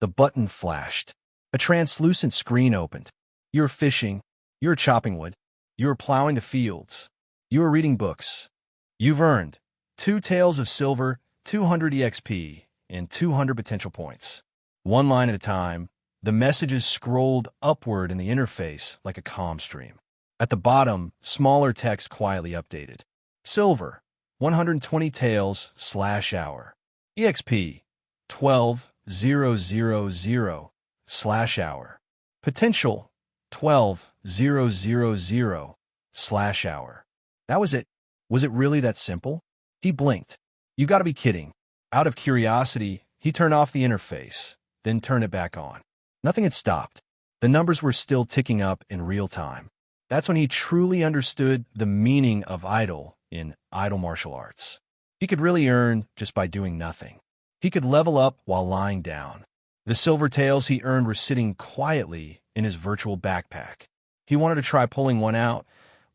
The button flashed. A translucent screen opened. You were fishing. You were chopping wood. You were plowing the fields. You were reading books. You've earned 2 taels of silver, 200 EXP, and 200 potential points. One line at a time, the messages scrolled upward in the interface like a comm stream. At the bottom, smaller text quietly updated. Silver, 120 taels/hour. EXP, 12,000/hour. Potential, 12,000/hour. That was it. Was it really that simple? He blinked. You gotta be kidding. Out of curiosity, he turned off the interface, then turned it back on. Nothing had stopped. The numbers were still ticking up in real time. That's when he truly understood the meaning of idle in idle martial arts. He could really earn just by doing nothing. He could level up while lying down. The silver taels he earned were sitting quietly in his virtual backpack. He wanted to try pulling one out,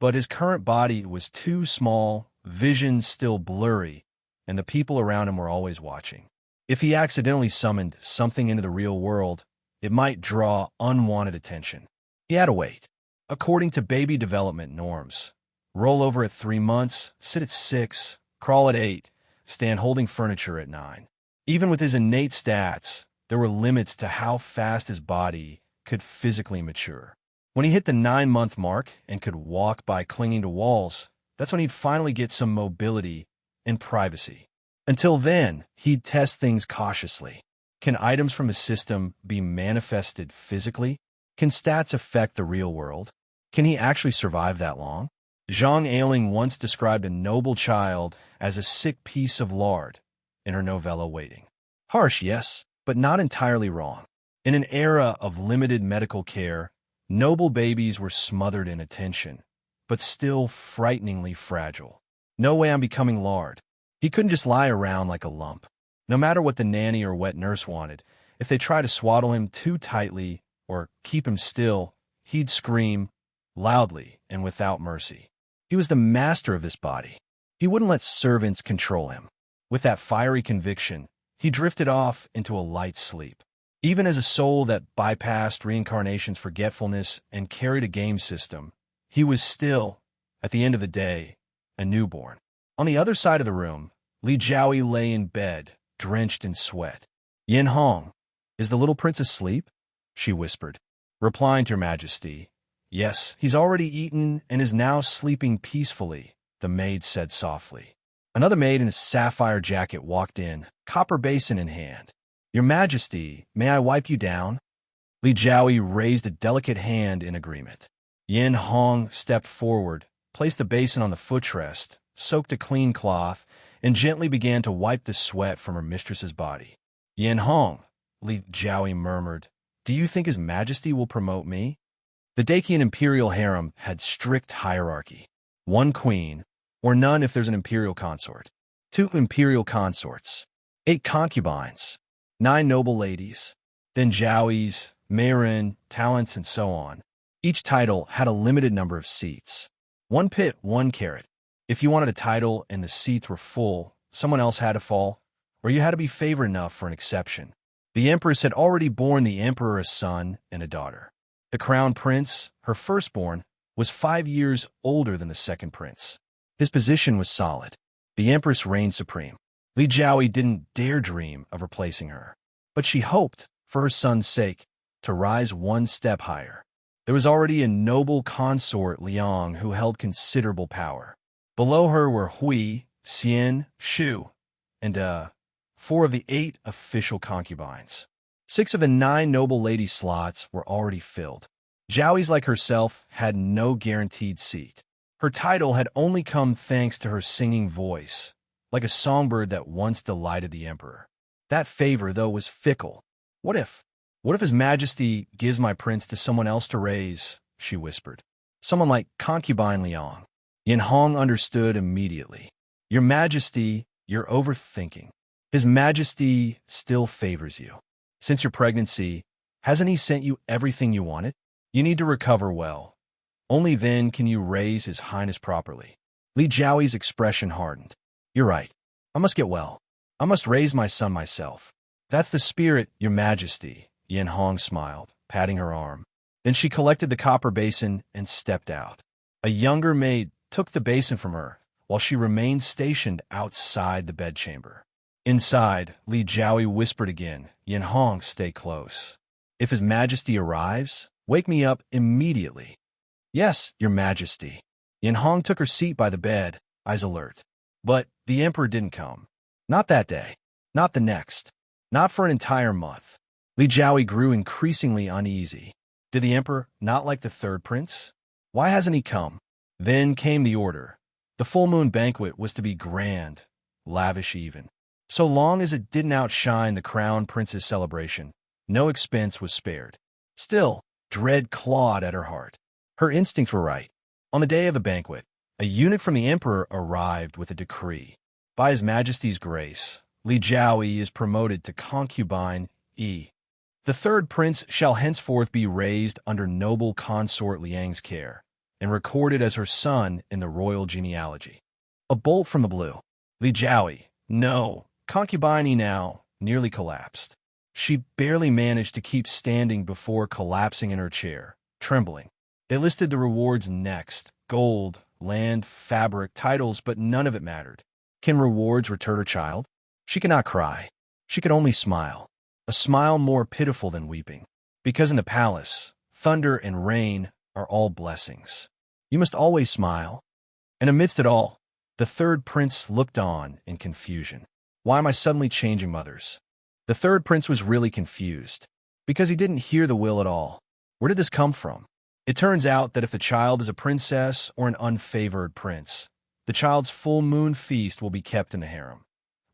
but his current body was too small, vision still blurry, and the people around him were always watching. If he accidentally summoned something into the real world, it might draw unwanted attention. He had to wait. According to baby development norms, roll over at 3 months, sit at 6, crawl at 8, stand holding furniture at 9. Even with his innate stats, there were limits to how fast his body could physically mature. When he hit the 9-month mark and could walk by clinging to walls, that's when he'd finally get some mobility and privacy. Until then, he'd test things cautiously. Can items from his system be manifested physically? Can stats affect the real world? Can he actually survive that long? Zhang Ailing once described a noble child as a sick piece of lard in her novella Waiting. Harsh, yes, but not entirely wrong. In an era of limited medical care, noble babies were smothered in attention, but still frighteningly fragile. No way I'm becoming lard. He couldn't just lie around like a lump. No matter what the nanny or wet nurse wanted, if they tried to swaddle him too tightly or keep him still, he'd scream loudly and without mercy. He was the master of this body. He wouldn't let servants control him. With that fiery conviction, he drifted off into a light sleep. Even as a soul that bypassed reincarnation's forgetfulness and carried a game system, he was still, at the end of the day, a newborn. On the other side of the room, Li Jiaoyi lay in bed, drenched in sweat. Yin Hong, is the little prince asleep? She whispered, replying to Her Majesty. Yes, he's already eaten and is now sleeping peacefully, the maid said softly. Another maid in a sapphire jacket walked in, copper basin in hand. Your Majesty, may I wipe you down? Li Jiaoyi raised a delicate hand in agreement. Yin Hong stepped forward, placed the basin on the footrest, soaked a clean cloth, and gently began to wipe the sweat from her mistress's body. Yin Hong, Li Jiaoyi murmured, do you think His Majesty will promote me? The Dacian imperial harem had strict hierarchy. 1 queen, or none if there's an imperial consort. 2 imperial consorts. 8 concubines. 9 noble ladies. Then Jiaoyis, Meirin, talents, and so on. Each title had a limited number of seats. 1 pit, 1 carrot. If you wanted a title and the seats were full, someone else had to fall, or you had to be favored enough for an exception. The empress had already borne the emperor a son and a daughter. The crown prince, her firstborn, was 5 years older than the second prince. His position was solid. The empress reigned supreme. Li Jiaoyi didn't dare dream of replacing her, but she hoped, for her son's sake, to rise 1 step higher. There was already a noble consort, Liang, who held considerable power. Below her were Hui, Xian, Shu, and 4 of the 8 official concubines. 6 of the 9 noble lady slots were already filled. Jiaoyis like herself had no guaranteed seat. Her title had only come thanks to her singing voice, like a songbird that once delighted the emperor. That favor, though, was fickle. What if His Majesty gives my prince to someone else to raise? She whispered. Someone like concubine Liang. Yin Hong understood immediately. Your Majesty, you're overthinking. His Majesty still favors you. Since your pregnancy, hasn't he sent you everything you wanted? You need to recover well. Only then can you raise His Highness properly. Li Jiaoyi's expression hardened. You're right. I must get well. I must raise my son myself. That's the spirit, Your Majesty, Yin Hong smiled, patting her arm. Then she collected the copper basin and stepped out. A younger maid took the basin from her, while she remained stationed outside the bedchamber. Inside, Li Jiaoyi whispered again, Yin Hong, stay close. If His Majesty arrives, wake me up immediately. Yes, Your Majesty. Yin Hong took her seat by the bed, eyes alert. But the Emperor didn't come. Not that day. Not the next. Not for an entire month. Li Jiaoyi grew increasingly uneasy. Did the Emperor not like the third prince? Why hasn't he come? Then came the order. The full moon banquet was to be grand, lavish even. So long as it didn't outshine the crown prince's celebration, no expense was spared. Still, dread clawed at her heart. Her instincts were right. On the day of the banquet, a eunuch from the emperor arrived with a decree. By His Majesty's grace, Li Jiaoyi is promoted to concubine E. The third prince shall henceforth be raised under noble consort Liang's care and recorded as her son in the royal genealogy. A bolt from the blue. Li Jiaoyi, no, concubine E now, nearly collapsed. She barely managed to keep standing before collapsing in her chair, trembling. They listed the rewards next: gold, land, fabric, titles, but none of it mattered. Can rewards return her child? She cannot cry. She could only smile. A smile more pitiful than weeping. Because in the palace, thunder and rain are all blessings. You must always smile. And amidst it all, the third prince looked on in confusion. Why am I suddenly changing mothers? The third prince was really confused, because he didn't hear the will at all. Where did this come from? It turns out that if the child is a princess or an unfavored prince, the child's full moon feast will be kept in the harem.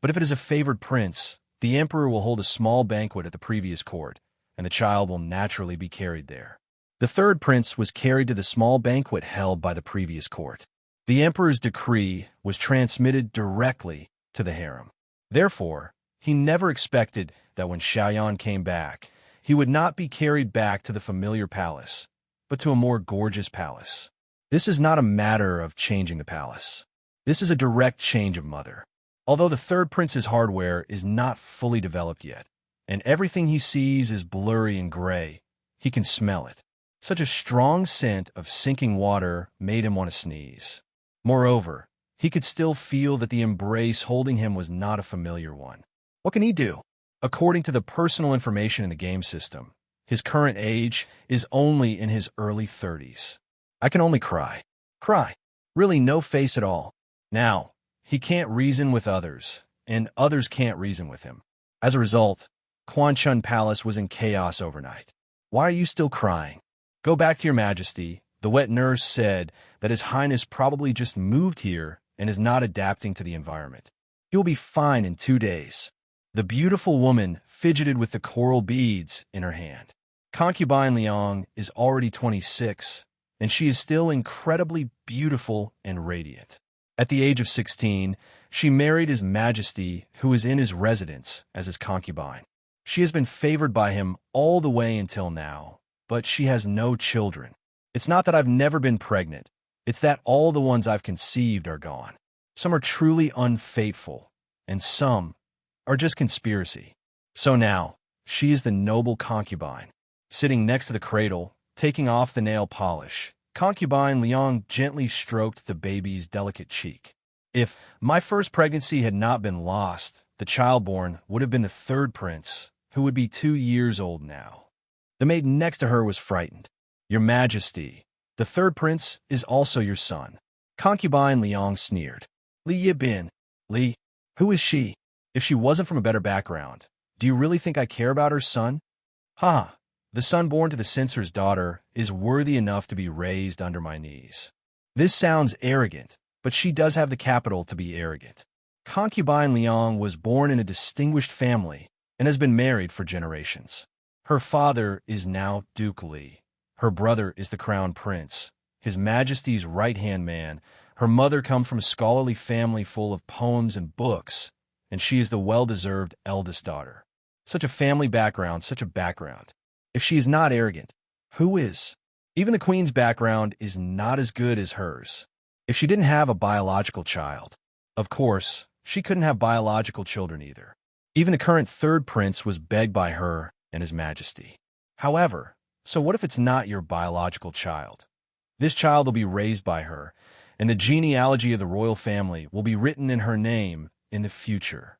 But if it is a favored prince, the emperor will hold a small banquet at the previous court, and the child will naturally be carried there. The third prince was carried to the small banquet held by the previous court. The emperor's decree was transmitted directly to the harem. Therefore, he never expected that when Xiaoyan came back, he would not be carried back to the familiar palace, but to a more gorgeous palace. This is not a matter of changing the palace. This is a direct change of mother. Although the third prince's hardware is not fully developed yet, and everything he sees is blurry and gray, he can smell it. Such a strong scent of sinking water made him want to sneeze. Moreover, he could still feel that the embrace holding him was not a familiar one. What can he do? According to the personal information in the game system, his current age is only in his early 30s. I can only cry. Cry. Really no face at all. Now, he can't reason with others, and others can't reason with him. As a result, Quanchun Palace was in chaos overnight. Why are you still crying? Go back to Your Majesty. The wet nurse said that His Highness probably just moved here and is not adapting to the environment. He will be fine in 2 days. The beautiful woman fidgeted with the coral beads in her hand. Concubine Liang is already 26, and she is still incredibly beautiful and radiant. At the age of 16, she married His Majesty, who is in his residence, as his concubine. She has been favored by him all the way until now, but she has no children. It's not that I've never been pregnant. It's that all the ones I've conceived are gone. Some are truly unfaithful, and some are just conspiracy. So now, she is the noble concubine. Sitting next to the cradle, taking off the nail polish, Concubine Liang gently stroked the baby's delicate cheek. If my first pregnancy had not been lost, the child born would have been the third prince, who would be 2 years old now. The maid next to her was frightened. Your Majesty, the third prince is also your son. Concubine Liang sneered. Li Yibin. Li, who is she? If she wasn't from a better background, do you really think I care about her son? Ha! The son born to the censor's daughter is worthy enough to be raised under my knees. This sounds arrogant, but she does have the capital to be arrogant. Concubine Liang was born in a distinguished family and has been married for generations. Her father is now Duke Li. Her brother is the crown prince, His Majesty's right-hand man. Her mother comes from a scholarly family full of poems and books, and she is the well-deserved eldest daughter. Such a family background, such a background. If she is not arrogant, who is? Even the queen's background is not as good as hers. If she didn't have a biological child, of course, she couldn't have biological children either. Even the current third prince was begged by her and his majesty. However, so what if it's not your biological child? This child will be raised by her, and the genealogy of the royal family will be written in her name in the future.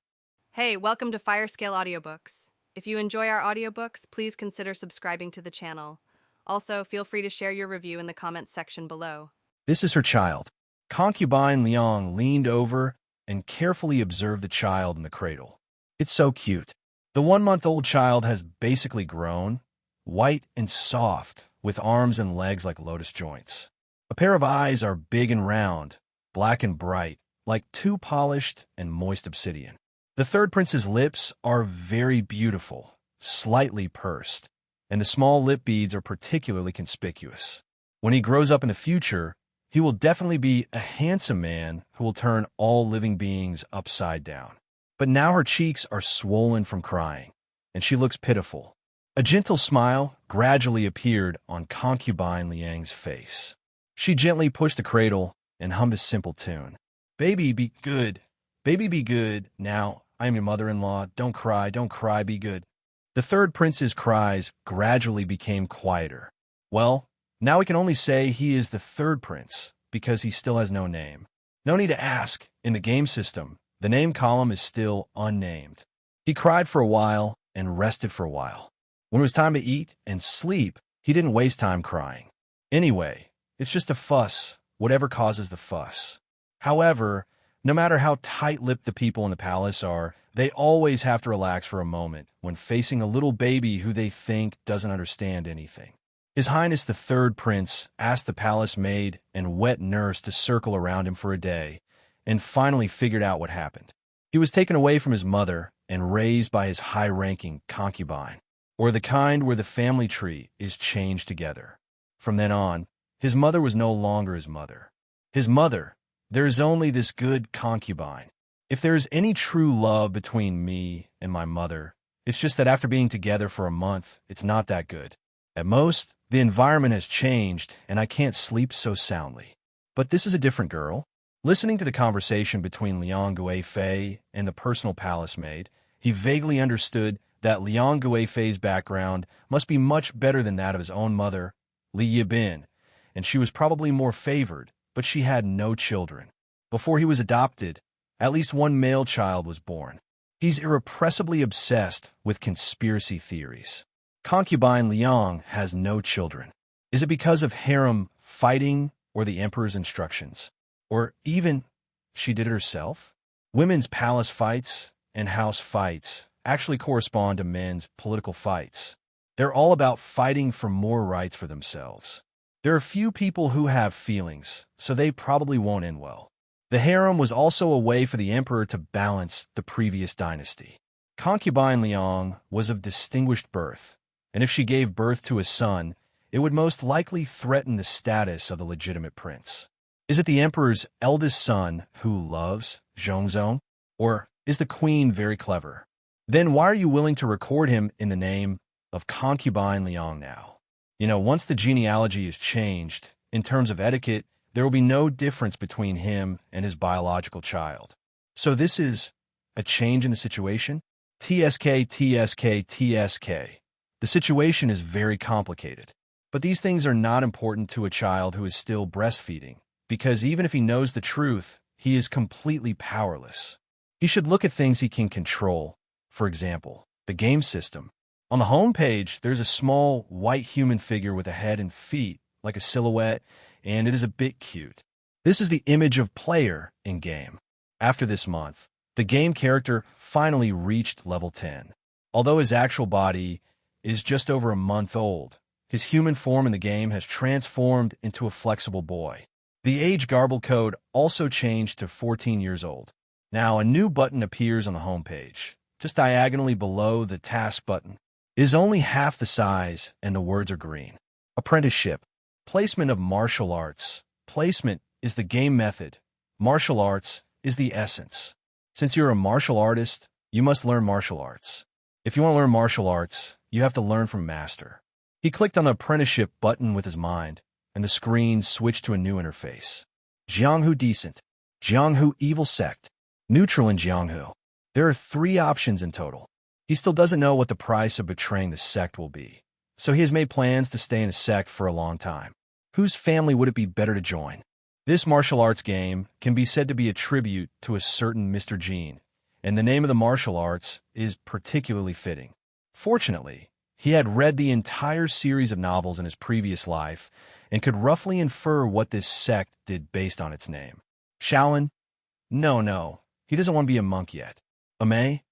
Hey, welcome to Firescale Audiobooks. If you enjoy our audiobooks, please consider subscribing to the channel. Also, feel free to share your review in the comments section below. This is her child. Concubine Liang leaned over and carefully observed the child in the cradle. It's so cute. The 1-month-old child has basically grown, white and soft, with arms and legs like lotus joints. A pair of eyes are big and round, black and bright, like two polished and moist obsidian. The third prince's lips are very beautiful, slightly pursed, and the small lip beads are particularly conspicuous. When he grows up in the future, he will definitely be a handsome man who will turn all living beings upside down. But now her cheeks are swollen from crying, and she looks pitiful. A gentle smile gradually appeared on Concubine Liang's face. She gently pushed the cradle and hummed a simple tune. "Baby, be good. Baby, be good. Now, I am your mother-in-law. Don't cry, be good." The third prince's cries gradually became quieter. Well, now we can only say he is the third prince, because he still has no name. No need to ask. In the game system, the name column is still unnamed. He cried for a while and rested for a while. When it was time to eat and sleep, he didn't waste time crying. Anyway, it's just a fuss, whatever causes the fuss. However, no matter how tight-lipped the people in the palace are, they always have to relax for a moment when facing a little baby who they think doesn't understand anything. His Highness the Third Prince asked the palace maid and wet nurse to circle around him for a day, and finally figured out what happened. He was taken away from his mother and raised by his high-ranking concubine, or the kind where the family tree is changed together. From then on, his mother was no longer his mother. His mother, there is only this good concubine. If there is any true love between me and my mother, it's just that after being together for a month, it's not that good. At most, the environment has changed, and I can't sleep so soundly. But this is a different girl. Listening to the conversation between Liang Guifei and the personal palace maid, he vaguely understood that Liang Guifei's background must be much better than that of his own mother, Li Yibin, and she was probably more favored, but she had no children. Before he was adopted, at least one male child was born. He's irrepressibly obsessed with conspiracy theories. Concubine Liang has no children. Is it because of harem fighting or the emperor's instructions? Or even she did it herself? Women's palace fights and house fights actually correspond to men's political fights. They're all about fighting for more rights for themselves. There are few people who have feelings, so they probably won't end well. The harem was also a way for the emperor to balance the previous dynasty. Concubine Liang was of distinguished birth, and if she gave birth to a son, it would most likely threaten the status of the legitimate prince. Is it the emperor's eldest son who loves Zhongzong? Or is the queen very clever? Then why are you willing to record him in the name of Concubine Liang now? Once the genealogy is changed, in terms of etiquette, there will be no difference between him and his biological child. So this is a change in the situation? TSK. The situation is very complicated. But these things are not important to a child who is still breastfeeding, because even if he knows the truth, he is completely powerless. He should look at things he can control. For example, the game system. On the home page, there's a small white human figure with a head and feet, like a silhouette, and it is a bit cute. This is the image of player in-game. After this month, the game character finally reached level 10. Although his actual body is just over a month old, his human form in the game has transformed into a flexible boy. The age garble code also changed to 14 years old. Now, a new button appears on the home page, just diagonally below the task button. It is only half the size, and the words are green. Apprenticeship. Placement of martial arts. Placement is the game method. Martial arts is the essence. Since you're a martial artist, you must learn martial arts. If you want to learn martial arts, you have to learn from master. He clicked on the apprenticeship button with his mind, and the screen switched to a new interface. Jianghu decent. Jianghu evil sect. Neutral in Jianghu. There are 3 options in total. He still doesn't know what the price of betraying the sect will be, so he has made plans to stay in a sect for a long time. Whose family would it be better to join? This martial arts game can be said to be a tribute to a certain Mr. Gene, and the name of the martial arts is particularly fitting. Fortunately, he had read the entire series of novels in his previous life and could roughly infer what this sect did based on its name. Shaolin? No, he doesn't want to be a monk yet. Amei?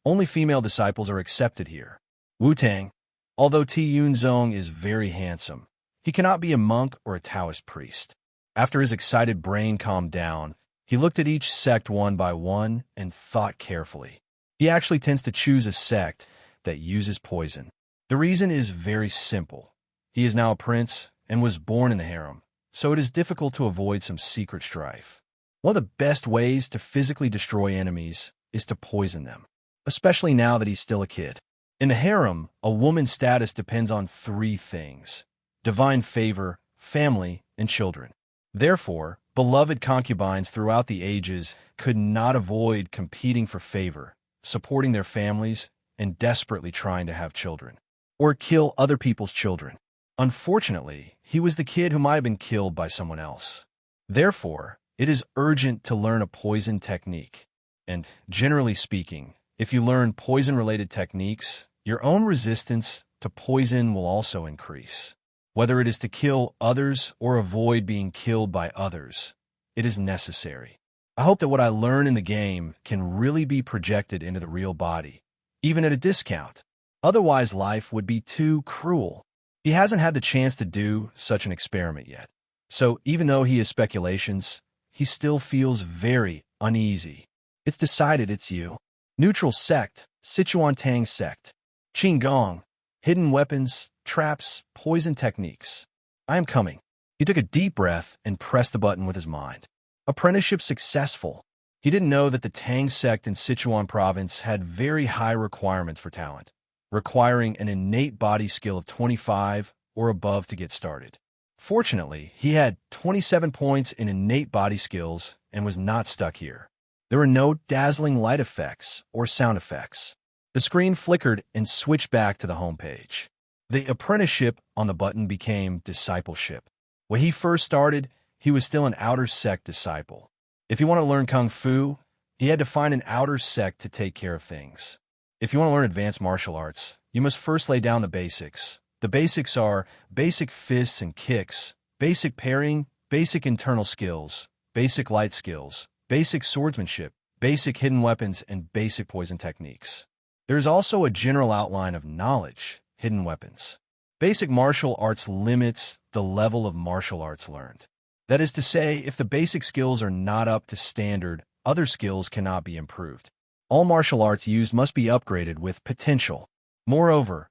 Only female disciples are accepted here. Wu-Tang? Although Ti Yunzong is very handsome, he cannot be a monk or a Taoist priest. After his excited brain calmed down, he looked at each sect one by one and thought carefully. He actually tends to choose a sect that uses poison. The reason is very simple. He is now a prince and was born in the harem, so it is difficult to avoid some secret strife. One of the best ways to physically destroy enemies is to poison them, especially now that he's still a kid. In the harem, a woman's status depends on 3 things: divine favor, family, and children. Therefore, beloved concubines throughout the ages could not avoid competing for favor, supporting their families, and desperately trying to have children, or kill other people's children. Unfortunately, he was the kid who might have been killed by someone else. Therefore, it is urgent to learn a poison technique. And, generally speaking, if you learn poison-related techniques, your own resistance to poison will also increase. Whether it is to kill others or avoid being killed by others, it is necessary. I hope that what I learn in the game can really be projected into the real body, even at a discount. Otherwise, life would be too cruel. He hasn't had the chance to do such an experiment yet. So even though he has speculations, he still feels very uneasy. It's decided it's you. Neutral sect, Sichuan Tang sect. Qinggong, hidden weapons, traps, poison techniques. I am coming. He took a deep breath and pressed the button with his mind. Apprenticeship successful. He didn't know that the Tang sect in Sichuan province had very high requirements for talent, requiring an innate body skill of 25 or above to get started. Fortunately, he had 27 points in innate body skills and was not stuck here. There were no dazzling light effects or sound effects. The screen flickered and switched back to the home page. The apprenticeship on the button became discipleship. When he first started, he was still an outer sect disciple. If you want to learn Kung Fu, he had to find an outer sect to take care of things. If you want to learn advanced martial arts, you must first lay down the basics. The basics are basic fists and kicks, basic parrying, basic internal skills, basic light skills, basic swordsmanship, basic hidden weapons, and basic poison techniques. There is also a general outline of knowledge, hidden weapons. Basic martial arts limits the level of martial arts learned. That is to say, if the basic skills are not up to standard, other skills cannot be improved. All martial arts used must be upgraded with potential. Moreover,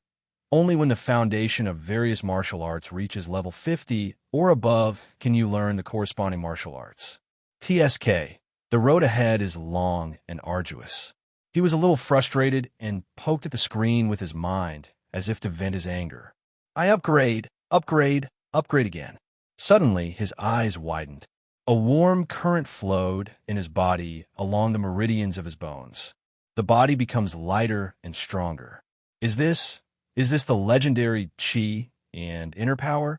only when the foundation of various martial arts reaches level 50 or above can you learn the corresponding martial arts. TSK. The road ahead is long and arduous. He was a little frustrated and poked at the screen with his mind, as if to vent his anger. I upgrade again. Suddenly, his eyes widened. A warm current flowed in his body along the meridians of his bones. The body becomes lighter and stronger. Is this the legendary Qi and inner power?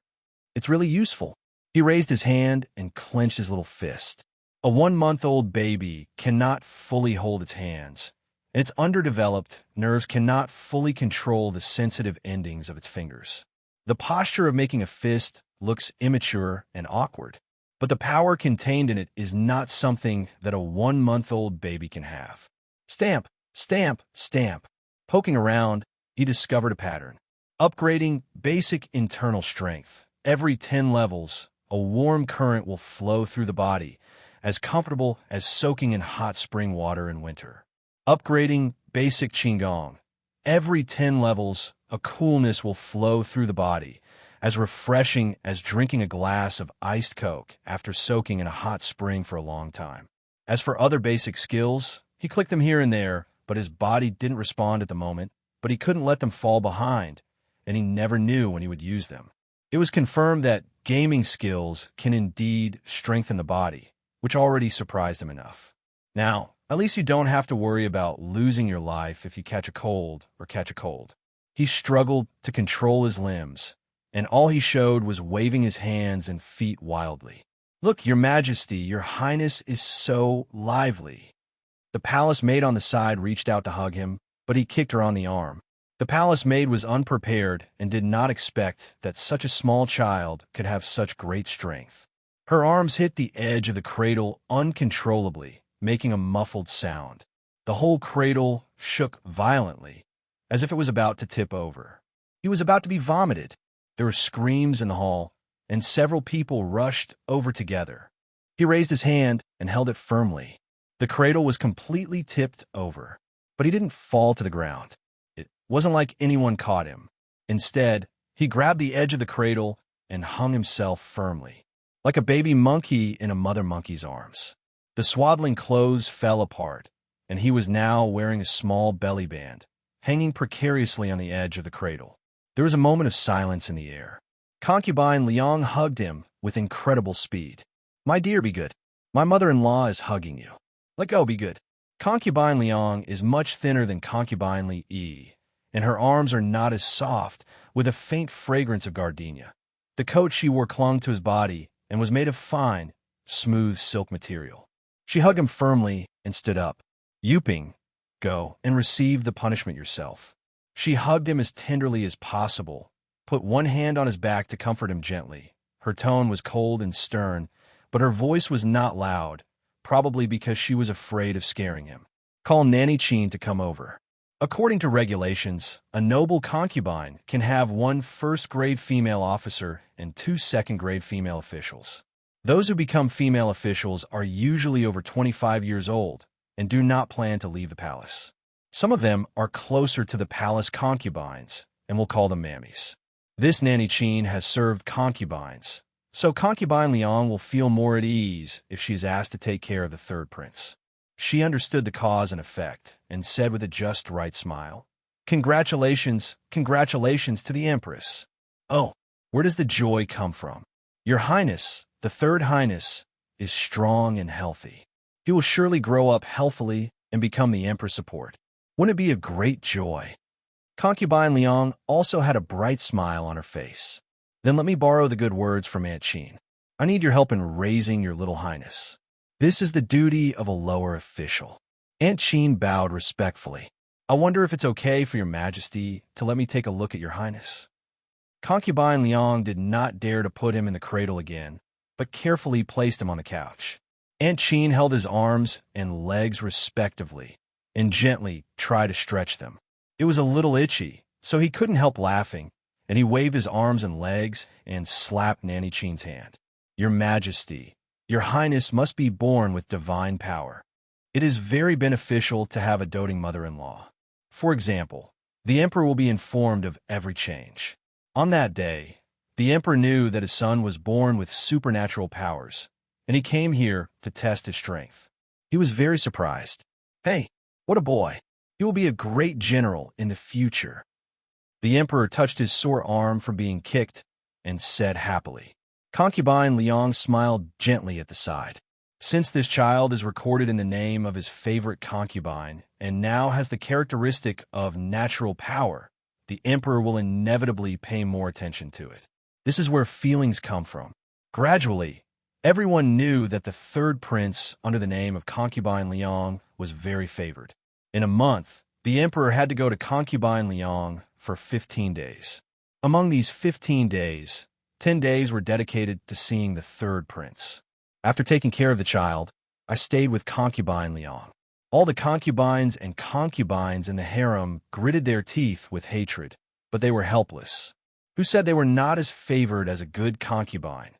It's really useful. He raised his hand and clenched his little fist. A 1-month-old baby cannot fully hold its hands, and its underdeveloped nerves cannot fully control the sensitive endings of its fingers. The posture of making a fist looks immature and awkward, but the power contained in it is not something that a 1-month-old baby can have. Stamp, stamp, stamp. Poking around, he discovered a pattern. Upgrading basic internal strength. Every 10 levels, a warm current will flow through the body, as comfortable as soaking in hot spring water in winter. Upgrading basic Qinggong. Every 10 levels, a coolness will flow through the body, as refreshing as drinking a glass of iced Coke after soaking in a hot spring for a long time. As for other basic skills, he clicked them here and there, but his body didn't respond at the moment, but he couldn't let them fall behind, and he never knew when he would use them. It was confirmed that gaming skills can indeed strengthen the body, which already surprised him enough. Now, At least you don't have to worry about losing your life if you catch a cold or catch a cold. He struggled to control his limbs, and all he showed was waving his hands and feet wildly. "Look, your majesty, your highness is so lively." The palace maid on the side reached out to hug him, but he kicked her on the arm. The palace maid was unprepared and did not expect that such a small child could have such great strength. Her arms hit the edge of the cradle uncontrollably, making a muffled sound. The whole cradle shook violently, as if it was about to tip over. He was about to be vomited. There were screams in the hall, and several people rushed over together. He raised his hand and held it firmly. The cradle was completely tipped over, but he didn't fall to the ground. It wasn't like anyone caught him. Instead, he grabbed the edge of the cradle and hung himself firmly, like a baby monkey in a mother monkey's arms. The swaddling clothes fell apart, and he was now wearing a small belly band, hanging precariously on the edge of the cradle. There was a moment of silence in the air. Concubine Liang hugged him with incredible speed. "My dear, be good. My mother-in-law is hugging you. Let go, be good." Concubine Liang is much thinner than Concubine Li, and her arms are not as soft, with a faint fragrance of gardenia. The coat she wore clung to his body and was made of fine, smooth silk material. She hugged him firmly and stood up. "Yuping, go and receive the punishment yourself." She hugged him as tenderly as possible, put one hand on his back to comfort him gently. Her tone was cold and stern, but her voice was not loud, probably because she was afraid of scaring him. "Call Nanny Chin to come over." According to regulations, a noble concubine can have one first-grade female officer and two second-grade female officials. Those who become female officials are usually over 25 years old and do not plan to leave the palace. Some of them are closer to the palace concubines, and we'll call them mammies. This Nanny Chin has served concubines, so Concubine Liang will feel more at ease if she is asked to take care of the third prince. She understood the cause and effect, and said with a just right smile, "Congratulations, congratulations to the Empress." "Oh, where does the joy come from?" "Your Highness, the third Highness, is strong and healthy. He will surely grow up healthily and become the Emperor's support. Wouldn't it be a great joy?" Concubine Liang also had a bright smile on her face. "Then let me borrow the good words from Aunt Chin. I need your help in raising your little highness. This is the duty of a lower official." Aunt Chin bowed respectfully. "I wonder if it's okay for your majesty to let me take a look at your highness." Concubine Liang did not dare to put him in the cradle again, but carefully placed him on the couch. Aunt Chin held his arms and legs respectively, and gently tried to stretch them. It was a little itchy, so he couldn't help laughing, and he waved his arms and legs and slapped Nanny Chin's hand. "Your Majesty, your Highness must be born with divine power. It is very beneficial to have a doting mother-in-law. For example, the Emperor will be informed of every change." On that day, the Emperor knew that his son was born with supernatural powers, and he came here to test his strength. He was very surprised. "Hey, what a boy! He will be a great general in the future." The Emperor touched his sore arm from being kicked and said happily. Concubine Liang smiled gently at the side. Since this child is recorded in the name of his favorite concubine and now has the characteristic of natural power, the Emperor will inevitably pay more attention to it. This is where feelings come from. Gradually, everyone knew that the third prince under the name of Concubine Liang was very favored. In a month, the Emperor had to go to Concubine Liang for 15 days. Among these 15 days, 10 days were dedicated to seeing the third prince. After taking care of the child, I stayed with Concubine Liang. All the concubines and concubines in the harem gritted their teeth with hatred, but they were helpless. Who said they were not as favored as a good concubine,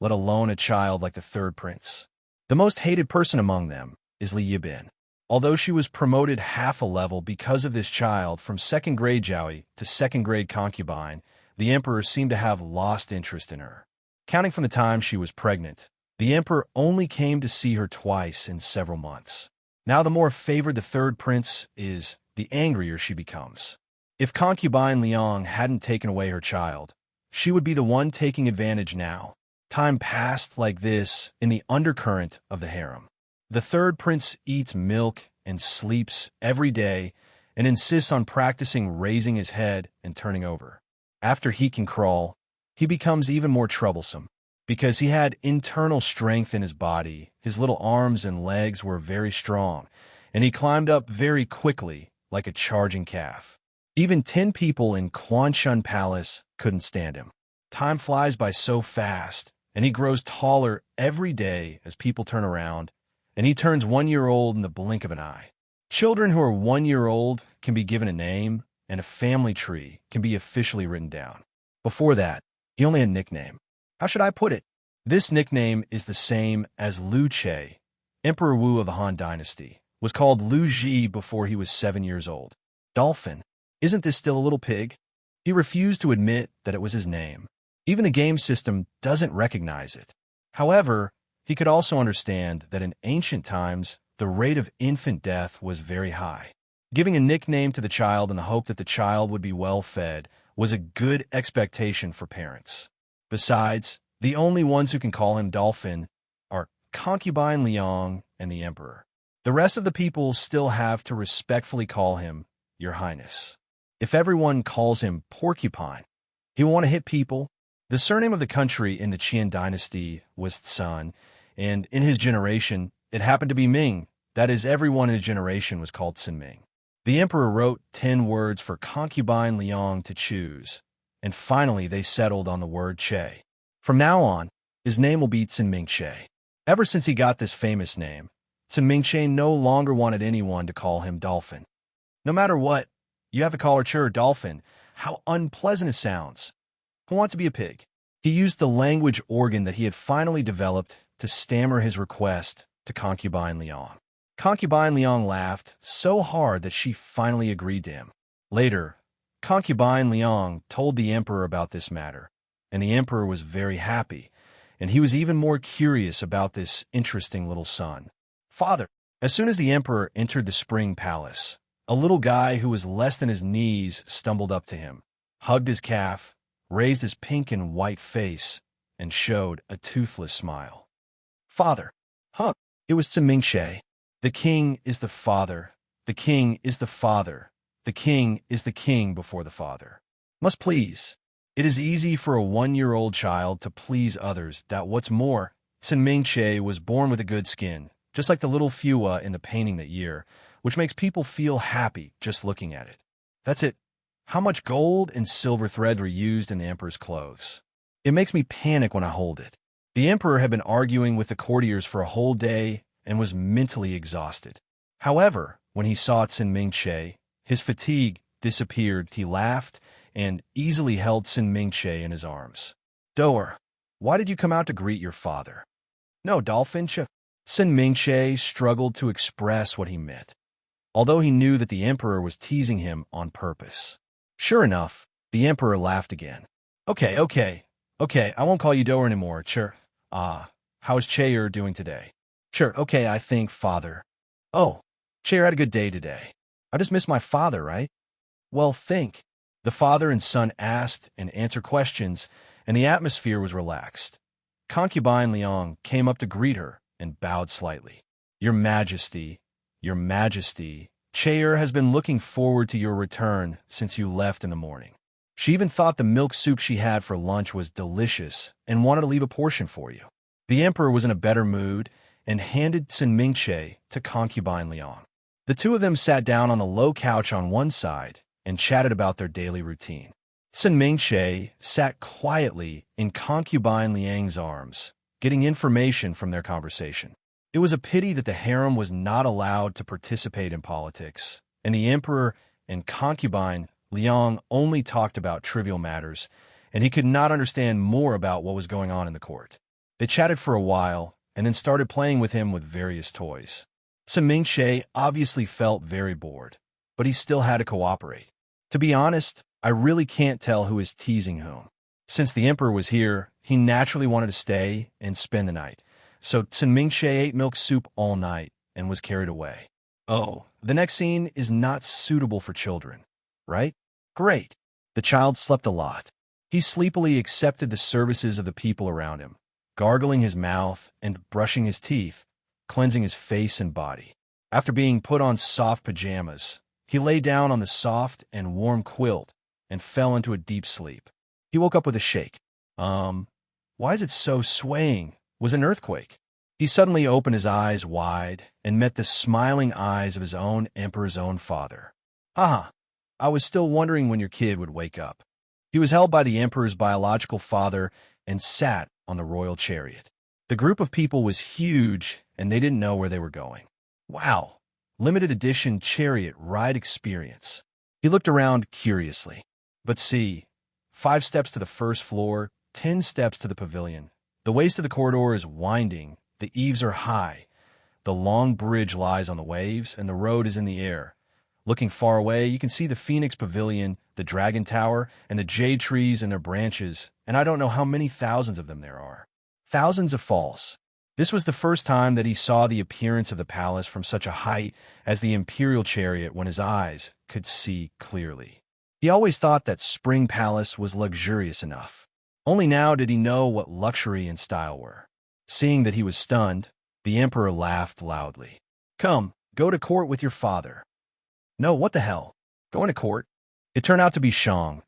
let alone a child like the third prince? The most hated person among them is Li Yibin. Although she was promoted half a level because of this child from second-grade Jowie to second-grade concubine, the Emperor seemed to have lost interest in her. Counting from the time she was pregnant, the Emperor only came to see her twice in several months. Now the more favored the third prince is, the angrier she becomes. If Concubine Liang hadn't taken away her child, she would be the one taking advantage now. Time passed like this in the undercurrent of the harem. The third prince eats milk and sleeps every day and insists on practicing raising his head and turning over. After he can crawl, he becomes even more troublesome. Because he had internal strength in his body, his little arms and legs were very strong, and he climbed up very quickly like a charging calf. Even 10 people in Quanshun Palace couldn't stand him. Time flies by so fast, and he grows taller every day as people turn around, and he turns 1 year old in the blink of an eye. Children who are 1 year old can be given a name, and a family tree can be officially written down. Before that, he only had a nickname. How should I put it? This nickname is the same as Liu Che, Emperor Wu of the Han Dynasty, was called Liu Ji before he was 7 years old. Dolphin. Isn't this still a little pig? He refused to admit that it was his name. Even the game system doesn't recognize it. However, he could also understand that in ancient times, the rate of infant death was very high. Giving a nickname to the child in the hope that the child would be well fed was a good expectation for parents. Besides, the only ones who can call him Dolphin are concubine Liang and the Emperor. The rest of the people still have to respectfully call him Your Highness. If everyone calls him Porcupine, he will want to hit people. The surname of the country in the Qian dynasty was Tsun, and in his generation, it happened to be Ming. That is, everyone in his generation was called Sinming. The emperor wrote 10 words for concubine Liang to choose, and finally they settled on the word Che. From now on, his name will be Tsinming Che. Ever since he got this famous name, Tsinming Che no longer wanted anyone to call him Dolphin. No matter what, you have to call her Che or Dolphin. How unpleasant it sounds. Who wants to be a pig? He used the language organ that he had finally developed to stammer his request to concubine Liang. Concubine Liang laughed so hard that she finally agreed to him. Later, concubine Liang told the emperor about this matter, and the emperor was very happy, and he was even more curious about this interesting little son. Father. As soon as the emperor entered the spring palace, a little guy who was less than his knees stumbled up to him, hugged his calf, raised his pink and white face, and showed a toothless smile. Father. Huh. It was Tsinming Che. The king is the father. The king is the father. The king is the king before the father. Must please. It is easy for a 1-year-old child to please others. That what's more, Tsinming Che was born with a good skin, just like the little Fua in the painting that year, which makes people feel happy just looking at it. That's it. How much gold and silver thread were used in the emperor's clothes? It makes me panic when I hold it. The emperor had been arguing with the courtiers for a whole day and was mentally exhausted. However, when he saw Tsinming Che, his fatigue disappeared. He laughed and easily held Tsinming Che in his arms. Doer, why did you come out to greet your father? No, Dolphin. Tsinming Che struggled to express what he meant, although he knew that the emperor was teasing him on purpose. Sure enough, the emperor laughed again. Okay, I won't call you Doer anymore. Sure. How's Che doing today? Sure, okay, I think, father. Oh, Che had a good day today. I just missed my father, right? Well, think. The father and son asked and answered questions, and the atmosphere was relaxed. Concubine Liang came up to greet her and bowed slightly. Your Majesty, Che has been looking forward to your return since you left in the morning. She even thought the milk soup she had for lunch was delicious and wanted to leave a portion for you. The emperor was in a better mood and handed Tsinming Che to concubine Liang. The two of them sat down on a low couch on one side and chatted about their daily routine. Tsinming Che sat quietly in concubine Liang's arms, getting information from their conversation. It was a pity that the harem was not allowed to participate in politics, and the emperor and concubine Liang only talked about trivial matters, and he could not understand more about what was going on in the court. They chatted for a while, and then started playing with him with various toys. Tsinming Che obviously felt very bored, but he still had to cooperate. To be honest, I really can't tell who is teasing whom. Since the emperor was here, he naturally wanted to stay and spend the night, so Tsinming Che ate milk soup all night and was carried away. Oh, the next scene is not suitable for children, right? Great. The child slept a lot. He sleepily accepted the services of the people around him, gargling his mouth and brushing his teeth, cleansing his face and body. After being put on soft pajamas, he lay down on the soft and warm quilt and fell into a deep sleep. He woke up with a shake. Why is it so swaying? Was it an earthquake? He suddenly opened his eyes wide and met the smiling eyes of his own emperor's own father. Haha, I was still wondering when your kid would wake up. He was held by the emperor's biological father and sat on the royal chariot. The group of people was huge, and they didn't know where they were going. Wow, limited edition chariot ride experience. He looked around curiously. But see, 5 steps to the first floor, 10 steps to the pavilion. The waist of the corridor is winding, the eaves are high. The long bridge lies on the waves, and the road is in the air. Looking far away, you can see the Phoenix Pavilion, the Dragon Tower, and the jade trees and their branches, and I don't know how many thousands of them there are. Thousands of falls. This was the first time that he saw the appearance of the palace from such a height as the imperial chariot when his eyes could see clearly. He always thought that Spring Palace was luxurious enough. Only now did he know what luxury and style were. Seeing that he was stunned, the emperor laughed loudly. Come, go to court with your father. No, what the hell? Going to court? It turned out to be Xiao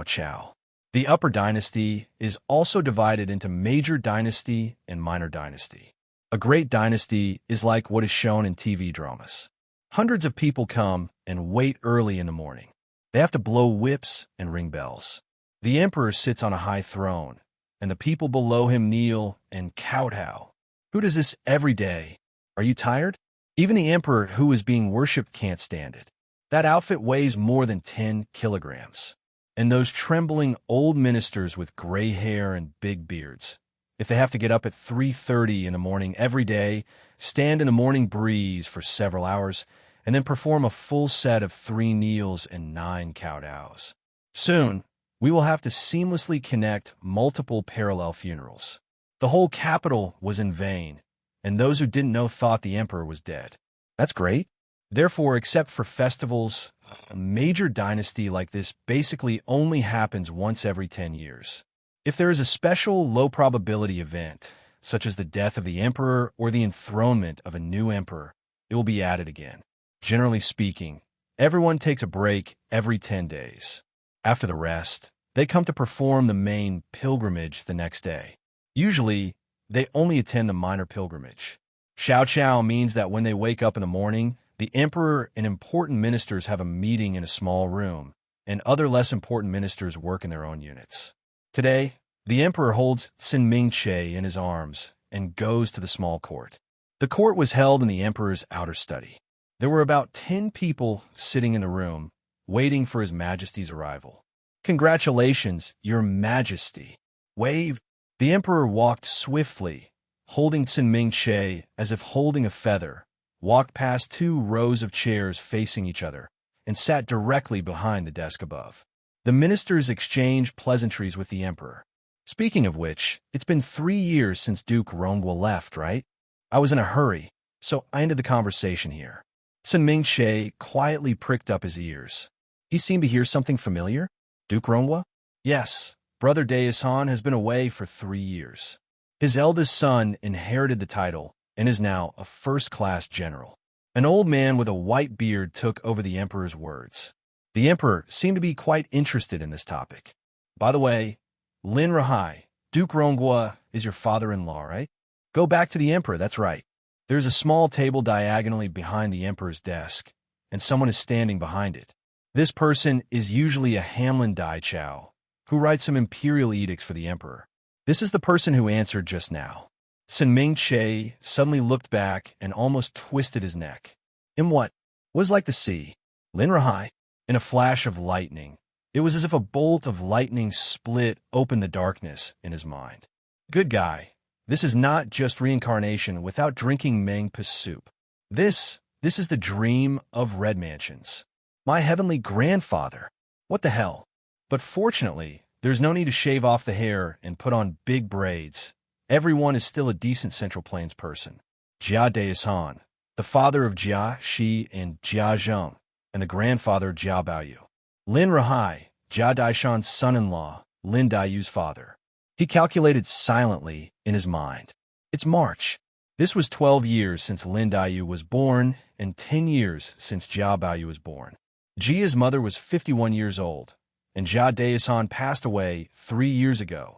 Chao. The upper dynasty is also divided into major dynasty and minor dynasty. A great dynasty is like what is shown in TV dramas. Hundreds of people come and wait early in the morning. They have to blow whips and ring bells. The emperor sits on a high throne, and the people below him kneel and kowtow. Who does this every day? Are you tired? Even the emperor who is being worshipped can't stand it. That outfit weighs more than 10 kilograms. And those trembling old ministers with gray hair and big beards, if they have to get up at 3:30 in the morning every day, stand in the morning breeze for several hours, and then perform a full set of 3 kneels and 9 kowtows. Soon, we will have to seamlessly connect multiple parallel funerals. The whole capital was in vain, and those who didn't know thought the emperor was dead. That's great. Therefore, except for festivals, a major dynasty like this basically only happens once every 10 years. If there is a special low-probability event, such as the death of the emperor or the enthronement of a new emperor, it will be added again. Generally speaking, everyone takes a break every 10 days. After the rest, they come to perform the main pilgrimage the next day. Usually, they only attend the minor pilgrimage. Xiao Chao means that when they wake up in the morning, the emperor and important ministers have a meeting in a small room, and other less important ministers work in their own units. Today, the emperor holds Synopsis in his arms and goes to the small court. The court was held in the emperor's outer study. There were about 10 people sitting in the room, waiting for His Majesty's arrival. Congratulations, Your Majesty. Wave. The emperor walked swiftly, holding Synopsis as if holding a feather, walked past 2 rows of chairs facing each other, and sat directly behind the desk above. The ministers exchanged pleasantries with the emperor. Speaking of which, it's been 3 years since Duke Rongwa left, right? I was in a hurry, so I ended the conversation here. Synopsis quietly pricked up his ears. He seemed to hear something familiar. Duke Rongwa? Yes, Brother Daesan has been away for 3 years. His eldest son inherited the title and is now a first-class general. An old man with a white beard took over the emperor's words. The emperor seemed to be quite interested in this topic. By the way, Lin Rahai, Duke Rongwa is your father-in-law, right? Go back to the emperor, that's right. There's a small table diagonally behind the emperor's desk, and someone is standing behind it. This person is usually a Hamlin Dai Chao, who writes some imperial edicts for the emperor. This is the person who answered just now. Synopsis suddenly looked back and almost twisted his neck. In what was like the sea, Lin Rahai, in a flash of lightning. It was as if a bolt of lightning split open the darkness in his mind. Good guy, this is not just reincarnation without drinking Mangpas soup. This is the dream of red mansions. My heavenly grandfather. What the hell? But fortunately, there's no need to shave off the hair and put on big braids. Everyone is still a decent Central Plains person. Jia Daesan, the father of Jia Shi and Jia Zheng, and the grandfather of Jia Baoyu. Lin Rahai, Jia Daishan's son-in-law, Lin Daiyu's father. He calculated silently in his mind. It's March. This was 12 years since Lin Daiyu was born and 10 years since Jia Baoyu was born. Jia's mother was 51 years old, and Jia Daosan passed away 3 years ago.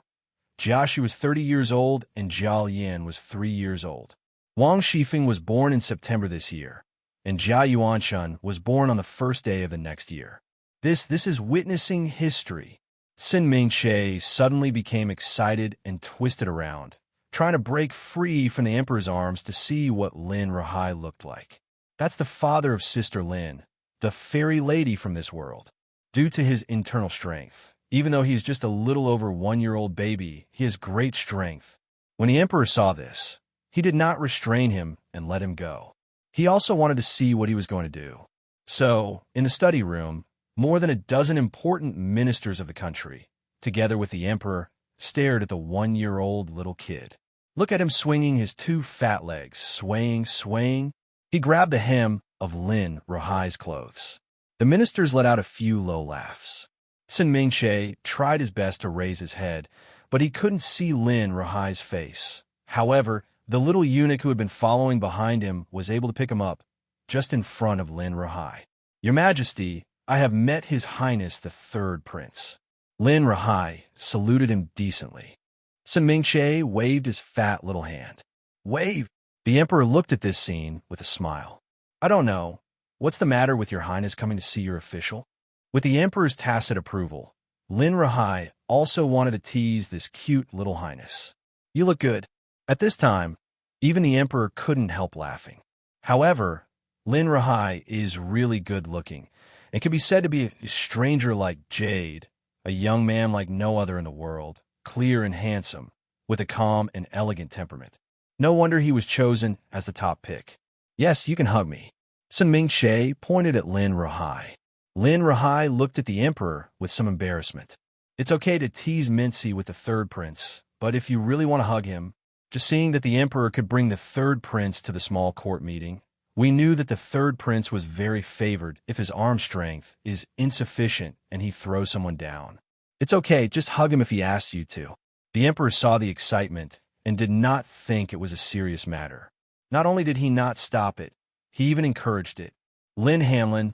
Jia Shi was 30 years old, and Jia Lian was 3 years old. Wang Shifeng was born in September this year, and Jia Yuanshan was born on the first day of the next year. This is witnessing history. Sin Mingche suddenly became excited and twisted around, trying to break free from the emperor's arms to see what Lin Rahai looked like. That's the father of Sister Lin, the fairy lady from this world. Due to his internal strength, even though he's just a little over 1-year-old baby, he has great strength. When the emperor saw this, he did not restrain him and let him go. He also wanted to see what he was going to do. So, in the study room, more than a dozen important ministers of the country, together with the emperor, stared at the 1-year-old little kid. Look at him swinging his 2 fat legs, swaying. He grabbed the hem of Lin Rahai's clothes. The ministers let out a few low laughs. Sin Mingche tried his best to raise his head, but he couldn't see Lin Rahai's face. However, the little eunuch who had been following behind him was able to pick him up, just in front of Lin Rahai. "Your Majesty, I have met His Highness the Third Prince." Lin Rahai saluted him decently. Sin Mingche waved his fat little hand. Waved. The emperor looked at this scene with a smile. "I don't know. What's the matter with Your Highness coming to see your official?" With the emperor's tacit approval, Lin Rahai also wanted to tease this cute little highness. "You look good." At this time, even the emperor couldn't help laughing. However, Lin Rahai is really good looking and can be said to be a stranger like Jade, a young man like no other in the world, clear and handsome, with a calm and elegant temperament. No wonder he was chosen as the top pick. "Yes, you can hug me." Sin Mingche pointed at Lin Rahai. Lin Rahai looked at the emperor with some embarrassment. It's okay to tease Mincy with the third prince, but if you really want to hug him, just seeing that the emperor could bring the third prince to the small court meeting, we knew that the third prince was very favored if his arm strength is insufficient and he throws someone down. It's okay, just hug him if he asks you to. The emperor saw the excitement and did not think it was a serious matter. Not only did he not stop it, he even encouraged it. "Lin Hanlin,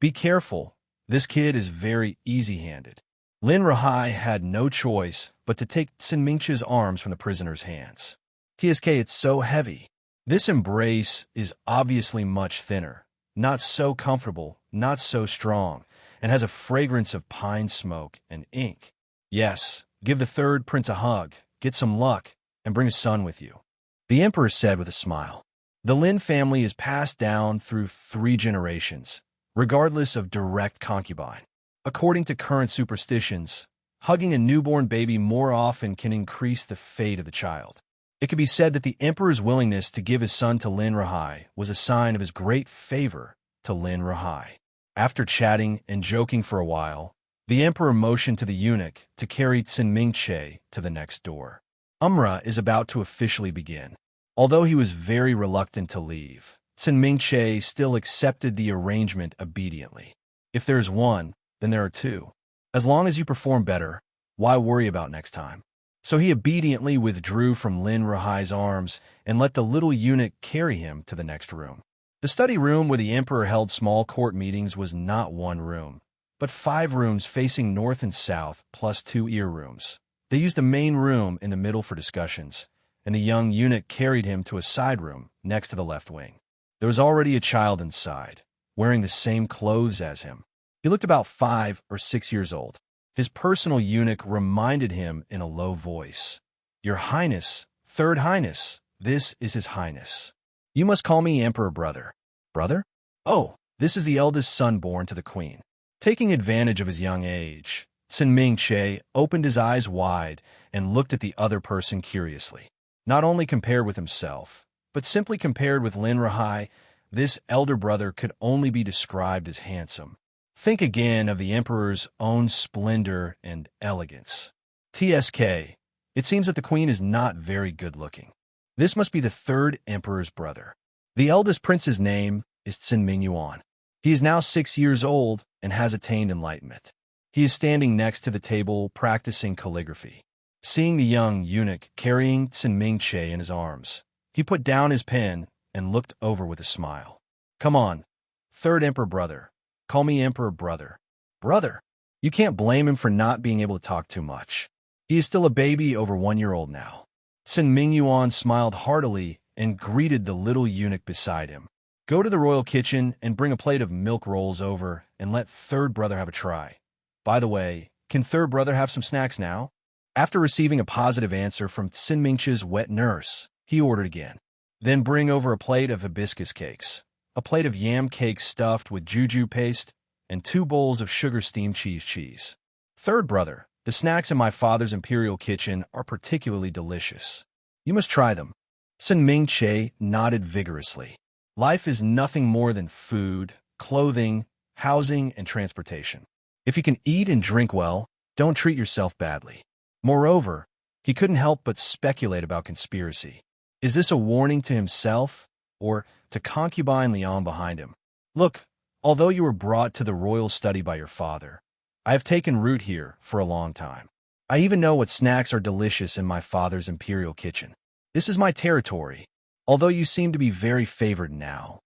be careful. This kid is very easy-handed." Lin Rahai had no choice but to take Sin Mingche's arms from the prisoner's hands. "TSK, it's so heavy." This embrace is obviously much thinner, not so comfortable, not so strong, and has a fragrance of pine smoke and ink. "Yes, give the third prince a hug, get some luck, and bring a son with you," the emperor said with a smile. The Lin family is passed down through 3 generations, regardless of direct concubine. According to current superstitions, hugging a newborn baby more often can increase the fate of the child. It can be said that the emperor's willingness to give his son to Lin Rahai was a sign of his great favor to Lin Rahai. After chatting and joking for a while, the emperor motioned to the eunuch to carry Sin Mingche to the next door. Umrah is about to officially begin. Although he was very reluctant to leave, Sin Mingche still accepted the arrangement obediently. If there's one, then there are 2. As long as you perform better, why worry about next time? So he obediently withdrew from Lin Rahai's arms and let the little eunuch carry him to the next room. The study room where the emperor held small court meetings was not 1 room, but 5 rooms facing north and south, plus 2 ear rooms. They used the main room in the middle for discussions, and the young eunuch carried him to a side room next to the left wing. There was already a child inside, wearing the same clothes as him. He looked about 5 or 6 years old. His personal eunuch reminded him in a low voice, "Your Highness, Third Highness, this is His Highness. You must call me Emperor Brother." "Brother? Oh, this is the eldest son born to the queen." Taking advantage of his young age, Sin Mingche opened his eyes wide and looked at the other person curiously. Not only compared with himself, but simply compared with Lin Rahai, this elder brother could only be described as handsome. Think again of the emperor's own splendor and elegance. TSK, it seems that the queen is not very good-looking. This must be the third emperor's brother. The eldest prince's name is Sin Mingyuan. He is now 6 years old and has attained enlightenment. He is standing next to the table practicing calligraphy. Seeing the young eunuch carrying Sin Mingche in his arms, He put down his pen and looked over with a smile. Come on, third emperor brother. Call me emperor brother. Brother. You can't blame him for not being able to talk too much. He is still a baby over 1 year old now. Sin Mingyuan smiled heartily and greeted the little eunuch beside him. Go to the royal kitchen and bring a plate of milk rolls over and let third brother have a try. By the way, can third brother have some snacks now? After receiving a positive answer from Sin Mingche's wet nurse, he ordered again. Then bring over a plate of hibiscus cakes, a plate of yam cake stuffed with juju paste, and 2 bowls of sugar steamed cheese. Third brother, the snacks in my father's imperial kitchen are particularly delicious. You must try them. Sin Mingche nodded vigorously. Life is nothing more than food, clothing, housing, and transportation. If you can eat and drink well, don't treat yourself badly. Moreover, he couldn't help but speculate about conspiracy. Is this a warning to himself or to concubine Liang behind him? Look, although you were brought to the royal study by your father, I have taken root here for a long time. I even know what snacks are delicious in my father's imperial kitchen. This is my territory. Although you seem to be very favored now,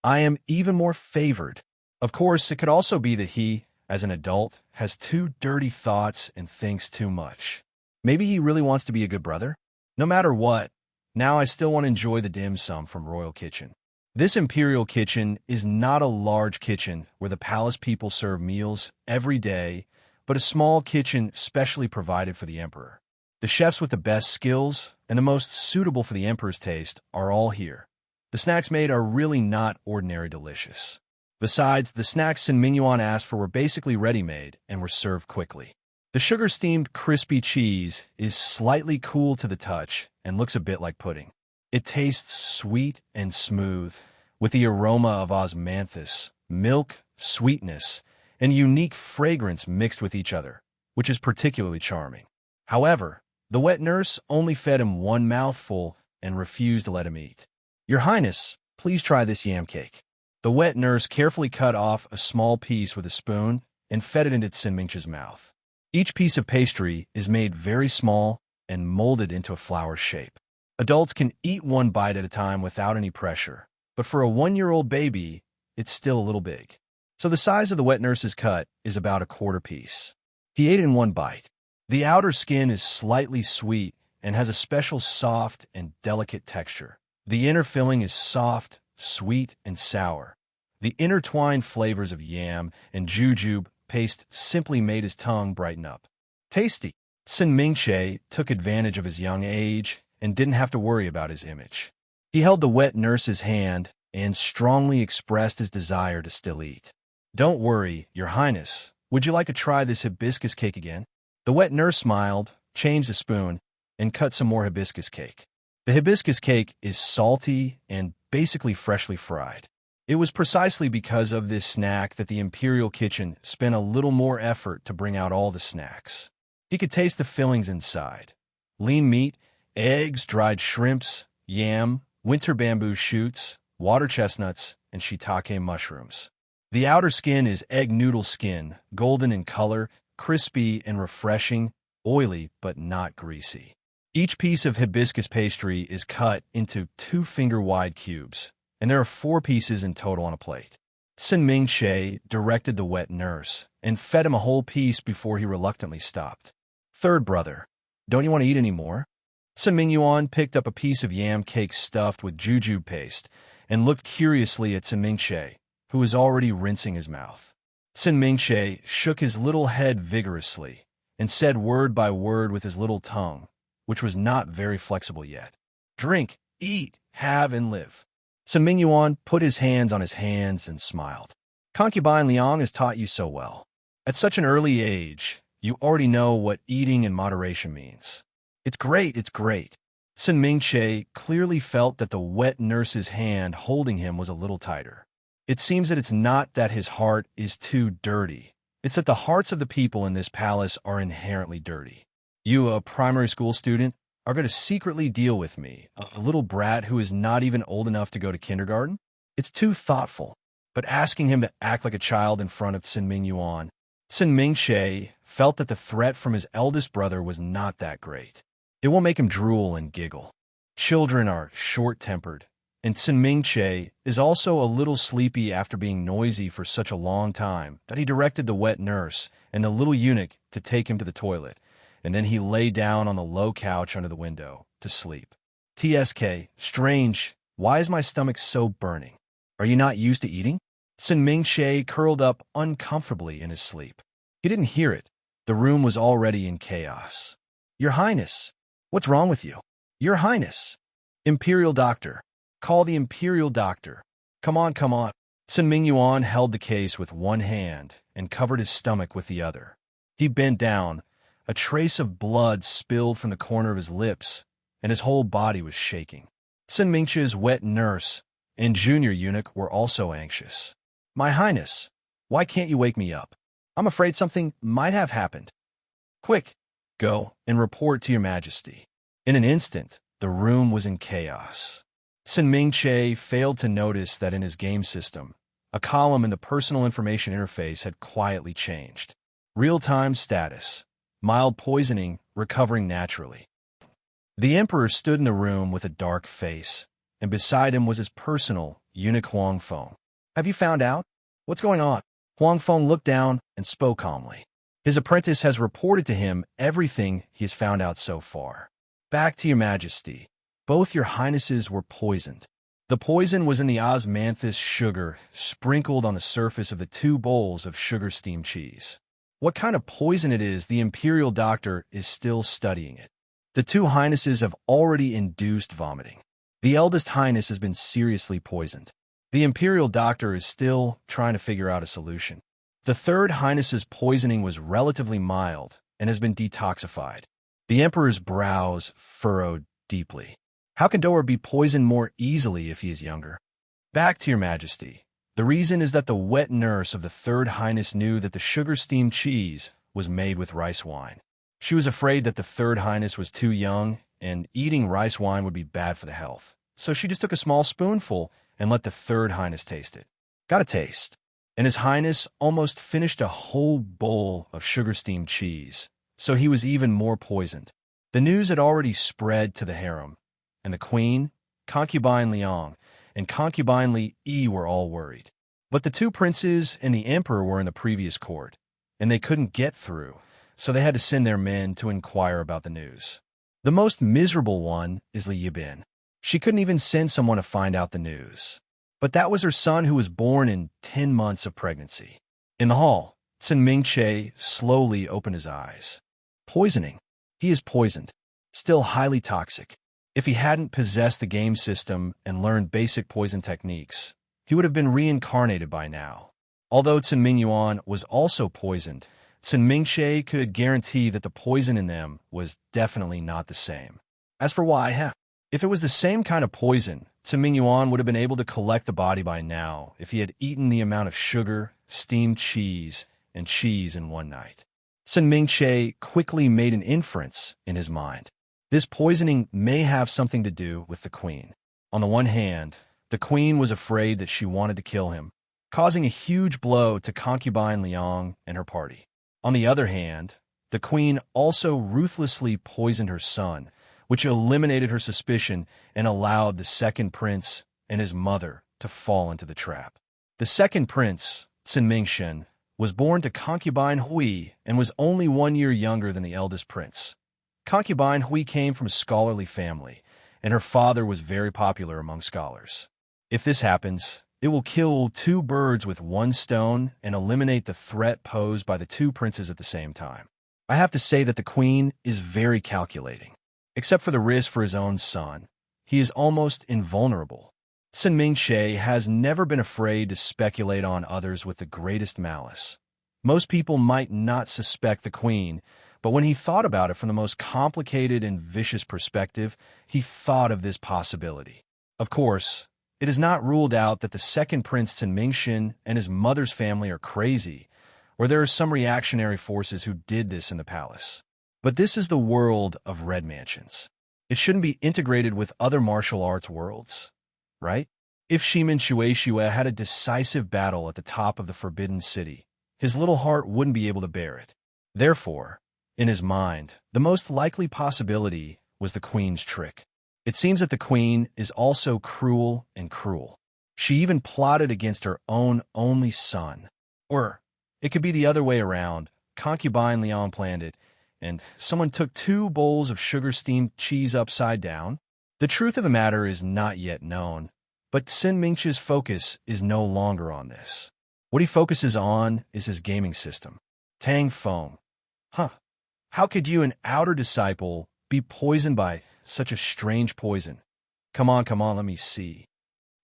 I am even more favored. Of course, it could also be that he, as an adult, has too dirty thoughts and thinks too much. Maybe he really wants to be a good brother? No matter what, now I still want to enjoy the dim sum from royal kitchen. This imperial kitchen is not a large kitchen where the palace people serve meals every day, but a small kitchen specially provided for the emperor. The chefs with the best skills and the most suitable for the emperor's taste are all here. The snacks made are really not ordinary delicious. Besides, the snacks Sin Mingyuan asked for were basically ready-made and were served quickly. The sugar-steamed crispy cheese is slightly cool to the touch and looks a bit like pudding. It tastes sweet and smooth, with the aroma of osmanthus, milk, sweetness, and unique fragrance mixed with each other, which is particularly charming. However, the wet nurse only fed him 1 mouthful and refused to let him eat. Your Highness, please try this yam cake. The wet nurse carefully cut off a small piece with a spoon and fed it into Sin Mingche's mouth. Each piece of pastry is made very small and molded into a flower shape. Adults can eat 1 bite at a time without any pressure, but for a 1-year-old baby, it's still a little big. So the size of the wet nurse's cut is about a 1/4 piece. He ate in 1 bite. The outer skin is slightly sweet and has a special soft and delicate texture. The inner filling is soft, sweet, and sour. The intertwined flavors of yam and jujube paste simply made his tongue brighten up. Tasty! Sin Mingche took advantage of his young age and didn't have to worry about his image. He held the wet nurse's hand and strongly expressed his desire to still eat. Don't worry, Your Highness. Would you like to try this hibiscus cake again? The wet nurse smiled, changed the spoon, and cut some more hibiscus cake. The hibiscus cake is salty and basically freshly fried. It was precisely because of this snack that the imperial kitchen spent a little more effort to bring out all the snacks. He could taste the fillings inside. Lean meat, eggs, dried shrimps, yam, winter bamboo shoots, water chestnuts, and shiitake mushrooms. The outer skin is egg noodle skin, golden in color, crispy and refreshing, oily but not greasy. Each piece of hibiscus pastry is cut into 2-finger-wide cubes, and there are 4 pieces in total on a plate. Sin Mingche directed the wet nurse and fed him a whole piece before he reluctantly stopped. Third brother, don't you want to eat any more? Sin Mingyuan picked up a piece of yam cake stuffed with jujube paste and looked curiously at Sin Mingche, who was already rinsing his mouth. Sin Mingche shook his little head vigorously and said word by word with his little tongue, which was not very flexible yet. Drink, eat, have, and live. Sin Mingyuan put his hands on his hands and smiled. Concubine Liang has taught you so well. At such an early age, you already know what eating in moderation means. It's great, it's great. Sin Mingche clearly felt that the wet nurse's hand holding him was a little tighter. It seems that it's not that his heart is too dirty. It's that the hearts of the people in this palace are inherently dirty. You, a primary school student, are going to secretly deal with me, a little brat who is not even old enough to go to kindergarten? It's too thoughtful. But asking him to act like a child in front of Sin Mingyuan, Sin Mingche felt that the threat from his eldest brother was not that great. It will make him drool and giggle. Children are short-tempered, and Mingche is also a little sleepy after being noisy for such a long time that he directed the wet nurse and the little eunuch to take him to the toilet, and then he lay down on the low couch under the window to sleep. TSK, strange, why is my stomach so burning? Are you not used to eating? Mingche curled up uncomfortably in his sleep. He didn't hear it. The room was already in chaos. Your Highness, what's wrong with you? Your Highness. Imperial Doctor. Call the Imperial Doctor. Come on, come on. Mingyuan held the case with one hand and covered his stomach with the other. He bent down. A trace of blood spilled from the corner of his lips, and his whole body was shaking. Mingche's wet nurse and junior eunuch were also anxious. My Highness, why can't you wake me up? I'm afraid something might have happened. Quick, go and report to your Majesty. In an instant, the room was in chaos. Mingche failed to notice that in his game system, a column in the personal information interface had quietly changed. Real-time status. Mild poisoning, recovering naturally. The Emperor stood in the room with a dark face, and beside him was his personal eunuch Huang Feng. Have you found out? What's going on? Huang Feng looked down and spoke calmly. His apprentice has reported to him everything he has found out so far. Back to your Majesty. Both your Highnesses were poisoned. The poison was in the osmanthus sugar sprinkled on the surface of the 2 bowls of sugar-steamed cheese. What kind of poison it is, the Imperial Doctor is still studying it. The 2 Highnesses have already induced vomiting. The eldest Highness has been seriously poisoned. The Imperial Doctor is still trying to figure out a solution. The 3rd Highness's poisoning was relatively mild and has been detoxified. The Emperor's brows furrowed deeply. How can Doer be poisoned more easily if he is younger? Back to your Majesty. The reason is that the wet nurse of the 3rd Highness knew that the sugar-steamed cheese was made with rice wine. She was afraid that the 3rd Highness was too young and eating rice wine would be bad for the health. So she just took a small spoonful and let the 3rd Highness taste it. Got a taste. And His Highness almost finished a whole bowl of sugar-steamed cheese, so he was even more poisoned. The news had already spread to the harem, and the Queen, Concubine Liang, and Concubine Li Yi were all worried. But the 2 princes and the Emperor were in the previous court, and they couldn't get through, so they had to send their men to inquire about the news. The most miserable one is Li Yibin. She couldn't even send someone to find out the news. But that was her son who was born in 10 months of pregnancy. In the hall, Mingche slowly opened his eyes. Poisoning. He is poisoned. Still highly toxic. If he hadn't possessed the game system and learned basic poison techniques, he would have been reincarnated by now. Although Mingyuan was also poisoned, Mingche could guarantee that the poison in them was definitely not the same. As for why, if it was the same kind of poison, Mingyuan would have been able to collect the body by now if he had eaten the amount of sugar, steamed cheese, and cheese in one night. Mingche quickly made an inference in his mind. This poisoning may have something to do with the Queen. On the one hand, the Queen was afraid that she wanted to kill him, causing a huge blow to Concubine Liang and her party. On the other hand, the Queen also ruthlessly poisoned her son, which eliminated her suspicion and allowed the 2nd prince and his mother to fall into the trap. The 2nd prince, Mingchen, was born to Concubine Hui and was only 1 year younger than the eldest prince. Concubine Hui came from a scholarly family, and her father was very popular among scholars. If this happens, it will kill 2 birds with 1 stone and eliminate the threat posed by the 2 princes at the same time. I have to say that the Queen is very calculating. Except for the risk for his own son, he is almost invulnerable. Mingche has never been afraid to speculate on others with the greatest malice. Most people might not suspect the Queen, but when he thought about it from the most complicated and vicious perspective, he thought of this possibility. Of course, it is not ruled out that the 2nd Prince Mingchen and his mother's family are crazy, or there are some reactionary forces who did this in the palace. But this is the world of red mansions. It shouldn't be integrated with other martial arts worlds, right? If Shimin Shueishue had a decisive battle at the top of the Forbidden City, his little heart wouldn't be able to bear it. Therefore, in his mind, the most likely possibility was the Queen's trick. It seems that the queen is also cruel and cruel. She even plotted against her own only son. Or it could be the other way around. Concubine Leon planned it, and someone took 2 bowls of sugar-steamed cheese upside down. The truth of the matter is not yet known, but Sin Mingche's focus is no longer on this. What he focuses on is his gaming system. Tang Feng. How could you, an outer disciple, be poisoned by such a strange poison? Come on, let me see.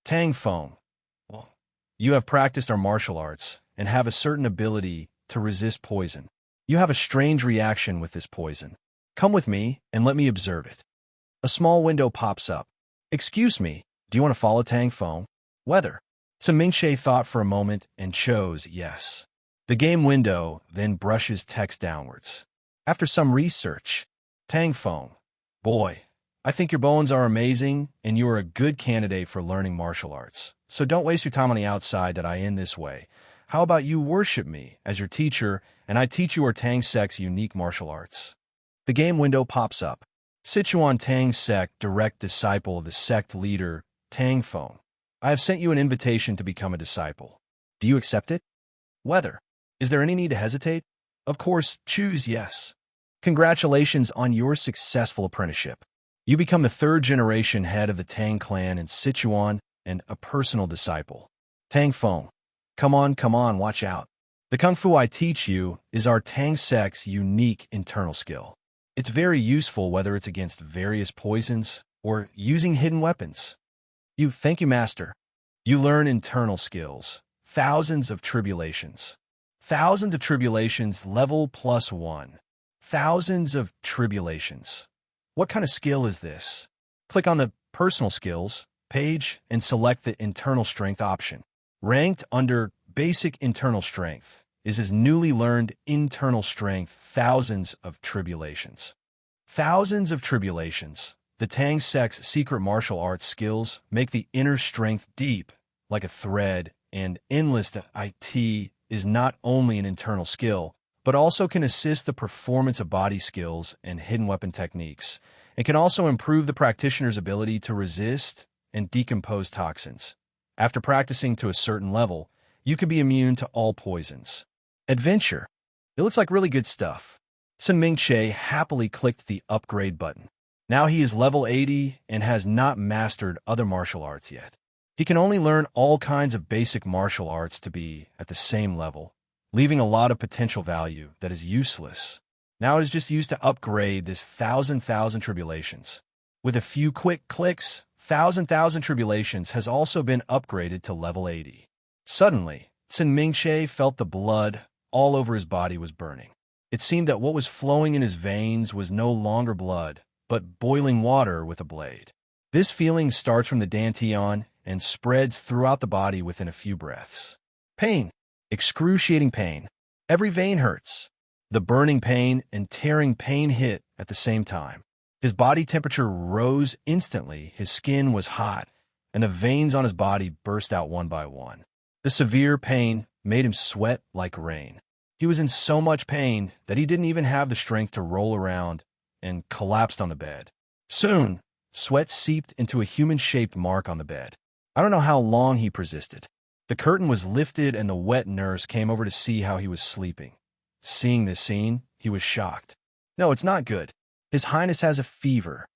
Tang Feng. Well, you have practiced our martial arts and have a certain ability to resist poison. You have a strange reaction with this poison. Come with me and let me observe it. A small window pops up. Excuse me, do you want to follow Tang Feng? Whether. Sin Mingche thought for a moment and chose yes. The game window then brushes text downwards. After some research, Tang Feng. Boy, I think your bones are amazing and you are a good candidate for learning martial arts. So don't waste your time on the outside that I end this way. How about you worship me as your teacher and I teach you our Tang sect's unique martial arts? The game window pops up. Sichuan Tang sect, direct disciple of the sect leader, Tang Feng. I have sent you an invitation to become a disciple. Do you accept it? Whether. Is there any need to hesitate? Of course, choose yes. Congratulations on your successful apprenticeship. You become the 3rd generation head of the Tang clan in Sichuan and a personal disciple. Tang Feng. Come on, watch out. The Kung Fu I teach you is our Tang sect's unique internal skill. It's very useful whether it's against various poisons or using hidden weapons. Thank you, Master. You learn internal skills. Thousands of tribulations. Thousands of tribulations, level +1. Thousands of tribulations. What kind of skill is this? Click on the Personal Skills page and select the Internal Strength option. Ranked under Basic Internal Strength is his newly learned Internal Strength, Thousands of Tribulations. Thousands of Tribulations. The Tang sect's secret martial arts skills make the inner strength deep, like a thread, and endless. IT is not only an internal skill, but also can assist the performance of body skills and hidden weapon techniques. It can also improve the practitioner's ability to resist and decompose toxins. After practicing to a certain level, you can be immune to all poisons. Adventure. It looks like really good stuff. Sin Mingche happily clicked the upgrade button. Now he is level 80 and has not mastered other martial arts yet. He can only learn all kinds of basic martial arts to be at the same level, leaving a lot of potential value that is useless. Now it is just used to upgrade this thousand tribulations. With a few quick clicks, thousand tribulations has also been upgraded to level 80. Suddenly, Sin Mingche felt the blood all over his body was burning. It seemed that what was flowing in his veins was no longer blood, but boiling water with a blade. This feeling starts from the dantian and spreads throughout the body within a few breaths. Pain. Excruciating pain. Every vein hurts. The burning pain and tearing pain hit at the same time. His body temperature rose instantly, his skin was hot, and the veins on his body burst out one by one. The severe pain made him sweat like rain. He was in so much pain that he didn't even have the strength to roll around and collapsed on the bed. Soon, sweat seeped into a human-shaped mark on the bed. I don't know how long he persisted. The curtain was lifted and the wet nurse came over to see how he was sleeping. Seeing this scene, he was shocked. No, it's not good. His Highness has a fever.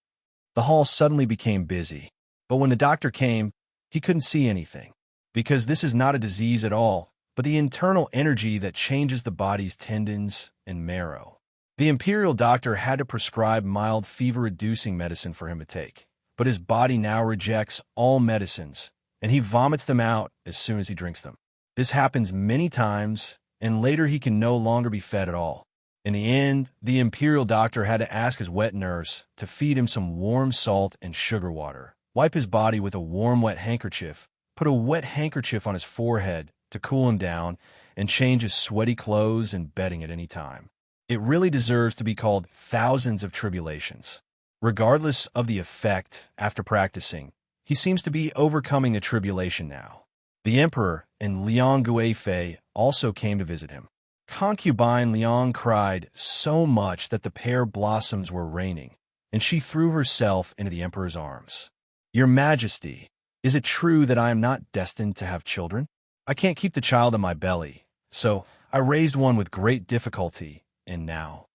The hall suddenly became busy, but when the doctor came, he couldn't see anything, because this is not a disease at all, but the internal energy that changes the body's tendons and marrow. The imperial doctor had to prescribe mild fever-reducing medicine for him to take, but his body now rejects all medicines, and he vomits them out as soon as he drinks them. This happens many times, and later he can no longer be fed at all. In the end, the imperial doctor had to ask his wet nurse to feed him some warm salt and sugar water, wipe his body with a warm wet handkerchief, put a wet handkerchief on his forehead to cool him down, and change his sweaty clothes and bedding at any time. It really deserves to be called thousands of tribulations. Regardless of the effect after practicing, he seems to be overcoming a tribulation now. The emperor and Liang Guifei also came to visit him. Concubine Liang cried so much that the pear blossoms were raining, and she threw herself into the emperor's arms. "Your Majesty, is it true that I am not destined to have children? I can't keep the child in my belly, so I raised one with great difficulty, and now—"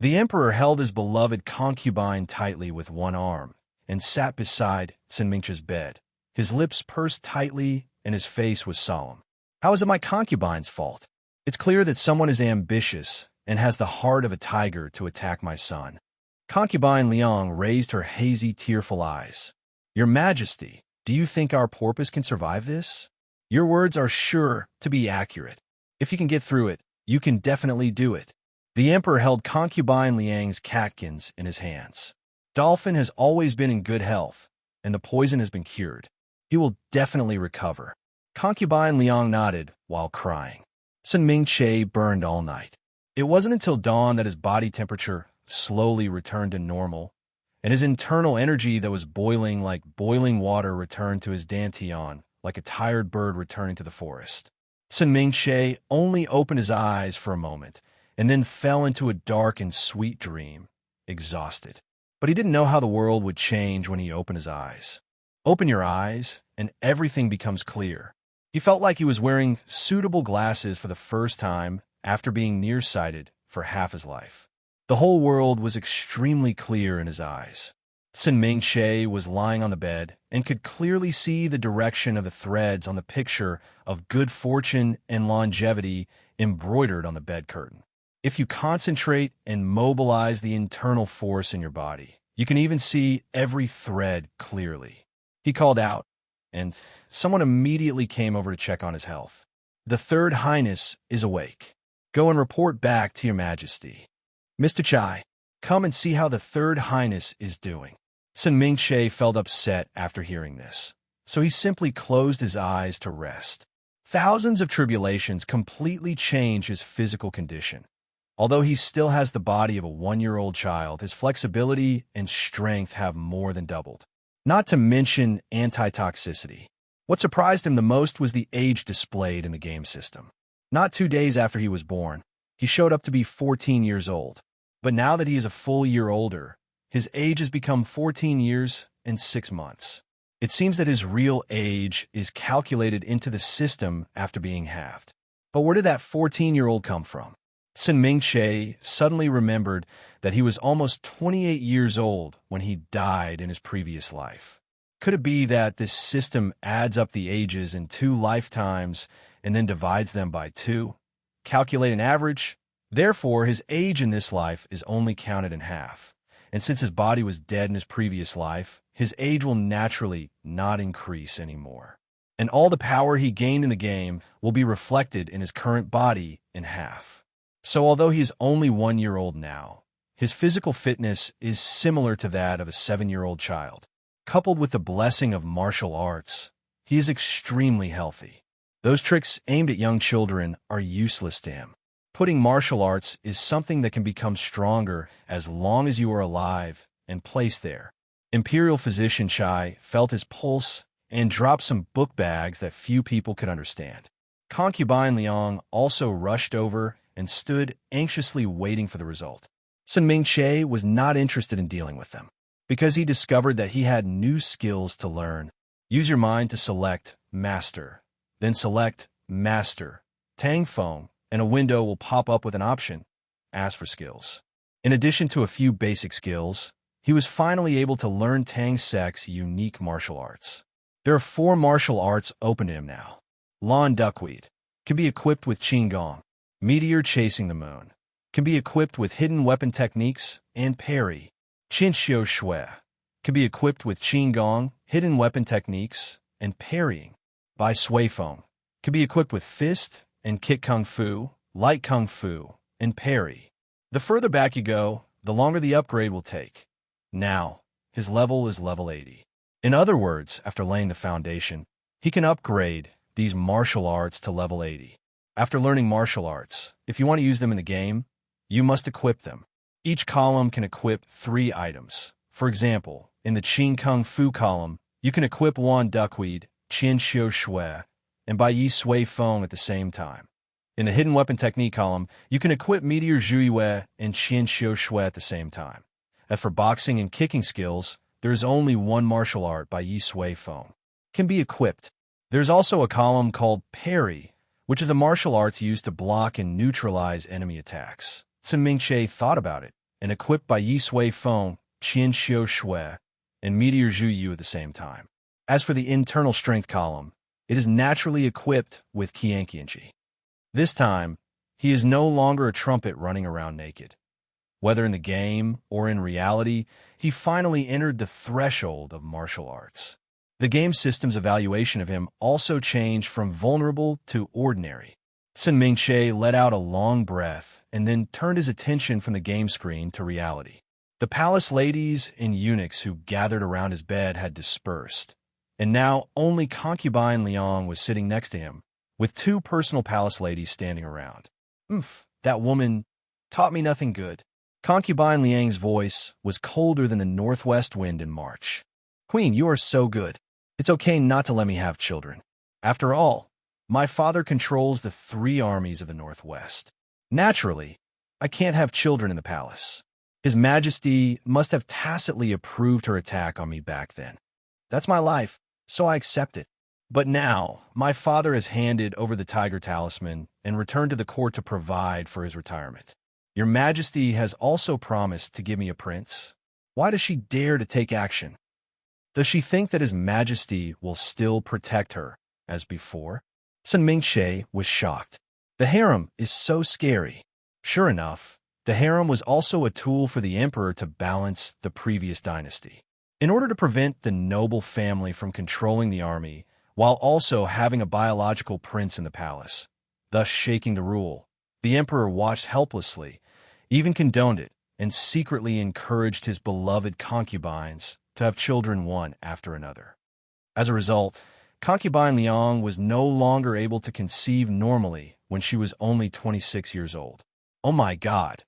The emperor held his beloved concubine tightly with one arm and sat beside Sinmingche's bed. His lips pursed tightly and his face was solemn. "How is it my concubine's fault? It's clear that someone is ambitious and has the heart of a tiger to attack my son." Concubine Liang raised her hazy, tearful eyes. "Your Majesty, do you think our porpoise can survive this? Your words are sure to be accurate. If you can get through it, you can definitely do it." The emperor held concubine Liang's catkins in his hands. "Dolphin has always been in good health, and the poison has been cured. He will definitely recover." Concubine Liang nodded while crying. Sun Ming-che burned all night. It wasn't until dawn that his body temperature slowly returned to normal, and his internal energy that was boiling like boiling water returned to his dantian, like a tired bird returning to the forest. Sun Ming-che only opened his eyes for a moment, and then fell into a dark and sweet dream, exhausted. But he didn't know how the world would change when he opened his eyes. Open your eyes, and everything becomes clear. He felt like he was wearing suitable glasses for the first time after being nearsighted for half his life. The whole world was extremely clear in his eyes. Sun Ming-che was lying on the bed and could clearly see the direction of the threads on the picture of good fortune and longevity embroidered on the bed curtain. If you concentrate and mobilize the internal force in your body, you can even see every thread clearly. He called out, and someone immediately came over to check on his health. "The Third Highness is awake. Go and report back to your Majesty. Mr. Chai, come and see how the Third Highness is doing." Sun Ming-che felt upset after hearing this, so he simply closed his eyes to rest. Thousands of tribulations completely change his physical condition. Although he still has the body of a 1-year-old child, his flexibility and strength have more than doubled. Not to mention anti-toxicity. What surprised him the most was the age displayed in the game system. Not 2 days after he was born, he showed up to be 14 years old. But now that he is a full year older, his age has become 14 years and 6 months. It seems that his real age is calculated into the system after being halved. But where did that 14-year-old come from? Sun Ming-che suddenly remembered that he was almost 28 years old when he died in his previous life. Could it be that this system adds up the ages in 2 lifetimes and then divides them by 2? Calculate an average. Therefore, his age in this life is only counted in half. And since his body was dead in his previous life, his age will naturally not increase anymore. And all the power he gained in the game will be reflected in his current body in half. So although he is only 1 year old now, his physical fitness is similar to that of a 7-year-old child. Coupled with the blessing of martial arts, he is extremely healthy. Those tricks aimed at young children are useless to him. Putting martial arts is something that can become stronger as long as you are alive and placed there. Imperial physician Chai felt his pulse and dropped some book bags that few people could understand. Concubine Liang also rushed over and stood anxiously waiting for the result. Sun Ming-che was not interested in dealing with them, because he discovered that he had new skills to learn. Use your mind to select Master, then select Master, Tang Feng, and a window will pop up with an option, Ask for Skills. In addition to a few basic skills, he was finally able to learn Tang Sek's unique martial arts. There are 4 martial arts open to him now. Lawn Duckweed can be equipped with Qinggong. Meteor Chasing the Moon can be equipped with hidden weapon techniques and parry. Qin Xiu Shui can be equipped with Qinggong, hidden weapon techniques, and parrying. Bai Sui Feng can be equipped with fist and kick kung fu, light kung fu, and parry. The further back you go, the longer the upgrade will take. Now, his level is level 80. In other words, after laying the foundation, he can upgrade these martial arts to level 80. After learning martial arts, if you want to use them in the game, you must equip them. Each column can equip 3 items. For example, in the Qin Kung Fu column, you can equip Wan Duckweed, Qin Xiu Shui, and Bai Yi Sui Feng at the same time. In the Hidden Weapon Technique column, you can equip Meteor Zhuiyue and Qin Xiu Shui at the same time. As for boxing and kicking skills, there is only one martial art by Yi Sui Feng. Can be equipped. There's also a column called parry, which is the martial arts used to block and neutralize enemy attacks. Sun Mingche thought about it, and equipped by Yi Sui Feng, Qian Xiu Shui, and Meteor Zhu Yu at the same time. As for the internal strength column, it is naturally equipped with Qianqianji. This time, he is no longer a trumpet running around naked. Whether in the game or in reality, he finally entered the threshold of martial arts. The game system's evaluation of him also changed from vulnerable to ordinary. Sun Mingche let out a long breath and then turned his attention from the game screen to reality. The palace ladies and eunuchs who gathered around his bed had dispersed, and now only concubine Liang was sitting next to him, with two personal palace ladies standing around. That woman taught me nothing good. Concubine Liang's voice was colder than the northwest wind in March. Queen, you are so good. It's okay not to let me have children. After all, my father controls the 3 armies of the Northwest. Naturally, I can't have children in the palace. His Majesty must have tacitly approved her attack on me back then. That's my life, so I accept it. But now, my father has handed over the tiger talisman and returned to the court to provide for his retirement. Your Majesty has also promised to give me a prince. Why does she dare to take action? Does she think that His Majesty will still protect her, as before? Sun Mingche was shocked. The harem is so scary. Sure enough, the harem was also a tool for the emperor to balance the previous dynasty. In order to prevent the noble family from controlling the army, while also having a biological prince in the palace, thus shaking the rule, the emperor watched helplessly, even condoned it, and secretly encouraged his beloved concubines to have children one after another. As a result, concubine Liang was no longer able to conceive normally when she was only 26 years old. Oh my God!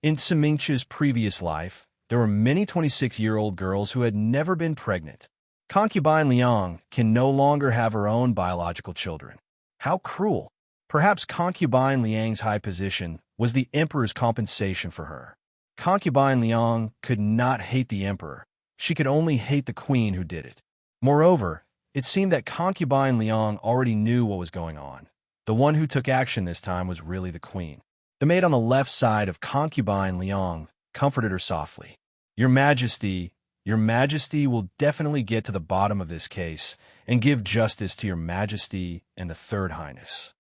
In Sun Mingche's previous life, there were many 26-year-old girls who had never been pregnant. Concubine Liang can no longer have her own biological children. How cruel! Perhaps concubine Liang's high position was the emperor's compensation for her. Concubine Liang could not hate the emperor. She could only hate the queen who did it. Moreover, it seemed that concubine Liang already knew what was going on. The one who took action this time was really the queen. The maid on the left side of concubine Liang comforted her softly. Your Majesty will definitely get to the bottom of this case and give justice to Your Majesty and the Third Highness.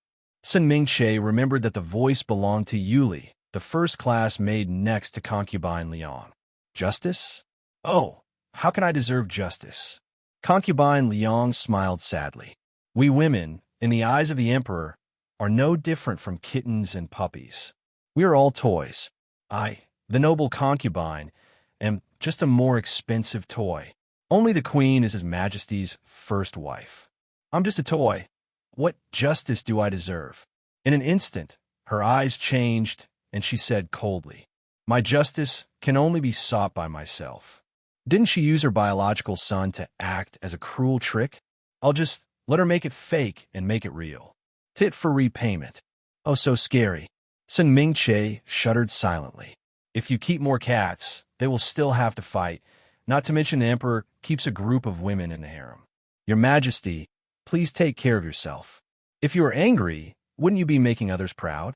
Sun Mingche remembered that the voice belonged to Yuli, the first-class maid next to concubine Liang. Justice? Oh, how can I deserve justice? Concubine Liang smiled sadly. We women, in the eyes of the emperor, are no different from kittens and puppies. We are all toys. I, the noble concubine, am just a more expensive toy. Only the queen is His Majesty's first wife. I'm just a toy. What justice do I deserve? In an instant, her eyes changed, and she said coldly, My justice can only be sought by myself. Didn't she use her biological son to act as a cruel trick? I'll just let her make it fake and make it real. Tit for repayment. Oh, so scary. Sun Mingche shuddered silently. If you keep more cats, they will still have to fight, not to mention the emperor keeps a group of women in the harem. Your Majesty, please take care of yourself. If you are angry, wouldn't you be making others proud?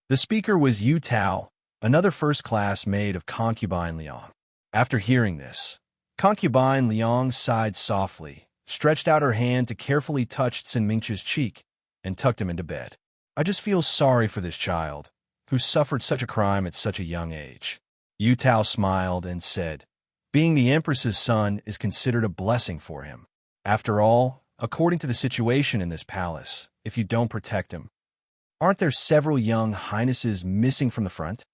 The speaker was Yu Tao, another first-class maid of concubine Liang. After hearing this, concubine Liang sighed softly, stretched out her hand to carefully touch Sun Mingche's cheek, and tucked him into bed. I just feel sorry for this child, who suffered such a crime at such a young age. Yu Tao smiled and said, Being the Empress's son is considered a blessing for him. After all, according to the situation in this palace, if you don't protect him, aren't there several young highnesses missing from the front?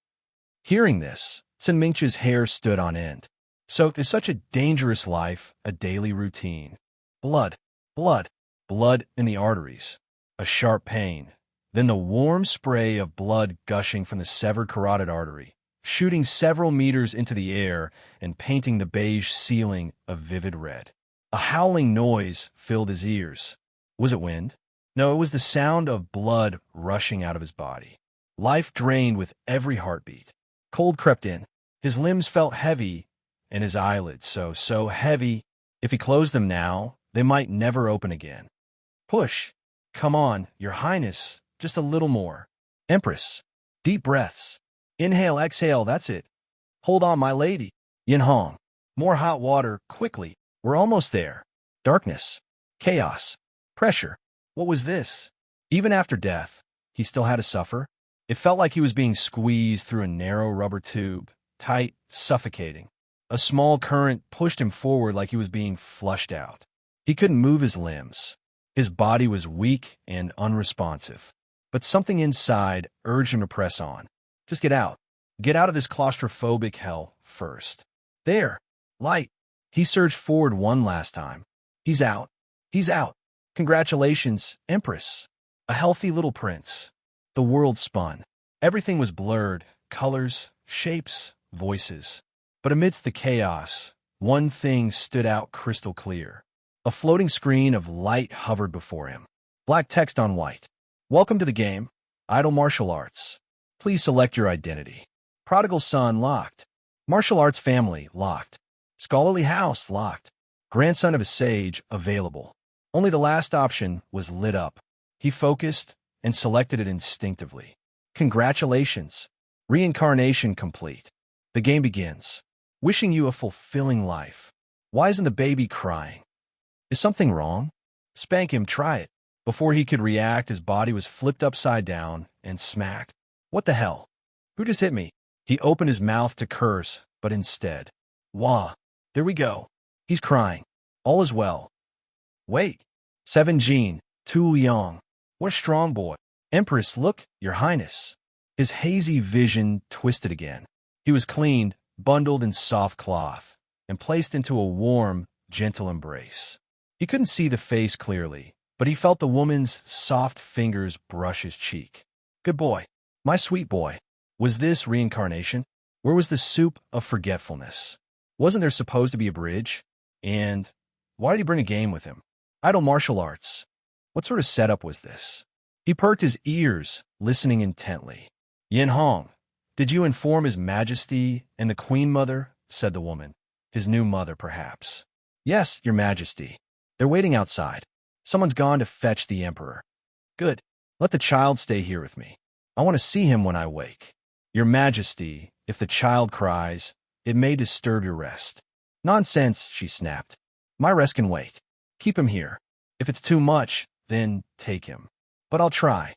Hearing this, Sun Mingche's hair stood on end. So is such a dangerous life a daily routine? Blood, blood, blood in the arteries. A sharp pain, then the warm spray of blood gushing from the severed carotid artery, shooting several meters into the air and painting the beige ceiling a vivid red. A howling noise filled his ears. Was it wind? No, it was the sound of blood rushing out of his body. Life drained with every heartbeat. Cold crept in. His limbs felt heavy, and his eyelids so heavy. If he closed them now, they might never open again. Push. Come on, Your Highness, just a little more. Empress. Deep breaths. Inhale, exhale, that's it. Hold on, my lady. Yin Hong. More hot water, quickly. We're almost there. Darkness. Chaos. Pressure. What was this? Even after death, he still had to suffer. It felt like he was being squeezed through a narrow rubber tube, tight, suffocating. A small current pushed him forward like he was being flushed out. He couldn't move his limbs. His body was weak and unresponsive. But something inside urged him to press on. Just get out. Get out of this claustrophobic hell first. There. Light. He surged forward one last time. He's out. He's out. Congratulations, Empress. A healthy little prince. The world spun. Everything was blurred. Colors, shapes, voices. But amidst the chaos, one thing stood out crystal clear. A floating screen of light hovered before him. Black text on white. Welcome to the game. Idle martial arts. Please select your identity. Prodigal son locked. Martial arts family locked. Scholarly house locked. Grandson of a sage available. Only the last option was lit up. He focused and selected it instinctively. Congratulations. Reincarnation complete. The game begins. Wishing you a fulfilling life. Why isn't the baby crying? Is something wrong? Spank him, try it. Before he could react, his body was flipped upside down and smacked. What the hell? Who just hit me? He opened his mouth to curse, but instead. Wah. There we go. He's crying. All is well. Wait. 7 Jean, Tu Yong. What a strong boy. Empress, look, Your Highness. His hazy vision twisted again. He was cleaned, bundled in soft cloth, and placed into a warm, gentle embrace. He couldn't see the face clearly, but he felt the woman's soft fingers brush his cheek. Good boy. My sweet boy. Was this reincarnation? Where was the soup of forgetfulness? Wasn't there supposed to be a bridge? And why did he bring a game with him? Idle martial arts. What sort of setup was this? He perked his ears, listening intently. Yin Hong, did you inform His Majesty and the Queen Mother? Said the woman. His new mother, perhaps. Yes, Your Majesty. They're waiting outside. Someone's gone to fetch the Emperor. Good. Let the child stay here with me. I want to see him when I wake. Your Majesty, if the child cries, it may disturb your rest. Nonsense, she snapped. My rest can wait. Keep him here. If it's too much, then take him. But I'll try.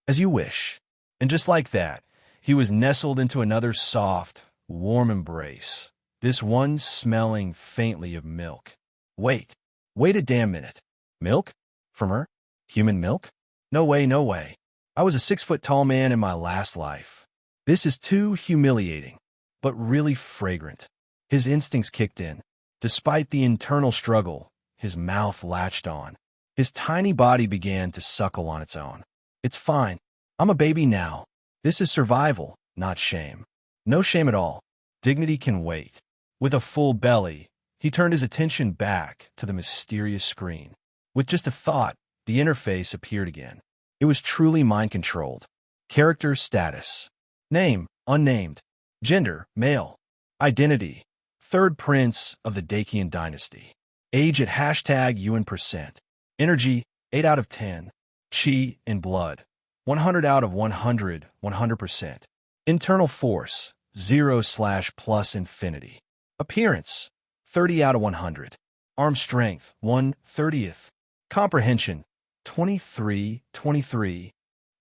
As you wish. And just like that, he was nestled into another soft, warm embrace, this one smelling faintly of milk. Wait a damn minute. Milk? From her? Human milk? No way, no way. I was a 6-foot-tall man in my last life. This is too humiliating, but really fragrant. His instincts kicked in. Despite the internal struggle, his mouth latched on. His tiny body began to suckle on its own. It's fine. I'm a baby now. This is survival, not shame. No shame at all. Dignity can wait. With a full belly, he turned his attention back to the mysterious screen. With just a thought, the interface appeared again. It was truly mind-controlled. Character status. Name, unnamed. Gender, male. Identity, 3rd Prince of the Dacian Dynasty. Age at #UN%. Energy, 8 out of 10. Chi in blood, 100 out of 100, 100%. Internal force, 0/+ infinity. Appearance, 30 out of 100. Arm strength, 1/30th. Comprehension, 23.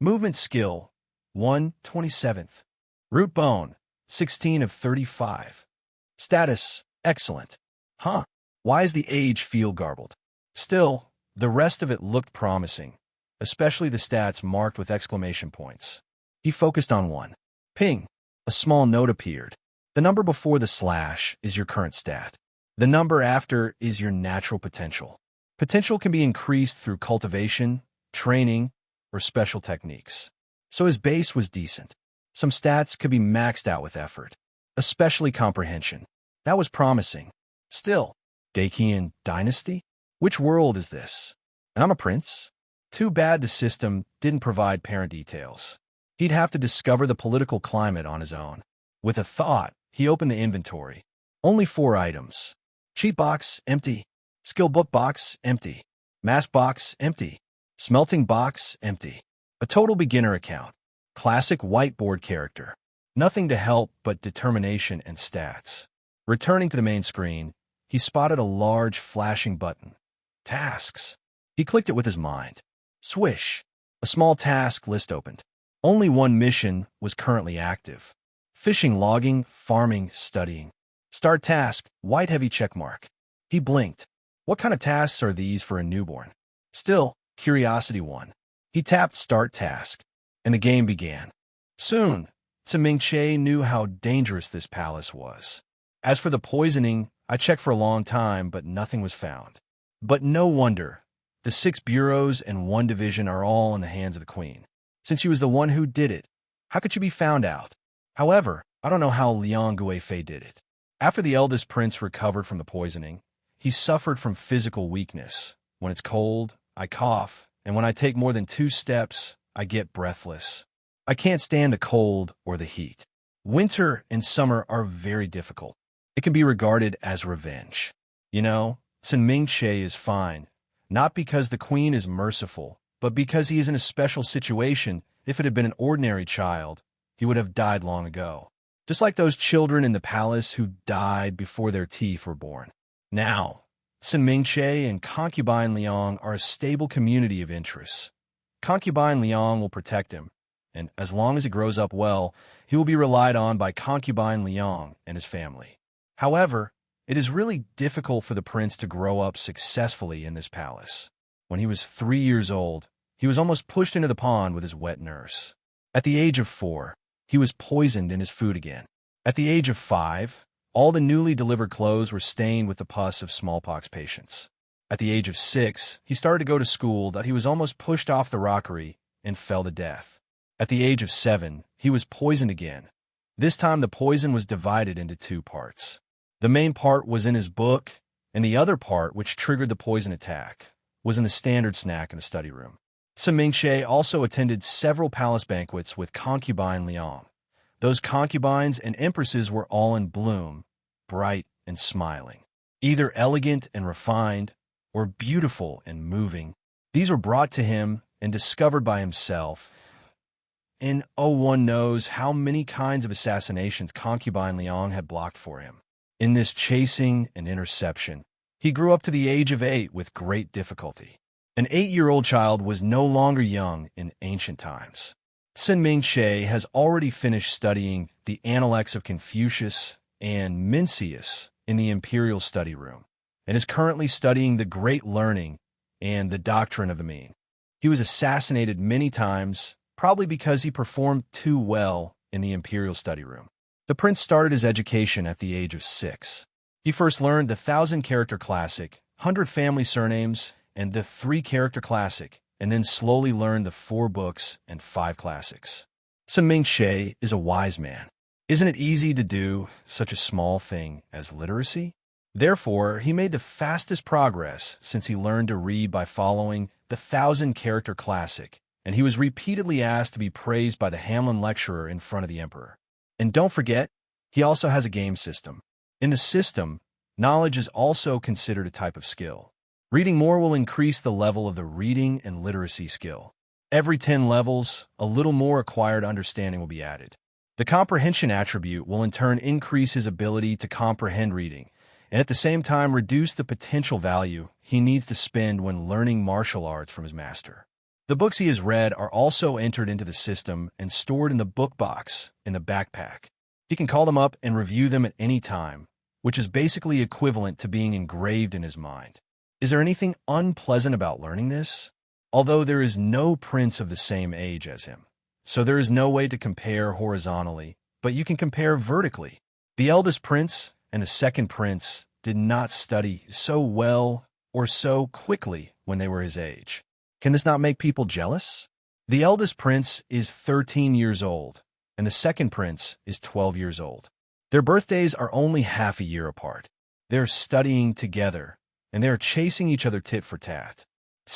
Movement skill, 1/27th. Root bone, 16 of 35. Status, excellent. Huh, why does the age feel garbled? Still, the rest of it looked promising, especially the stats marked with exclamation points. He focused on one. Ping. A small note appeared. The number before the slash is your current stat. The number after is your natural potential. Potential can be increased through cultivation, training, or special techniques. So his base was decent. Some stats could be maxed out with effort, especially comprehension. That was promising. Still, Dacian Dynasty? Which world is this? And I'm a prince? Too bad the system didn't provide parent details. He'd have to discover the political climate on his own. With a thought, He opened the inventory. Only 4 items. Cheat box, empty. Skill book box, empty. Mask box, empty. Smelting box, empty. A total beginner account. Classic whiteboard character. Nothing to help but determination and stats. Returning to the main screen, he spotted a large flashing button. Tasks. He clicked it with his mind. Swish. A small task list opened. Only one mission was currently active. Fishing, logging, farming, studying. Start task, white heavy checkmark. He blinked. What kind of tasks are these for a newborn? Still, curiosity won. He tapped start task, and the game began. Soon, Ming-Che knew how dangerous this palace was. As for the poisoning, I checked for a long time, but nothing was found. But no wonder. The 6 bureaus and 1 division are all in the hands of the queen. Since she was the one who did it, how could she be found out? However, I don't know how Liang Guifei did it. After the eldest prince recovered from the poisoning, he suffered from physical weakness. When it's cold, I cough, and when I take more than 2 steps, I get breathless. I can't stand the cold or the heat. Winter and summer are very difficult. It can be regarded as revenge. You know, Ming-Che is fine, not because the queen is merciful, but because he is in a special situation. If it had been an ordinary child, he would have died long ago. Just like those children in the palace who died before their teeth were born. Now, Ming-Che and concubine Liang are a stable community of interests. Concubine Liang will protect him, and as long as he grows up well, he will be relied on by concubine Liang and his family. However, it is really difficult for the prince to grow up successfully in this palace. When he was 3 years old, he was almost pushed into the pond with his wet nurse. At the age of 4, he was poisoned in his food again. At the age of 5, all the newly delivered clothes were stained with the pus of smallpox patients. At the age of 6, he started to go to school that he was almost pushed off the rockery and fell to death. At the age of 7, he was poisoned again. This time the poison was divided into 2 parts. The main part was in his book, and the other part, which triggered the poison attack, was in the standard snack in the study room. Ming-Che also attended several palace banquets with concubine Liang. Those concubines and empresses were all in bloom, bright and smiling, either elegant and refined, or beautiful and moving. These were brought to him and discovered by himself. And one knows how many kinds of assassinations concubine Liang had blocked for him. In this chasing and interception, he grew up to the age of 8 with great difficulty. An 8-year-old child was no longer young in ancient times. Ming-Che has already finished studying the Analects of Confucius and Mencius in the imperial study room, and is currently studying the Great Learning and the Doctrine of the Mean. He was assassinated many times, probably because he performed too well in the imperial study room. The prince started his education at the age of 6. He first learned the 1,000-character classic, 100 family surnames, and the 3-character classic, and then slowly learned the 4 books and 5 classics. Ming-Che is a wise man. Isn't it easy to do such a small thing as literacy? Therefore, he made the fastest progress since he learned to read by following the 1,000-character classic, and he was repeatedly asked to be praised by the Hamlin lecturer in front of the emperor. And don't forget, he also has a game system. In the system, knowledge is also considered a type of skill. Reading more will increase the level of the reading and literacy skill. Every 10 levels, a little more acquired understanding will be added. The comprehension attribute will in turn increase his ability to comprehend reading, and at the same time reduce the potential value he needs to spend when learning martial arts from his master. The books he has read are also entered into the system and stored in the book box in the backpack. He can call them up and review them at any time, which is basically equivalent to being engraved in his mind. Is there anything unpleasant about learning this? Although there is no prince of the same age as him, so there is no way to compare horizontally, but you can compare vertically. The eldest prince and the second prince did not study so well or so quickly when they were his age. Can this not make people jealous? The eldest prince is 13 years old, and the second prince is 12 years old. Their birthdays are only half a year apart. They're studying together, and they're chasing each other tit for tat.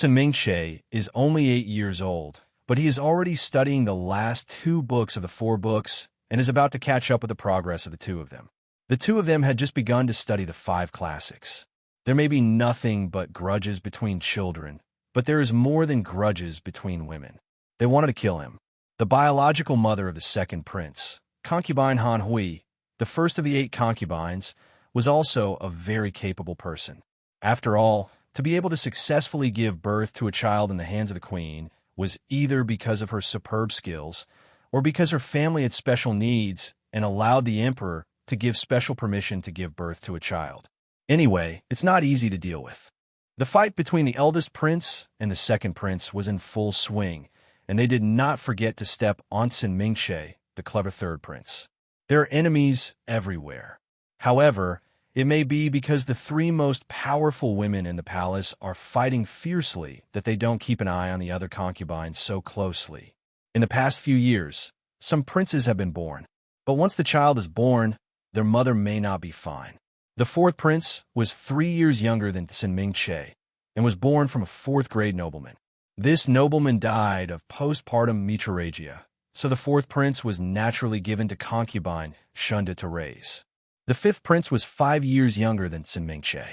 Ming-Che is only 8 years old, but he is already studying the last 2 books of the 4 books and is about to catch up with the progress of the two of them. The two of them had just begun to study the 5 classics. There may be nothing but grudges between children, but there is more than grudges between women. They wanted to kill him. The biological mother of the second prince, concubine Han Hui, the first of the 8 concubines, was also a very capable person. After all, to be able to successfully give birth to a child in the hands of the queen was either because of her superb skills or because her family had special needs and allowed the emperor to give special permission to give birth to a child. Anyway, it's not easy to deal with. The fight between the eldest prince and the second prince was in full swing, and they did not forget to step on Sin Mingche, the clever third prince. There are enemies everywhere. However, it may be because the 3 most powerful women in the palace are fighting fiercely that they don't keep an eye on the other concubines so closely. In the past few years, some princes have been born, but once the child is born, their mother may not be fine. The 4th prince was 3 years younger than Sin Mingche and was born from a 4th-grade nobleman. This nobleman died of postpartum metrorrhagia, so the 4th prince was naturally given to concubine Shunda to raise. The 5th prince was 5 years younger than Sin Mingche.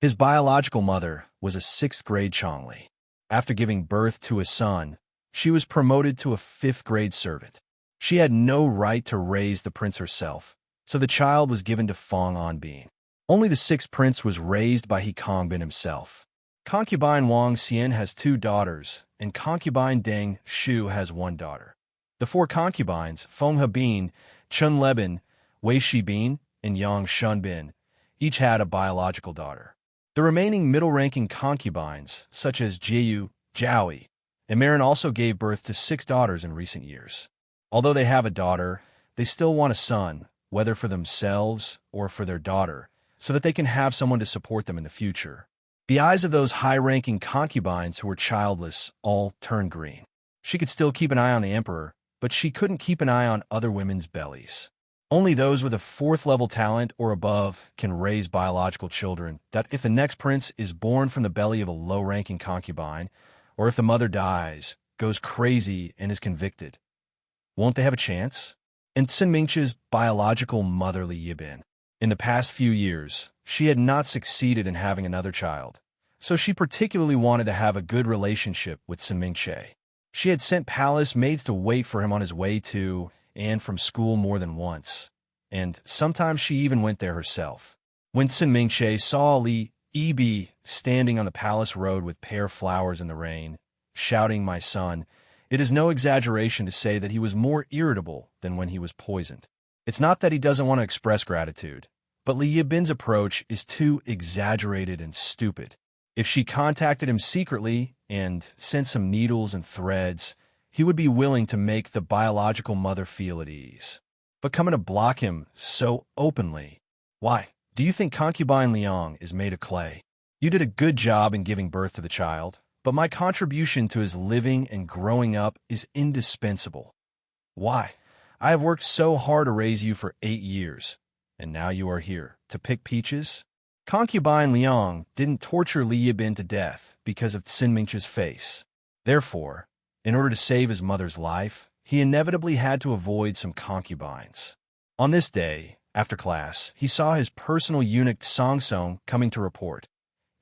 His biological mother was a 6th-grade Chongli. After giving birth to a son, she was promoted to a 5th-grade servant. She had no right to raise the prince herself, so the child was given to Fong Anbin. Only the 6th prince was raised by He Kongbin himself. Concubine Wang Xian has 2 daughters, and concubine Deng Shu has 1 daughter. The 4 concubines, Feng Hebin, Chun Lebin, Wei Shibin, and Yang Shunbin, each had a biological daughter. The remaining middle-ranking concubines, such as Jiu, Jiaoi, and Marin also gave birth to 6 daughters in recent years. Although they have a daughter, they still want a son, whether for themselves or for their daughter, so that they can have someone to support them in the future. The eyes of those high-ranking concubines who were childless all turned green. She could still keep an eye on the emperor, but she couldn't keep an eye on other women's bellies. Only those with a 4th-level talent or above can raise biological children, that if the next prince is born from the belly of a low-ranking concubine, or if the mother dies, goes crazy, and is convicted, won't they have a chance? And Sin Mingche's biological mother Li Yibin. In the past few years, she had not succeeded in having another child, so she particularly wanted to have a good relationship with Sin Mingche. She had sent palace maids to wait for him on his way to and from school more than once, and sometimes she even went there herself. When Sin Mingche saw Li Yibi standing on the palace road with pear flowers in the rain, shouting, "My son," it is no exaggeration to say that he was more irritable than when he was poisoned. It's not that he doesn't want to express gratitude, but Li Yibin's approach is too exaggerated and stupid. If she contacted him secretly and sent some needles and threads, he would be willing to make the biological mother feel at ease. But coming to block him so openly, why? Do you think concubine Liang is made of clay? You did a good job in giving birth to the child, but my contribution to his living and growing up is indispensable. Why? I have worked so hard to raise you for 8 years, and now you are here to pick peaches? Concubine Liang didn't torture Li Yibin to death because of Sin Mingche's face. Therefore, in order to save his mother's life, he inevitably had to avoid some concubines. On this day, after class, he saw his personal eunuch Song Song coming to report.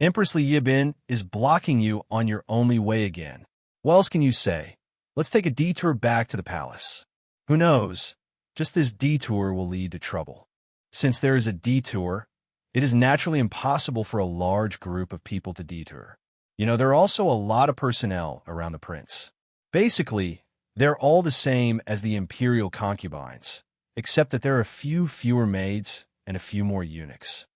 Empress Li Yibin is blocking you on your only way again. What else can you say? Let's take a detour back to the palace. Who knows? Just this detour will lead to trouble. Since there is a detour, it is naturally impossible for a large group of people to detour. There are also a lot of personnel around the prince. Basically, they're all the same as the imperial concubines, except that there are a few fewer maids and a few more eunuchs.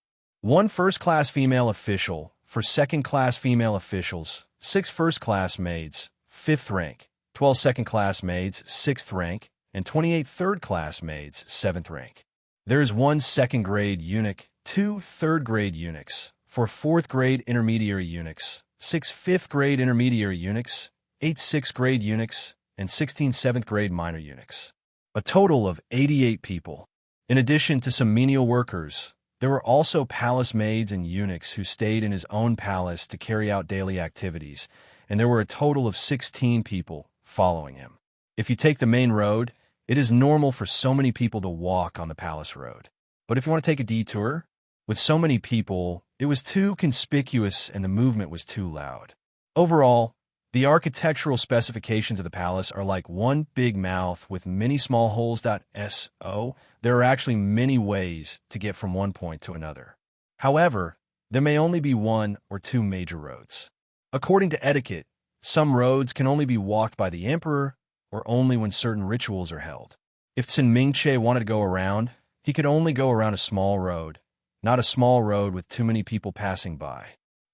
1 first-class female official for second-class female officials, 6 first-class maids, 5th rank, 12 second-class maids, 6th rank, and 28 third-class maids, 7th rank. There is 1 second-grade eunuch, 2 third-grade eunuchs, 4 4th-grade intermediary eunuchs, 6 5th-grade intermediary eunuchs, 8 6th-grade eunuchs, and 16 7th-grade minor eunuchs. A total of 88 people. In addition to some menial workers, there were also palace maids and eunuchs who stayed in his own palace to carry out daily activities, and there were a total of 16 people following him. If you take the main road, It is normal for so many people to walk on the palace road. But if you want to take a detour, with so many people, it was too conspicuous and the movement was too loud. Overall, the architectural specifications of the palace are like one big mouth with many small holes. So, there are actually many ways to get from one point to another. However, there may only be one or two major roads. According to etiquette, some roads can only be walked by the emperor or only when certain rituals are held. If Qin Mingche wanted to go around, he could only go around a small road, not a small road with too many people passing by.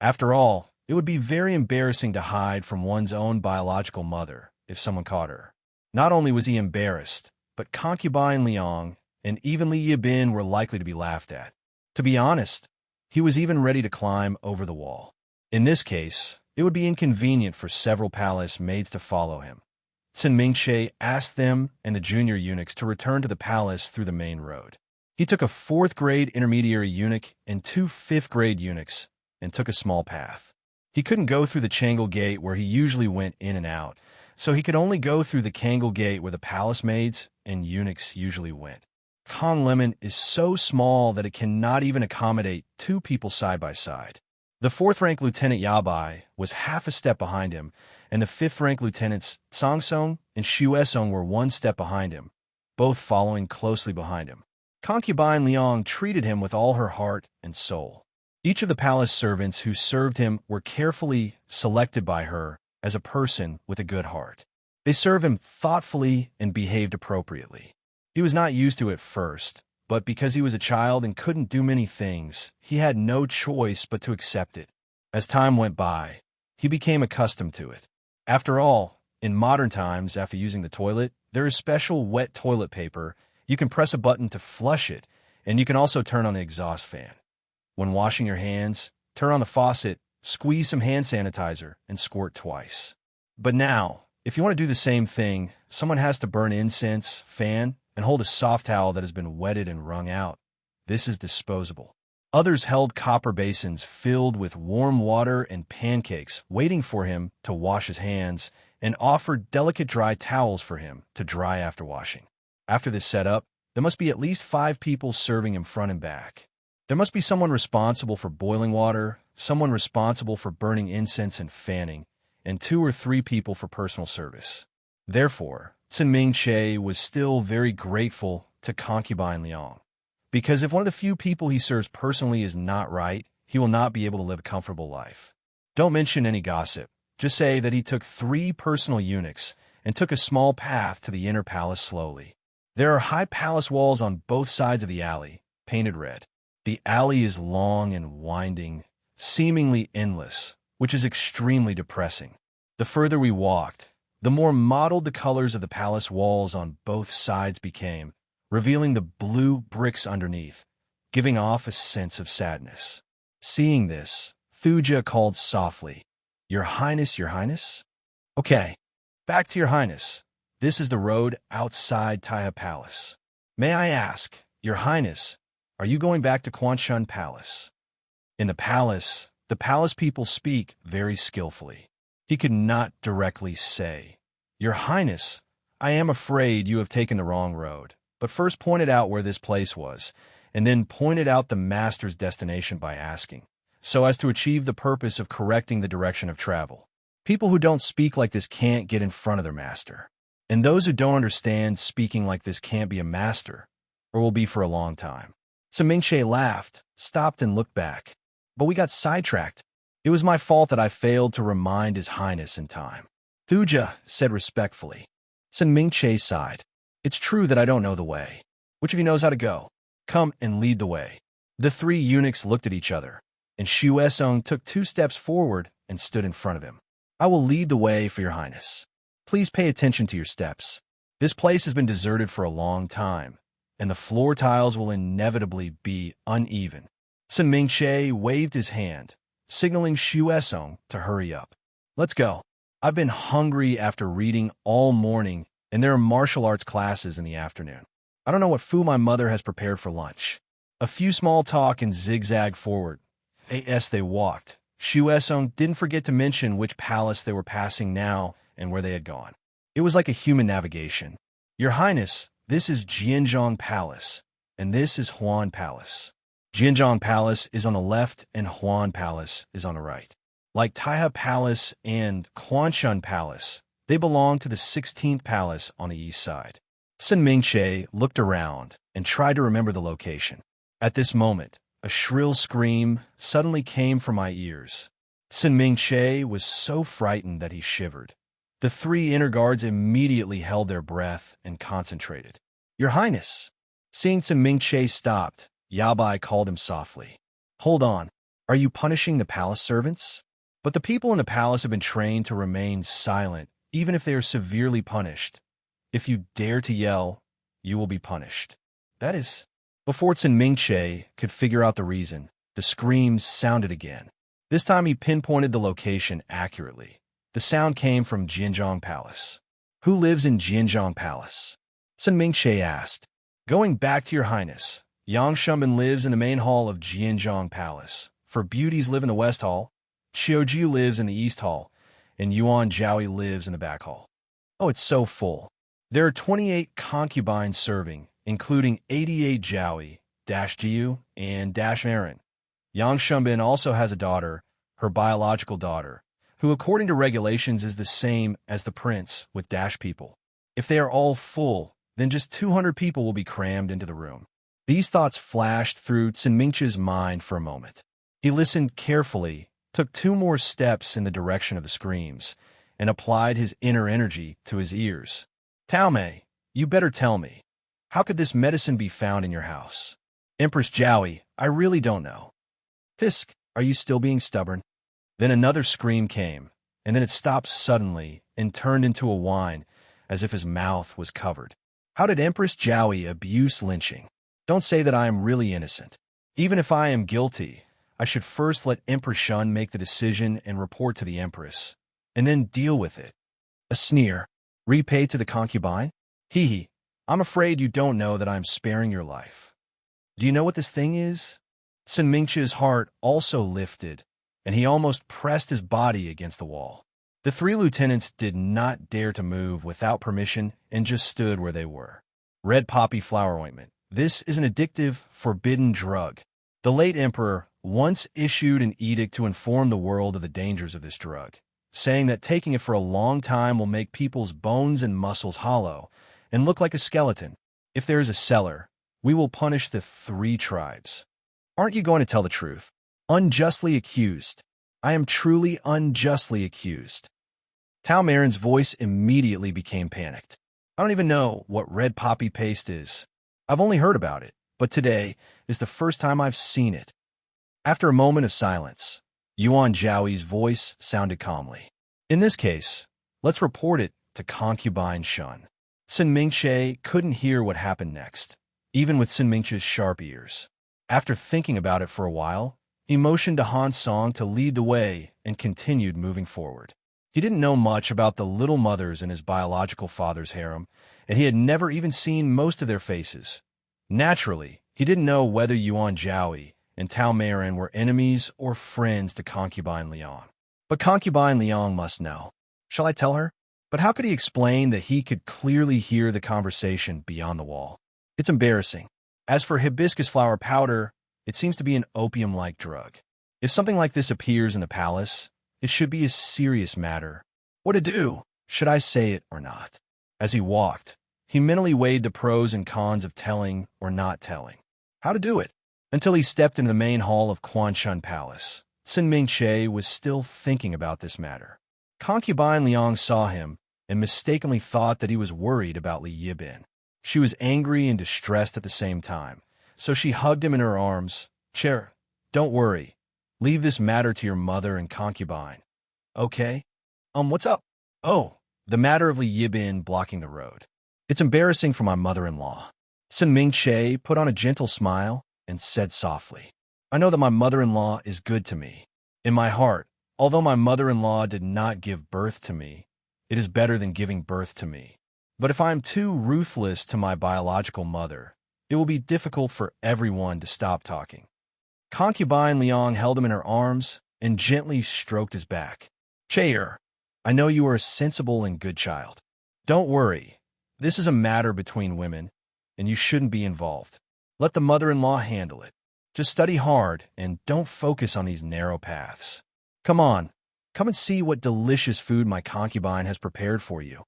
After all, it would be very embarrassing to hide from one's own biological mother if someone caught her. Not only was he embarrassed, but concubine Liang and even Li Yibin were likely to be laughed at. To be honest, he was even ready to climb over the wall. In this case, it would be inconvenient for several palace maids to follow him. Qin Mingche asked them and the junior eunuchs to return to the palace through the main road. He took a 4th-grade intermediary eunuch and 2 5th-grade eunuchs and took a small path. He couldn't go through the Changle Gate where he usually went in and out, so he could only go through the Kangle Gate where the palace maids and eunuchs usually went. Kong Lemon is so small that it cannot even accommodate 2 people side by side. The 4th-ranked Lieutenant Yabai was half a step behind him, and the 5th-ranked Lieutenants Songsong and Shuesong were 1 step behind him, both following closely behind him. Concubine Liang treated him with all her heart and soul. Each of the palace servants who served him were carefully selected by her as a person with a good heart. They served him thoughtfully and behaved appropriately. He was not used to it first, but because he was a child and couldn't do many things, he had no choice but to accept it. As time went by, he became accustomed to it. After all, in modern times, after using the toilet, there is special wet toilet paper. You can press a button to flush it, and you can also turn on the exhaust fan. When washing your hands, turn on the faucet, squeeze some hand sanitizer, and squirt twice. But now, if you want to do the same thing, someone has to burn incense, fan, and hold a soft towel that has been wetted and wrung out. This is disposable. Others held copper basins filled with warm water and pancakes, waiting for him to wash his hands, and offered delicate dry towels for him to dry after washing. After this setup, there must be at least 5 people serving him front and back. There must be someone responsible for boiling water, someone responsible for burning incense and fanning, and 2 or 3 people for personal service. Therefore, Qin Mingche was still very grateful to concubine Liang, because if one of the few people he serves personally is not right, he will not be able to live a comfortable life. Don't mention any gossip. Just say that he took 3 personal eunuchs and took a small path to the inner palace slowly. There are high palace walls on both sides of the alley, painted red. The alley is long and winding, seemingly endless, which is extremely depressing. The further we walked, the more mottled the colors of the palace walls on both sides became, revealing the blue bricks underneath, giving off a sense of sadness. Seeing this, Thuja called softly, "Your Highness, Your Highness?" "Okay, back to Your Highness. This is the road outside Taiha Palace. May I ask, Your Highness, are you going back to Quanshan Palace?" In the palace people speak very skillfully. He could not directly say, "Your Highness, I am afraid you have taken the wrong road," but first pointed out where this place was, and then pointed out the master's destination by asking, so as to achieve the purpose of correcting the direction of travel. People who don't speak like this can't get in front of their master. And those who don't understand speaking like this can't be a master, or will be for a long time. So Mingche laughed, stopped, and looked back. But we got sidetracked. It was my fault that I failed to remind His Highness in time. Thuja said respectfully. Qin Mingche sighed. It's true that I don't know the way. Which of you knows how to go? Come and lead the way. The 3 eunuchs looked at each other, and Shuesong took 2 steps forward and stood in front of him. I will lead the way for Your Highness. Please pay attention to your steps. This place has been deserted for a long time, and the floor tiles will inevitably be uneven. Qin Mingche waved his hand, signaling Shuesong to hurry up. Let's go. I've been hungry after reading all morning, and there are martial arts classes in the afternoon. I don't know what food my mother has prepared for lunch. A few small talk and zigzag forward. As they walked, Shuesong didn't forget to mention which palace they were passing now and where they had gone. It was like a human navigation. "Your Highness, this is Jianzhong Palace, and this is Huan Palace. Jianzhong Palace is on the left and Huan Palace is on the right. Like Taiha Palace and Quanshan Palace, they belong to the 16th Palace on the east side." Sun Mingche looked around and tried to remember the location. At this moment, a shrill scream suddenly came from my ears. Sun Mingche was so frightened that he shivered. The 3 inner guards immediately held their breath and concentrated. "Your Highness!" Seeing Sun Mingche stopped, Yabai called him softly. "Hold on. Are you punishing the palace servants?" But the people in the palace have been trained to remain silent, even if they are severely punished. If you dare to yell, you will be punished. That is... Before Sun Mingche could figure out the reason, the screams sounded again. This time he pinpointed the location accurately. The sound came from Jianzhong Palace. "Who lives in Jianzhong Palace?" Sun Mingche asked. "Going back to your Highness, Yang Shumban lives in the main hall of Jianzhong Palace. For beauties live in the west hall, Xiaoju lives in the east hall, and Yuan Zhaoi lives in the back hall." "Oh, it's so full. There are 28 concubines serving, including 88 Zhaoi, Jiu, and Marin. Yang Shumban also has a daughter, her biological daughter, who according to regulations is the same as the prince with people. If they are all full, then just 200 people will be crammed into the room." These thoughts flashed through Sun Mingche's mind for a moment. He listened carefully, took 2 more steps in the direction of the screams, and applied his inner energy to his ears. "Tao Mei, you better tell me. How could this medicine be found in your house?" "Empress Zhaoi, I really don't know." "Fisk, are you still being stubborn?" Then another scream came, and then it stopped suddenly and turned into a whine, as if his mouth was covered. "How did Empress Zhaoi abuse lynching? Don't say that I am really innocent. Even if I am guilty, I should first let Empress Shun make the decision and report to the Empress, and then deal with it." A sneer. "Repay to the concubine? Hee hee. I'm afraid you don't know that I'm sparing your life. Do you know what this thing is?" Sun Mingche's heart also lifted, and he almost pressed his body against the wall. The 3 lieutenants did not dare to move without permission and just stood where they were. "Red poppy flower ointment. This is an addictive, forbidden drug. The late emperor once issued an edict to inform the world of the dangers of this drug, saying that taking it for a long time will make people's bones and muscles hollow and look like a skeleton. If there is a seller, we will punish the 3 tribes. Aren't you going to tell the truth? Unjustly accused. I am truly unjustly accused." Tao Marin's voice immediately became panicked. "I don't even know what red poppy paste is. I've only heard about it, but today is the first time I've seen it." After a moment of silence, Yuan Zhaoi's voice sounded calmly. "In this case, let's report it to Concubine Shun." Sun Mingche couldn't hear what happened next, even with Sun Mingche's sharp ears. After thinking about it for a while, he motioned to Han Song to lead the way and continued moving forward. He didn't know much about the little mothers in his biological father's harem, and he had never even seen most of their faces. Naturally, he didn't know whether Yuan Zhaoi and Tao Marin were enemies or friends to Concubine Liang. But Concubine Liang must know. Shall I tell her? But how could he explain that he could clearly hear the conversation beyond the wall? It's embarrassing. As for hibiscus flower powder, it seems to be an opium-like drug. If something like this appears in the palace, it should be a serious matter. What to do? Should I say it or not? As he walked, he mentally weighed the pros and cons of telling or not telling. How to do it? Until he stepped into the main hall of Quanshan Palace. Sun Mingche was still thinking about this matter. Concubine Liang saw him and mistakenly thought that he was worried about Li Yibin. She was angry and distressed at the same time, so she hugged him in her arms. "Chair, don't worry. Leave this matter to your mother and concubine. Okay? What's up?" "Oh, the matter of Li Yibin blocking the road. It's embarrassing for my mother-in-law." Sun Mingche put on a gentle smile and said softly, "I know that my mother-in-law is good to me. In my heart, although my mother-in-law did not give birth to me, it is better than giving birth to me. But if I am too ruthless to my biological mother, it will be difficult for everyone to stop talking." Concubine Liang held him in her arms and gently stroked his back. "Chair, I know you are a sensible and good child. Don't worry. This is a matter between women, and you shouldn't be involved. Let the mother-in-law handle it. Just study hard and don't focus on these narrow paths. Come on, come and see what delicious food my concubine has prepared for you.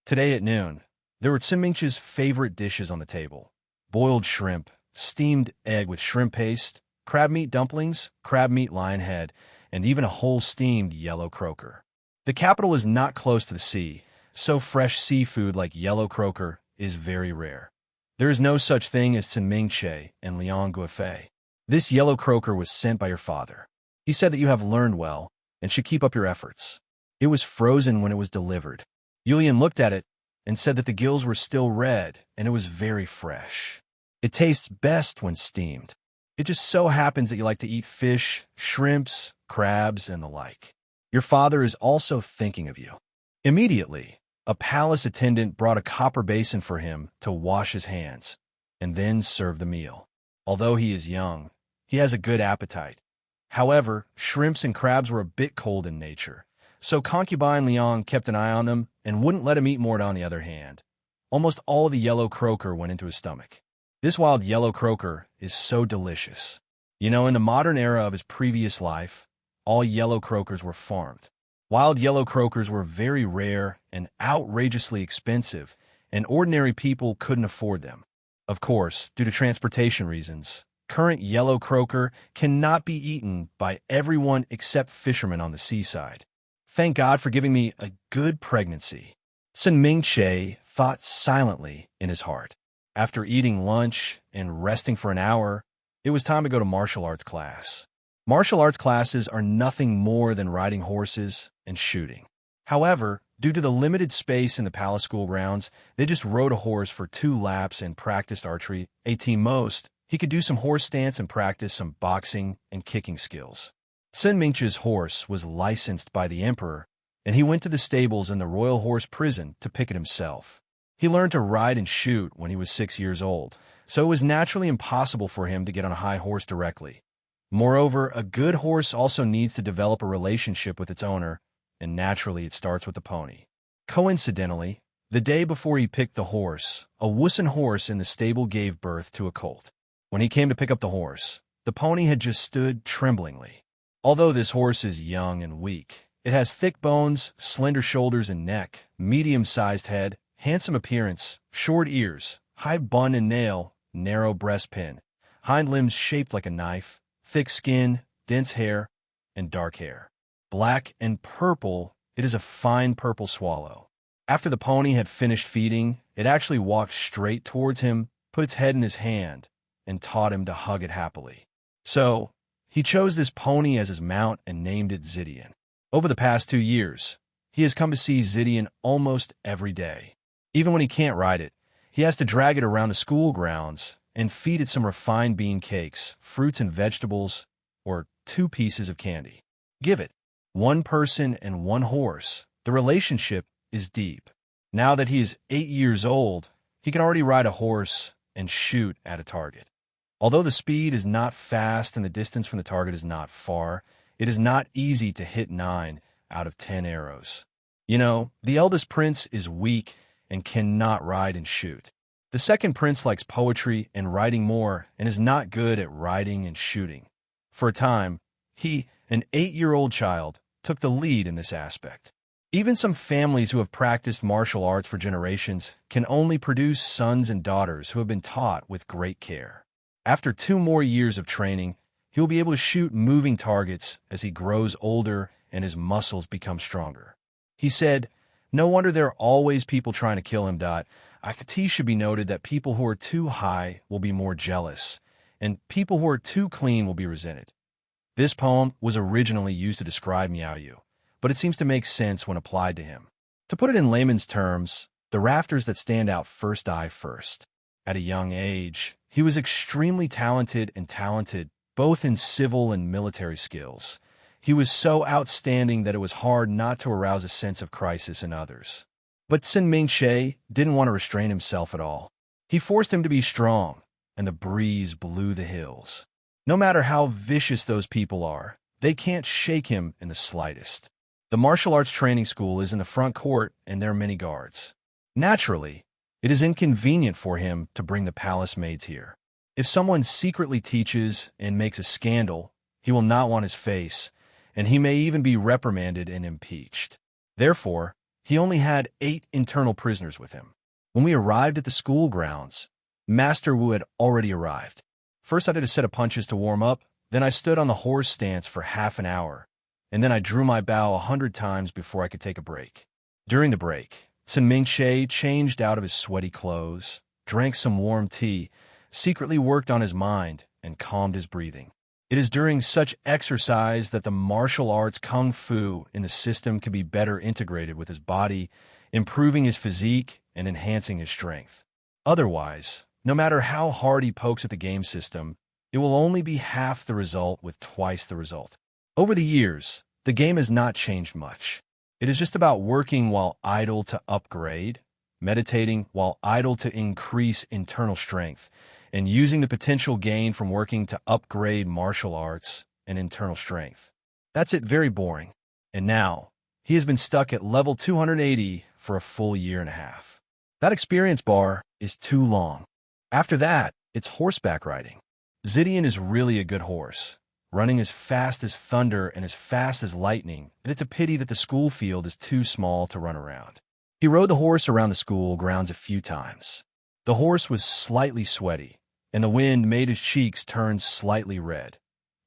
Today at noon, there were Tsinmingche's favorite dishes on the table. Boiled shrimp, steamed egg with shrimp paste, crab meat dumplings, crab meat lion head, and even a whole steamed yellow croaker. The capital is not close to the sea, so fresh seafood like yellow croaker is very rare. There is no such thing as Tsinmingche and Liang Guifei. This yellow croaker was sent by your father. He said that you have learned well and should keep up your efforts. It was frozen when it was delivered. Yulian looked at it and said that the gills were still red and it was very fresh. It tastes best when steamed. It just so happens that you like to eat fish, shrimps, crabs, and the like. Your father is also thinking of you. Immediately, a palace attendant brought a copper basin for him to wash his hands and then serve the meal. Although he is young, he has a good appetite. However, shrimps and crabs were a bit cold in nature, so concubine Liang kept an eye on them and wouldn't let him eat more on the other hand. Almost all the yellow croaker went into his stomach. This wild yellow croaker is so delicious. You know, in the modern era of his previous life, all yellow croakers were farmed. Wild yellow croakers were very rare and outrageously expensive, and ordinary people couldn't afford them. Of course, due to transportation reasons, current yellow croaker cannot be eaten by everyone except fishermen on the seaside. Thank God for giving me a good pregnancy. Tsinmingche thought silently in his heart. After eating lunch and resting for an hour, it was time to go to martial arts class. Martial arts classes are nothing more than riding horses and shooting. However, due to the limited space in the palace school grounds, they just rode a horse for 2 laps and practiced archery. At most, he could do some horse stance and practice some boxing and kicking skills. Tsinmingche's horse was licensed by the emperor, and he went to the stables in the royal horse prison to pick it himself. He learned to ride and shoot when he was 6 years old, so it was naturally impossible for him to get on a high horse directly. Moreover, a good horse also needs to develop a relationship with its owner, and naturally it starts with the pony. Coincidentally, the day before he picked the horse, a wussen horse in the stable gave birth to a colt. When he came to pick up the horse, the pony had just stood tremblingly. Although this horse is young and weak, it has thick bones, slender shoulders and neck, medium-sized head, handsome appearance, short ears, high bun and nail, narrow breastpin, hind limbs shaped like a knife, thick skin, dense hair, and dark hair. Black and purple, it is a fine purple swallow. After the pony had finished feeding, it actually walked straight towards him, put its head in his hand, and taught him to hug it happily. So, he chose this pony as his mount and named it Zidian. Over the past 2 years, he has come to see Zidian almost every day. Even when he can't ride it, he has to drag it around the school grounds and feed it some refined bean cakes, fruits and vegetables, or 2 pieces of candy. Give it 1 person and 1 horse. The relationship is deep. Now that he is 8 years old, he can already ride a horse and shoot at a target. Although the speed is not fast and the distance from the target is not far, it is not easy to hit 9 out of 10 arrows. You know, the eldest prince is weak and cannot ride and shoot. The second prince likes poetry and writing more and is not good at riding and shooting. For a time, he, an 8-year-old child, took the lead in this aspect. Even some families who have practiced martial arts for generations can only produce sons and daughters who have been taught with great care. After 2 more years of training, he will be able to shoot moving targets as he grows older and his muscles become stronger. He said, "No wonder there are always people trying to kill him. It should be noted that people who are too high will be more jealous, and people who are too clean will be resented." This poem was originally used to describe Miao Yu, but it seems to make sense when applied to him. To put it in layman's terms, the rafters that stand out first die first. At a young age, he was extremely talented both in civil and military skills. He was so outstanding that it was hard not to arouse a sense of crisis in others. But Tsinmingche didn't want to restrain himself at all. He forced him to be strong, and the breeze blew the hills. No matter how vicious those people are, they can't shake him in the slightest. The martial arts training school is in the front court, and there are many guards. Naturally, It is inconvenient for him to bring the palace maids here. If someone secretly teaches and makes a scandal, he will not want his face, and he may even be reprimanded and impeached. Therefore, he only had 8 internal prisoners with him. When we arrived at the school grounds, Master Wu had already arrived. First I did a set of punches to warm up, then I stood on the horse stance for half an hour, and then I drew my bow 100 times before I could take a break. During the break, Sun Mingxie changed out of his sweaty clothes, drank some warm tea, secretly worked on his mind, and calmed his breathing. It is during such exercise that the martial arts kung fu in the system can be better integrated with his body, improving his physique and enhancing his strength. Otherwise, no matter how hard he pokes at the game system, it will only be half the result with twice the result. Over the years, the game has not changed much. It is just about working while idle to upgrade, meditating while idle to increase internal strength, and using the potential gain from working to upgrade martial arts and internal strength. That's it, very boring. And now, he has been stuck at level 280 for a full year and a half. That experience bar is too long. After that, it's horseback riding. Zidian is really a good horse, running as fast as thunder and as fast as lightning, and it's a pity that the school field is too small to run around. He rode the horse around the school grounds a few times. The horse was slightly sweaty, and the wind made his cheeks turn slightly red.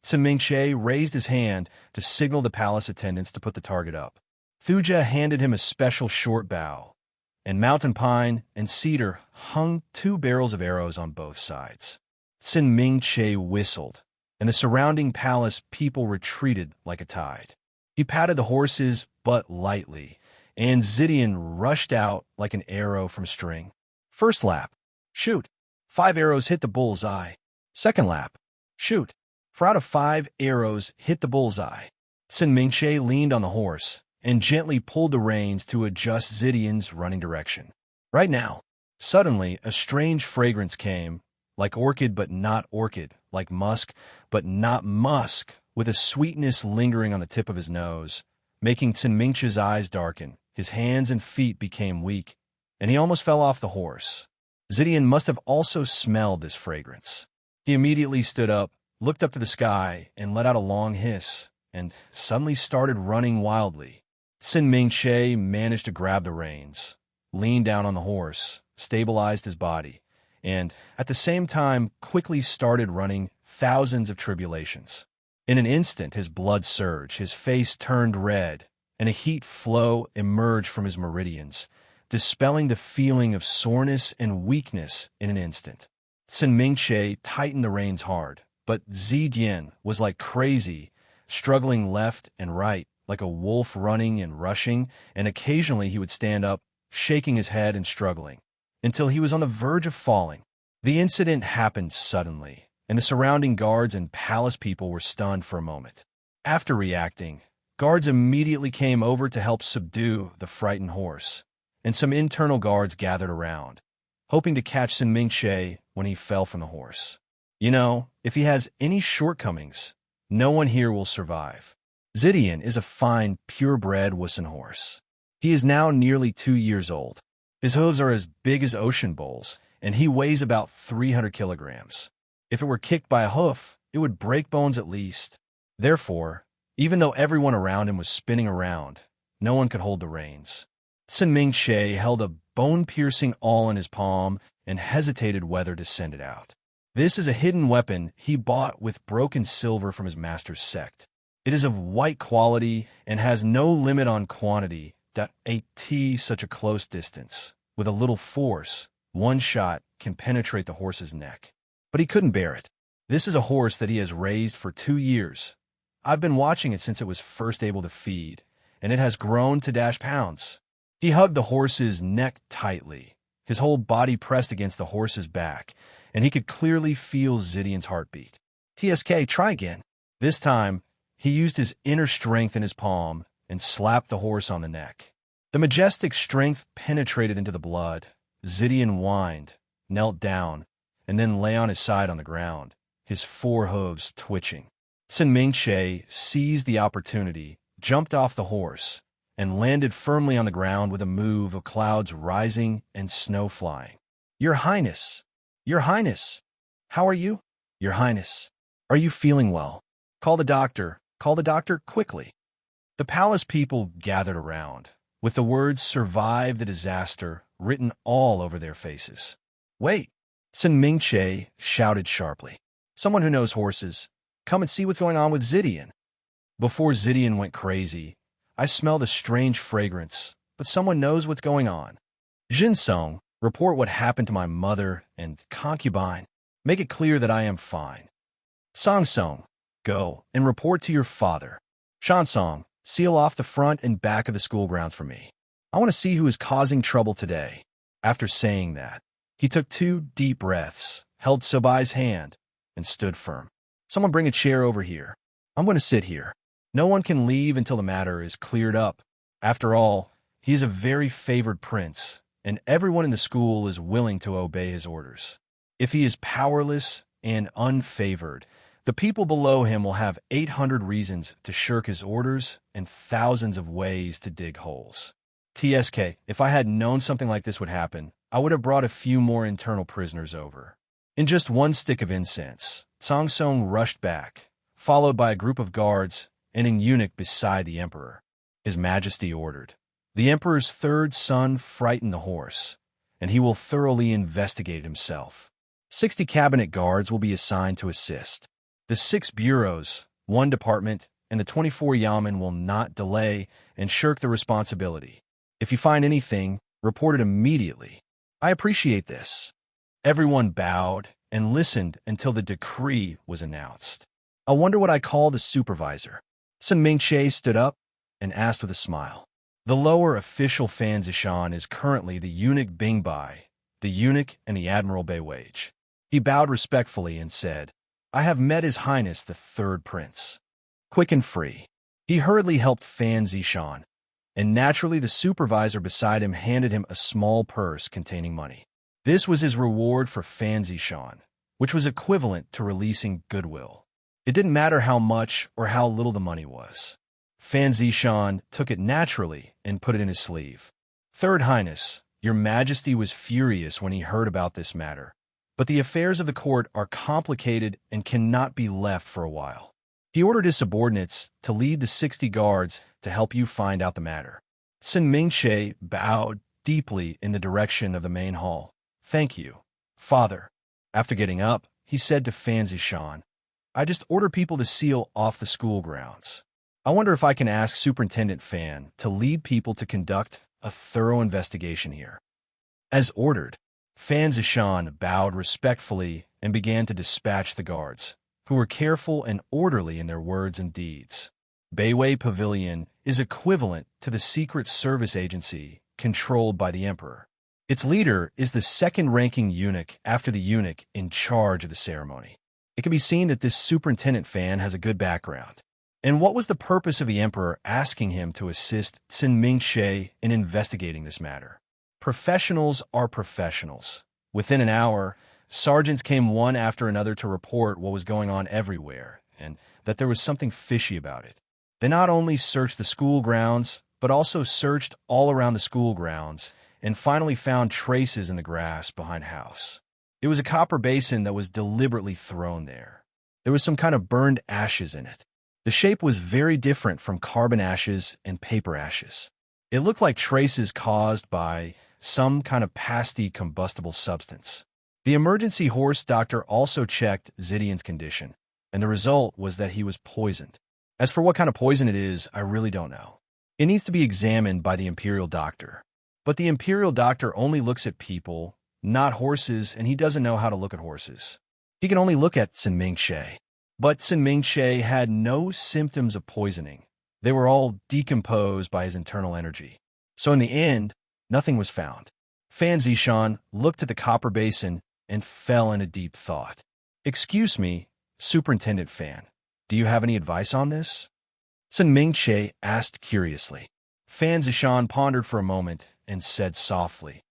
Sun Mingxie raised his hand to signal the palace attendants to put the target up. Thuja handed him a special short bow, and mountain pine and cedar hung 2 barrels of arrows on both sides. Sun Mingxie whistled, and the surrounding palace people retreated like a tide. He patted the horse's butt lightly, and Zidian rushed out like an arrow from string. First lap, shoot. 5 arrows hit the bull's eye. Second lap, shoot. 4 out of 5 arrows hit the bull's eye. Sun Mingxie leaned on the horse and gently pulled the reins to adjust Zidian's running direction. Right now, suddenly a strange fragrance came, like orchid but not orchid, like musk but not musk, with a sweetness lingering on the tip of his nose, making Sun Mingxie's eyes darken. His hands and feet became weak, and he almost fell off the horse. Zidian must have also smelled this fragrance. He immediately stood up, looked up to the sky, and let out a long hiss, and suddenly started running wildly. Sun Mingxie managed to grab the reins, leaned down on the horse, stabilized his body, and, at the same time, quickly started running thousands of tribulations. In an instant, his blood surged, his face turned red, and a heat flow emerged from his meridians, dispelling the feeling of soreness and weakness in an instant. Sun Mingxie tightened the reins hard, but Zidian was like crazy, struggling left and right, like a wolf running and rushing, and occasionally he would stand up, shaking his head and struggling, until he was on the verge of falling. The incident happened suddenly, and the surrounding guards and palace people were stunned for a moment. After reacting, guards immediately came over to help subdue the frightened horse, and some internal guards gathered around, hoping to catch Sun Mingxie when he fell from the horse. You know, if he has any shortcomings, no one here will survive. Zidian is a fine, purebred Wusun horse. He is now nearly 2 years old. His hooves are as big as ocean bowls, and he weighs about 300 kilograms. If it were kicked by a hoof, it would break bones at least. Therefore, even though everyone around him was spinning around, no one could hold the reins. Sun Mingxie held a bone-piercing awl in his palm and hesitated whether to send it out. This is a hidden weapon he bought with broken silver from his master's sect. It is of white quality and has no limit on quantity. Such a close distance, with a little force, one shot can penetrate the horse's neck. But he couldn't bear it. This is a horse that he has raised for 2 years. I've been watching it since it was first able to feed, and it has grown to dash pounds. He hugged the horse's neck tightly, his whole body pressed against the horse's back, and he could clearly feel Zidian's heartbeat. TSK, try again. This time, he used his inner strength in his palm and slapped the horse on the neck. The majestic strength penetrated into the blood. Zidian whined, knelt down, and then lay on his side on the ground, his 4 hooves twitching. Sun Mingxie seized the opportunity, jumped off the horse, and landed firmly on the ground with a move of clouds rising and snow flying. Your Highness! Your Highness! How are you? Your Highness, are you feeling well? Call the doctor. Call the doctor quickly. The palace people gathered around, with the words "survive the disaster" written all over their faces. Wait! Sun Mingche shouted sharply. Someone who knows horses, come and see what's going on with Zidian. Before Zidian went crazy, I smelled a strange fragrance, but someone knows what's going on. Jinsong, report what happened to my mother and concubine. Make it clear that I am fine. Songsong, go and report to your father. Shansong, seal off the front and back of the school grounds for me. I want to see who is causing trouble today. After saying that, he took 2 deep breaths, held Sobai's hand, and stood firm. Someone bring a chair over here. I'm going to sit here. No one can leave until the matter is cleared up. After all, he is a very favored prince, and everyone in the school is willing to obey his orders. If he is powerless and unfavored, the people below him will have 800 reasons to shirk his orders and thousands of ways to dig holes. TSK, if I had known something like this would happen, I would have brought a few more internal prisoners over. In just 1 stick of incense, Song Song rushed back, followed by a group of guards and an eunuch beside the emperor. His Majesty ordered. The emperor's 3rd son frightened the horse, and he will thoroughly investigate himself. 60 cabinet guards will be assigned to assist. The 6 bureaus, 1 department, and the 24 yamen will not delay and shirk the responsibility. If you find anything, report it immediately. I appreciate this. Everyone bowed and listened until the decree was announced. I wonder what I call the supervisor. Sun Mingche stood up and asked with a smile. The lower official Fan Zishan is currently the eunuch Bingbai, the eunuch and the Admiral Beiwage. He bowed respectfully and said, I have met His Highness the 3rd Prince. Quick and free. He hurriedly helped Fan Zishan, and naturally the supervisor beside him handed him a small purse containing money. This was his reward for Fan Zishan, which was equivalent to releasing goodwill. It didn't matter how much or how little the money was. Fan Zishan took it naturally and put it in his sleeve. 3rd Highness, Your Majesty was furious when he heard about this matter, but the affairs of the court are complicated and cannot be left for a while. He ordered his subordinates to lead the 60 guards to help you find out the matter. Sun Mingche bowed deeply in the direction of the main hall. Thank you, Father. After getting up, he said to Fan Zishan, I just ordered people to seal off the school grounds. I wonder if I can ask Superintendent Fan to lead people to conduct a thorough investigation here. As ordered, Fan Zishan bowed respectfully and began to dispatch the guards, who were careful and orderly in their words and deeds. Beiwei Pavilion is equivalent to the Secret Service Agency controlled by the Emperor. Its leader is the 2nd-ranking eunuch after the eunuch in charge of the ceremony. It can be seen that this Superintendent Fan has a good background. And what was the purpose of the Emperor asking him to assist Sun Mingche in investigating this matter? Professionals are professionals. Within an hour, sergeants came one after another to report what was going on everywhere, and that there was something fishy about it. They not only searched the school grounds, but also searched all around the school grounds, and finally found traces in the grass behind house. It was a copper basin that was deliberately thrown there. There was some kind of burned ashes in it. The shape was very different from carbon ashes and paper ashes. It looked like traces caused by some kind of pasty combustible substance. The emergency horse doctor also checked Zidian's condition, and the result was that he was poisoned. As for what kind of poison it is, I really don't know. It needs to be examined by the imperial doctor. But the imperial doctor only looks at people, not horses, and he doesn't know how to look at horses. He can only look at Sun Mingche. But Sun Mingche had no symptoms of poisoning. They were all decomposed by his internal energy. So in the end, nothing was found. Fan Zishan looked at the copper basin and fell into deep thought. Excuse me, Superintendent Fan, do you have any advice on this? Sun Mingche asked curiously. Fan Zishan pondered for a moment and said softly,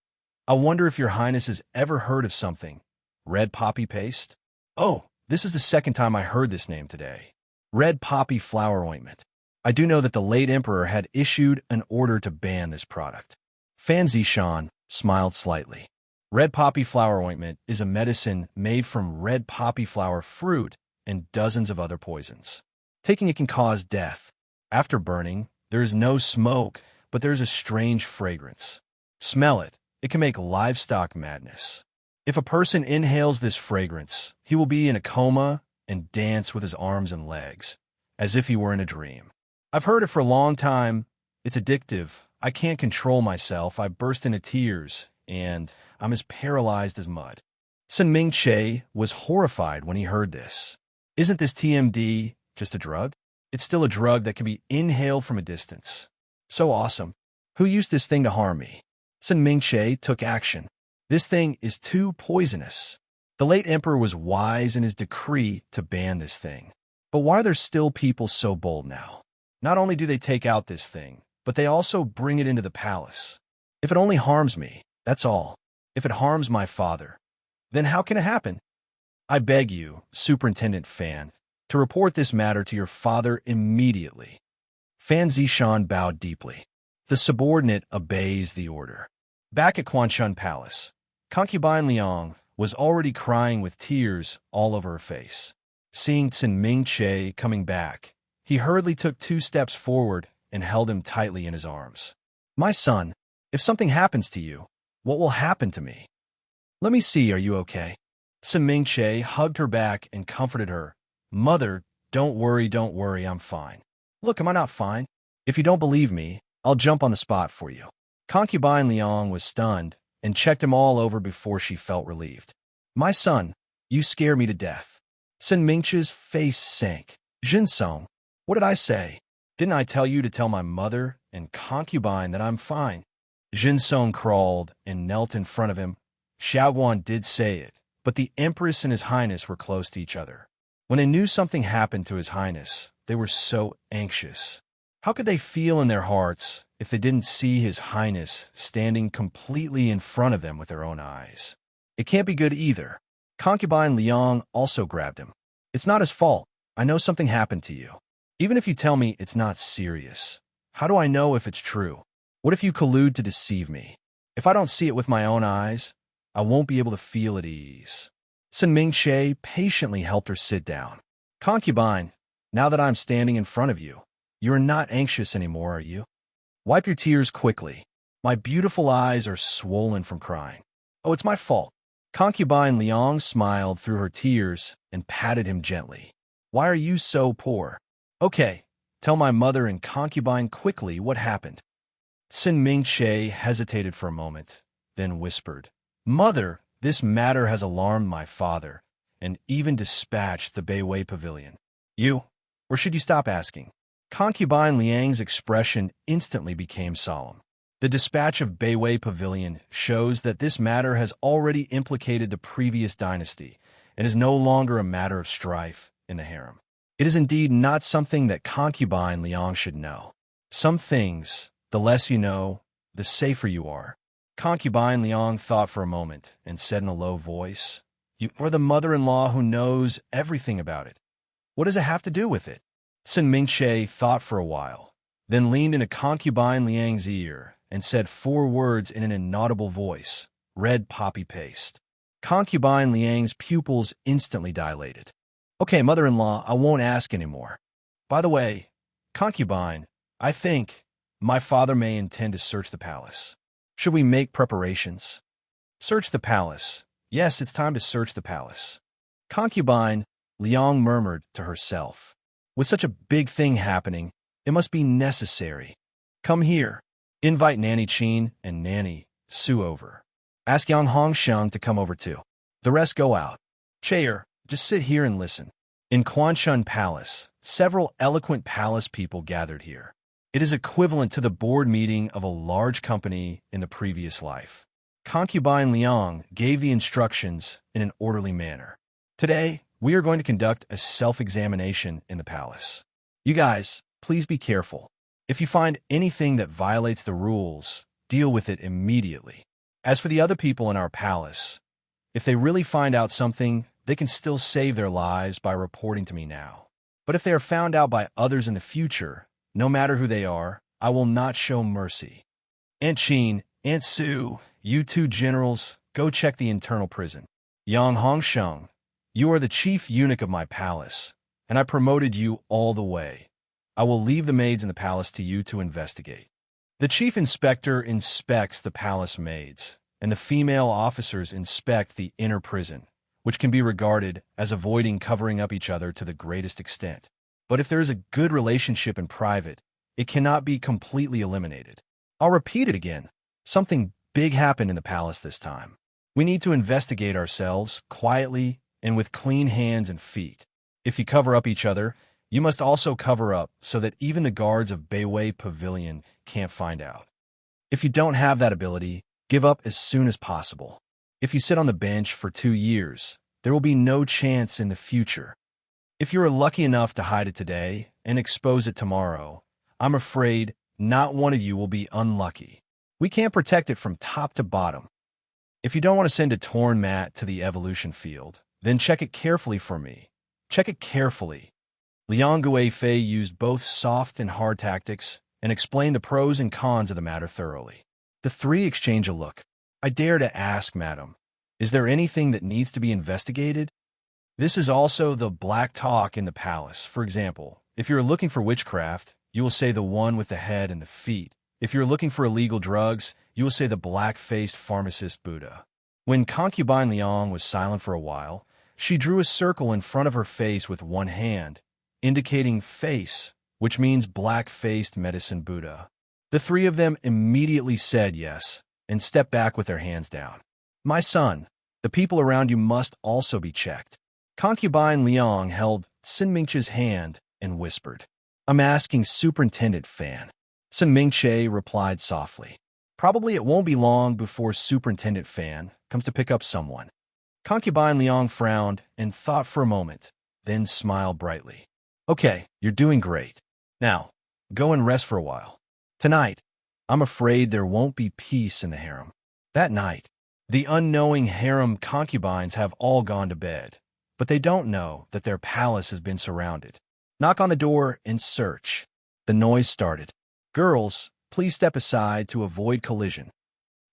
I wonder if Your Highness has ever heard of something. Red poppy paste? Oh, this is the 2nd time I heard this name today. Red poppy flower ointment. I do know that the late emperor had issued an order to ban this product. Fan Zishan smiled slightly. Red poppy flower ointment is a medicine made from red poppy flower fruit and dozens of other poisons. Taking it can cause death. After burning, there is no smoke, but there is a strange fragrance. Smell it. It can make livestock madness. If a person inhales this fragrance, he will be in a coma and dance with his arms and legs, as if he were in a dream. I've heard it for a long time. It's addictive. I can't control myself. I burst into tears, and I'm as paralyzed as mud. Sun Mingche was horrified when he heard this. Isn't this TMD just a drug? It's still a drug that can be inhaled from a distance. So awesome. Who used this thing to harm me? Sun Mingche took action. This thing is too poisonous. The late emperor was wise in his decree to ban this thing. But why are there still people so bold now? Not only do they take out this thing, but they also bring it into the palace. If it only harms me, that's all. If it harms my father, then how can it happen? I beg you, Superintendent Fan, to report this matter to your father immediately. Fan Zishan bowed deeply. The subordinate obeys the order. Back at Quanshun Palace, concubine Liang was already crying with tears all over her face. Seeing Sun Mingche coming back, he hurriedly took 2 steps forward and held him tightly in his arms. My son, if something happens to you, what will happen to me? Let me see, are you okay? Sun Mingche hugged her back and comforted her. Mother, don't worry, I'm fine. Look, am I not fine? If you don't believe me, I'll jump on the spot for you. Concubine Liang was stunned and checked him all over before she felt relieved. My son, you scare me to death. Sun Mingche's face sank. Jinsong, what did I say? Didn't I tell you to tell my mother and concubine that I'm fine? Jinsong crawled and knelt in front of him. Xiaoguan did say it, but the Empress and His Highness were close to each other. When they knew something happened to His Highness, they were so anxious. How could they feel in their hearts if they didn't see His Highness standing completely in front of them with their own eyes? It can't be good either. Concubine Liang also grabbed him. It's not his fault. I know something happened to you. Even if you tell me it's not serious, how do I know if it's true? What if you collude to deceive me? If I don't see it with my own eyes, I won't be able to feel at ease. Sun Mingche patiently helped her sit down. Concubine, now that I'm standing in front of you, you're not anxious anymore, are you? Wipe your tears quickly. My beautiful eyes are swollen from crying. Oh, it's my fault. Concubine Liang smiled through her tears and patted him gently. Why are you so poor? Okay, tell my mother and concubine quickly what happened. Sun Mingche hesitated for a moment, then whispered, Mother, this matter has alarmed my father, and even dispatched the Beiwei Pavilion. You? Or should you stop asking? Concubine Liang's expression instantly became solemn. The dispatch of Beiwei Pavilion shows that this matter has already implicated the previous dynasty, and is no longer a matter of strife in the harem. It is indeed not something that concubine Liang should know. Some things, the less you know, the safer you are. Concubine Liang thought for a moment and said in a low voice, You are the mother-in-law who knows everything about it. What does it have to do with it? Sun Mingche thought for a while, then leaned into concubine Liang's ear and said 4 words in an inaudible voice, red poppy paste. Concubine Liang's pupils instantly dilated. Okay, mother-in-law, I won't ask anymore. By the way, concubine, I think my father may intend to search the palace. Should we make preparations? Search the palace. Yes, it's time to search the palace. Concubine Liang murmured to herself. With such a big thing happening, it must be necessary. Come here. Invite Nanny Qin and Nanny Su over. Ask Yang Hongsheng to come over too. The rest go out. Chair, just sit here and listen. In Quanshun Palace, several eloquent palace people gathered here. It is equivalent to the board meeting of a large company in the previous life. Concubine Liang gave the instructions in an orderly manner. Today, we are going to conduct a self-examination in the palace. You guys, please be careful. If you find anything that violates the rules, deal with it immediately. As for the other people in our palace, if they really find out something, they can still save their lives by reporting to me now. But if they are found out by others in the future, no matter who they are, I will not show mercy. Aunt Qin, Aunt Su, you two generals, go check the internal prison. Yang Hongsheng, you are the chief eunuch of my palace, and I promoted you all the way. I will leave the maids in the palace to you to investigate. The chief inspector inspects the palace maids, and the female officers inspect the inner prison, which can be regarded as avoiding covering up each other to the greatest extent. But if there is a good relationship in private, it cannot be completely eliminated. I'll repeat it again. Something big happened in the palace this time. We need to investigate ourselves quietly and with clean hands and feet. If you cover up each other, you must also cover up so that even the guards of Beiwei Pavilion can't find out. If you don't have that ability, give up as soon as possible. If you sit on the bench for 2 years, there will be no chance in the future. If you are lucky enough to hide it today and expose it tomorrow, I'm afraid not one of you will be unlucky. We can't protect it from top to bottom. If you don't want to send a torn mat to the evolution field, then check it carefully for me. Check it carefully. Liang Guifei used both soft and hard tactics and explained the pros and cons of the matter thoroughly. The three exchange a look. I dare to ask, madam, is there anything that needs to be investigated? This is also the black talk in the palace. For example, if you're looking for witchcraft, you will say the one with the head and the feet. If you're looking for illegal drugs, you will say the black-faced pharmacist Buddha. When concubine Liang was silent for a while, she drew a circle in front of her face with one hand, indicating face, which means black-faced medicine Buddha. The three of them immediately said yes and stepped back with their hands down. My son, the people around you must also be checked. Concubine Liang held Sin Mingche's hand and whispered, I'm asking Superintendent Fan. Sin Mingche replied softly. Probably it won't be long before Superintendent Fan comes to pick up someone. Concubine Liang frowned and thought for a moment, then smiled brightly. Okay, you're doing great. Now, go and rest for a while. Tonight, I'm afraid there won't be peace in the harem. That night, the unknowing harem concubines have all gone to bed, but they don't know that their palace has been surrounded. Knock on the door and search. The noise started. Girls, please step aside to avoid collision.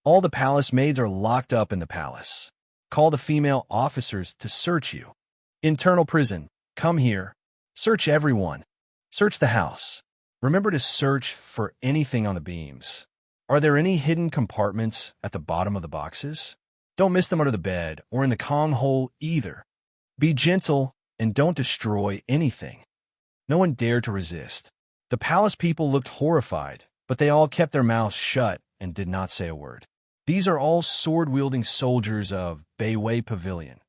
All the palace maids are locked up in the palace. Call the female officers to search you. Internal prison, come here. Search everyone. Search the house. Remember to search for anything on the beams. Are there any hidden compartments at the bottom of the boxes? Don't miss them under the bed or in the Kong hole either. Be gentle and don't destroy anything. No one dared to resist. The palace people looked horrified, but they all kept their mouths shut and did not say a word. These are all sword-wielding soldiers of Beiwei Pavilion.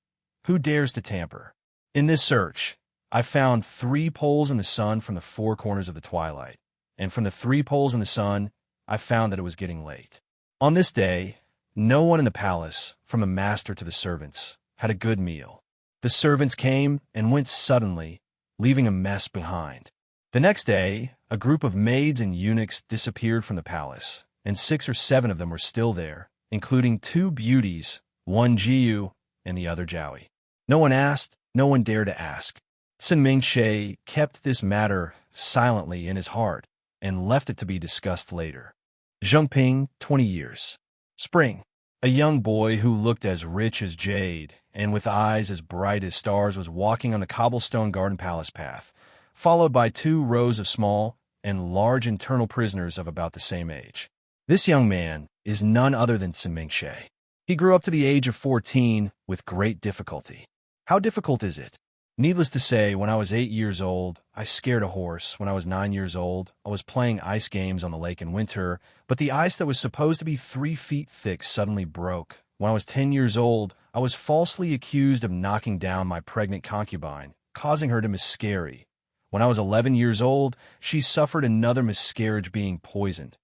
Who dares to tamper? In this search, I found 3 poles in the sun from the 4 corners of the twilight, and from the 3 poles in the sun, I found that it was getting late. On this day, no one in the palace, from the master to the servants, had a good meal. The servants came and went suddenly, leaving a mess behind. The next day, a group of maids and eunuchs disappeared from the palace, and 6 or 7 of them were still there, including 2 beauties, one Jiu and the other Jowie. No one asked, no one dared to ask. Sin Mingche kept this matter silently in his heart and left it to be discussed later. Zhengping, 20 years. Spring. A young boy who looked as rich as jade and with eyes as bright as stars was walking on the cobblestone garden palace path, followed by 2 rows of small and large internal prisoners of about the same age. This young man is none other than Sin Mingche. He grew up to the age of 14 with great difficulty. How difficult is it? Needless to say, when I was 8 years old, I scared a horse. When I was 9 years old, I was playing ice games on the lake in winter, but the ice that was supposed to be 3 feet thick suddenly broke. When I was 10 years old, I was falsely accused of knocking down my pregnant concubine, causing her to miscarry. When I was 11 years old, she suffered another miscarriage being poisoned.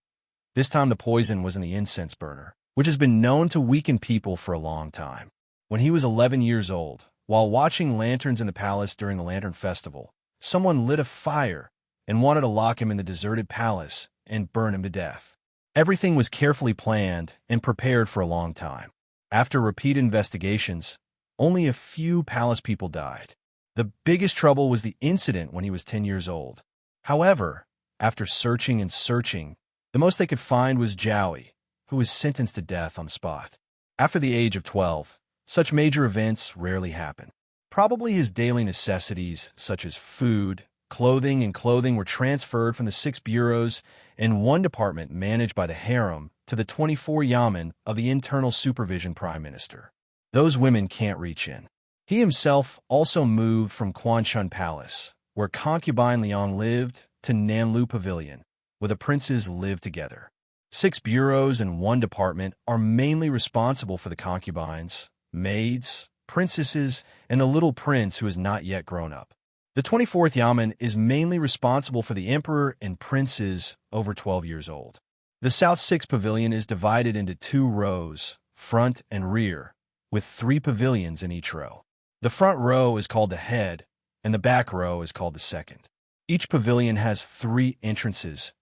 This time the poison was in the incense burner, which has been known to weaken people for a long time. When he was 11 years old, while watching lanterns in the palace during the Lantern Festival, someone lit a fire and wanted to lock him in the deserted palace and burn him to death. Everything was carefully planned and prepared for a long time. After repeated investigations, only a few palace people died. The biggest trouble was the incident when he was 10 years old. However, After searching and searching, the most they could find was Jowie, who was sentenced to death on the spot. After the age of 12, such major events rarely happen. Probably his daily necessities, such as food, clothing, were transferred from the 6 bureaus and 1 department managed by the harem to the 24 yamen of the internal supervision prime minister. Those women can't reach in. He himself also moved from Quanchun Palace, where concubine Liang lived, to Nanlu Pavilion, where the princes lived together. 6 bureaus and 1 department are mainly responsible for the concubines, maids, princesses, and the little prince who is not yet grown up. The 24th yamen is mainly responsible for the emperor and princes over 12 years old. The South 6 pavilion is divided into 2 rows, front and rear, with 3 pavilions in each row. The front row is called the head, and the back row is called the second. Each pavilion has 3 entrances.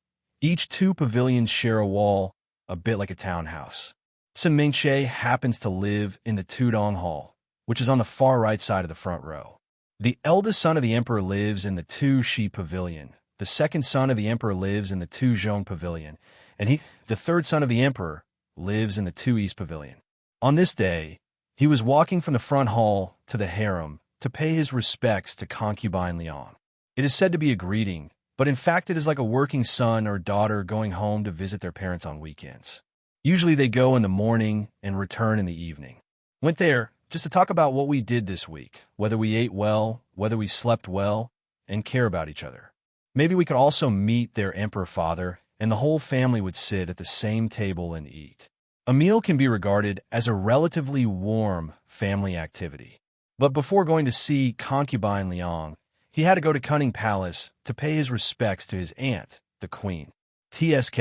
Each 2 pavilions share a wall, a bit like a townhouse. Sun Mingche happens to live in the Tudong Hall, which is on the far right side of the front row. The eldest son of the emperor lives in the Tu Shi Pavilion. The second son of the emperor lives in the Tu Zhong Pavilion, and the third son of the emperor, lives in the Tu East Pavilion. On this day, he was walking from the front hall to the harem to pay his respects to concubine Liang. It is said to be a greeting, but in fact it is like a working son or daughter going home to visit their parents on weekends. Usually they go in the morning and return in the evening. Went there just to talk about what we did this week, whether we ate well, whether we slept well, and care about each other. Maybe we could also meet their emperor father, and the whole family would sit at the same table and eat. A meal can be regarded as a relatively warm family activity. But before going to see concubine Liang, he had to go to Cunning Palace to pay his respects to his aunt, the queen. TSK.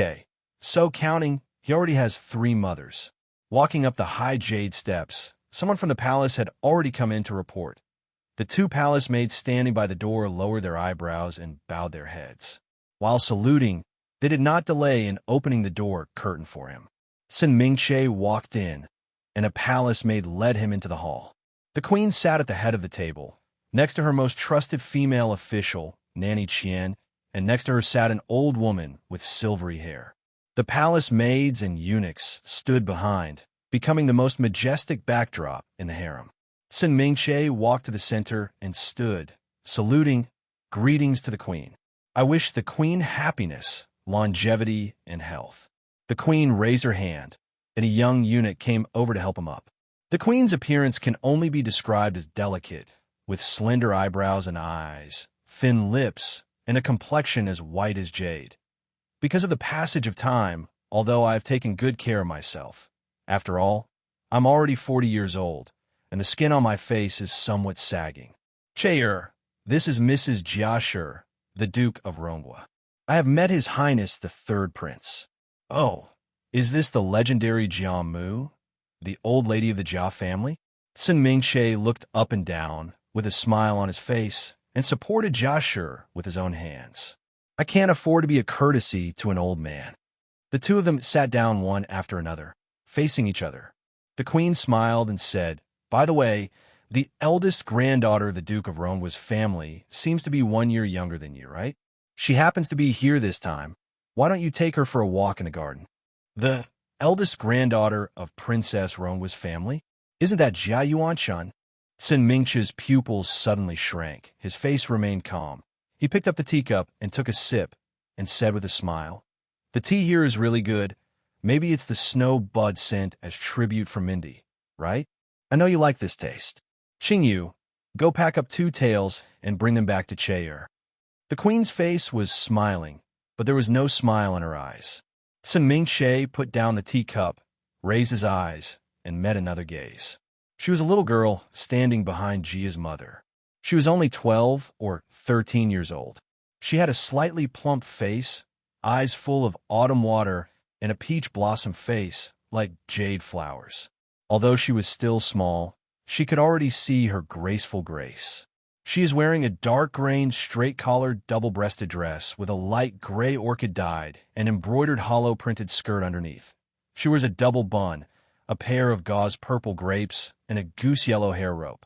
So counting, he already has 3 mothers. Walking up the high jade steps, someone from the palace had already come in to report. The 2 palace maids standing by the door lowered their eyebrows and bowed their heads. While saluting, they did not delay in opening the door curtain for him. Sun Mingche walked in, and a palace maid led him into the hall. The queen sat at the head of the table, next to her most trusted female official, Nanny Qian, and next to her sat an old woman with silvery hair. The palace maids and eunuchs stood behind, becoming the most majestic backdrop in the harem. Sun Mingche walked to the center and stood, saluting, greetings to the queen. I wish the queen happiness, longevity, and health. The queen raised her hand, and a young eunuch came over to help him up. The queen's appearance can only be described as delicate, with slender eyebrows and eyes, thin lips, and a complexion as white as jade. Because of the passage of time, although I have taken good care of myself, after all, I'm already 40 years old, and the skin on my face is somewhat sagging. Chair, this is Mrs. Jiashur, the Duke of Rongwa. I have met His Highness the Third Prince. Oh, is this the legendary Jia Mu, the old lady of the Jia family? Sun Mingche looked up and down, with a smile on his face, and supported Jiashur with his own hands. I can't afford to be a courtesy to an old man. The 2 of them sat down one after another, facing each other. The queen smiled and said, by the way, the eldest granddaughter of the Duke of Rongwa's family seems to be 1 year younger than you, right? She happens to be here this time. Why don't you take her for a walk in the garden? The eldest granddaughter of Princess Rongwa's family? Isn't that Jia Yuanshan? Sun Mingche's pupils suddenly shrank. His face remained calm. He picked up the teacup and took a sip and said with a smile, the tea here is really good. Maybe it's the snow bud scent as tribute from Mindy, right? I know you like this taste. Qingyu, go pack up 2 tails and bring them back to Chair. The queen's face was smiling, but there was no smile in her eyes. Sun Mingche put down the teacup, raised his eyes, and met another gaze. She was a little girl standing behind Jia's mother. She was only 12 or 13 years old. She had a slightly plump face, eyes full of autumn water, and a peach blossom face like jade flowers. Although she was still small, she could already see her graceful grace. She is wearing a dark-grained, straight-collared, double-breasted dress with a light gray orchid dyed and embroidered hollow-printed skirt underneath. She wears a double bun, a pair of gauze purple grapes, and a goose-yellow hair rope.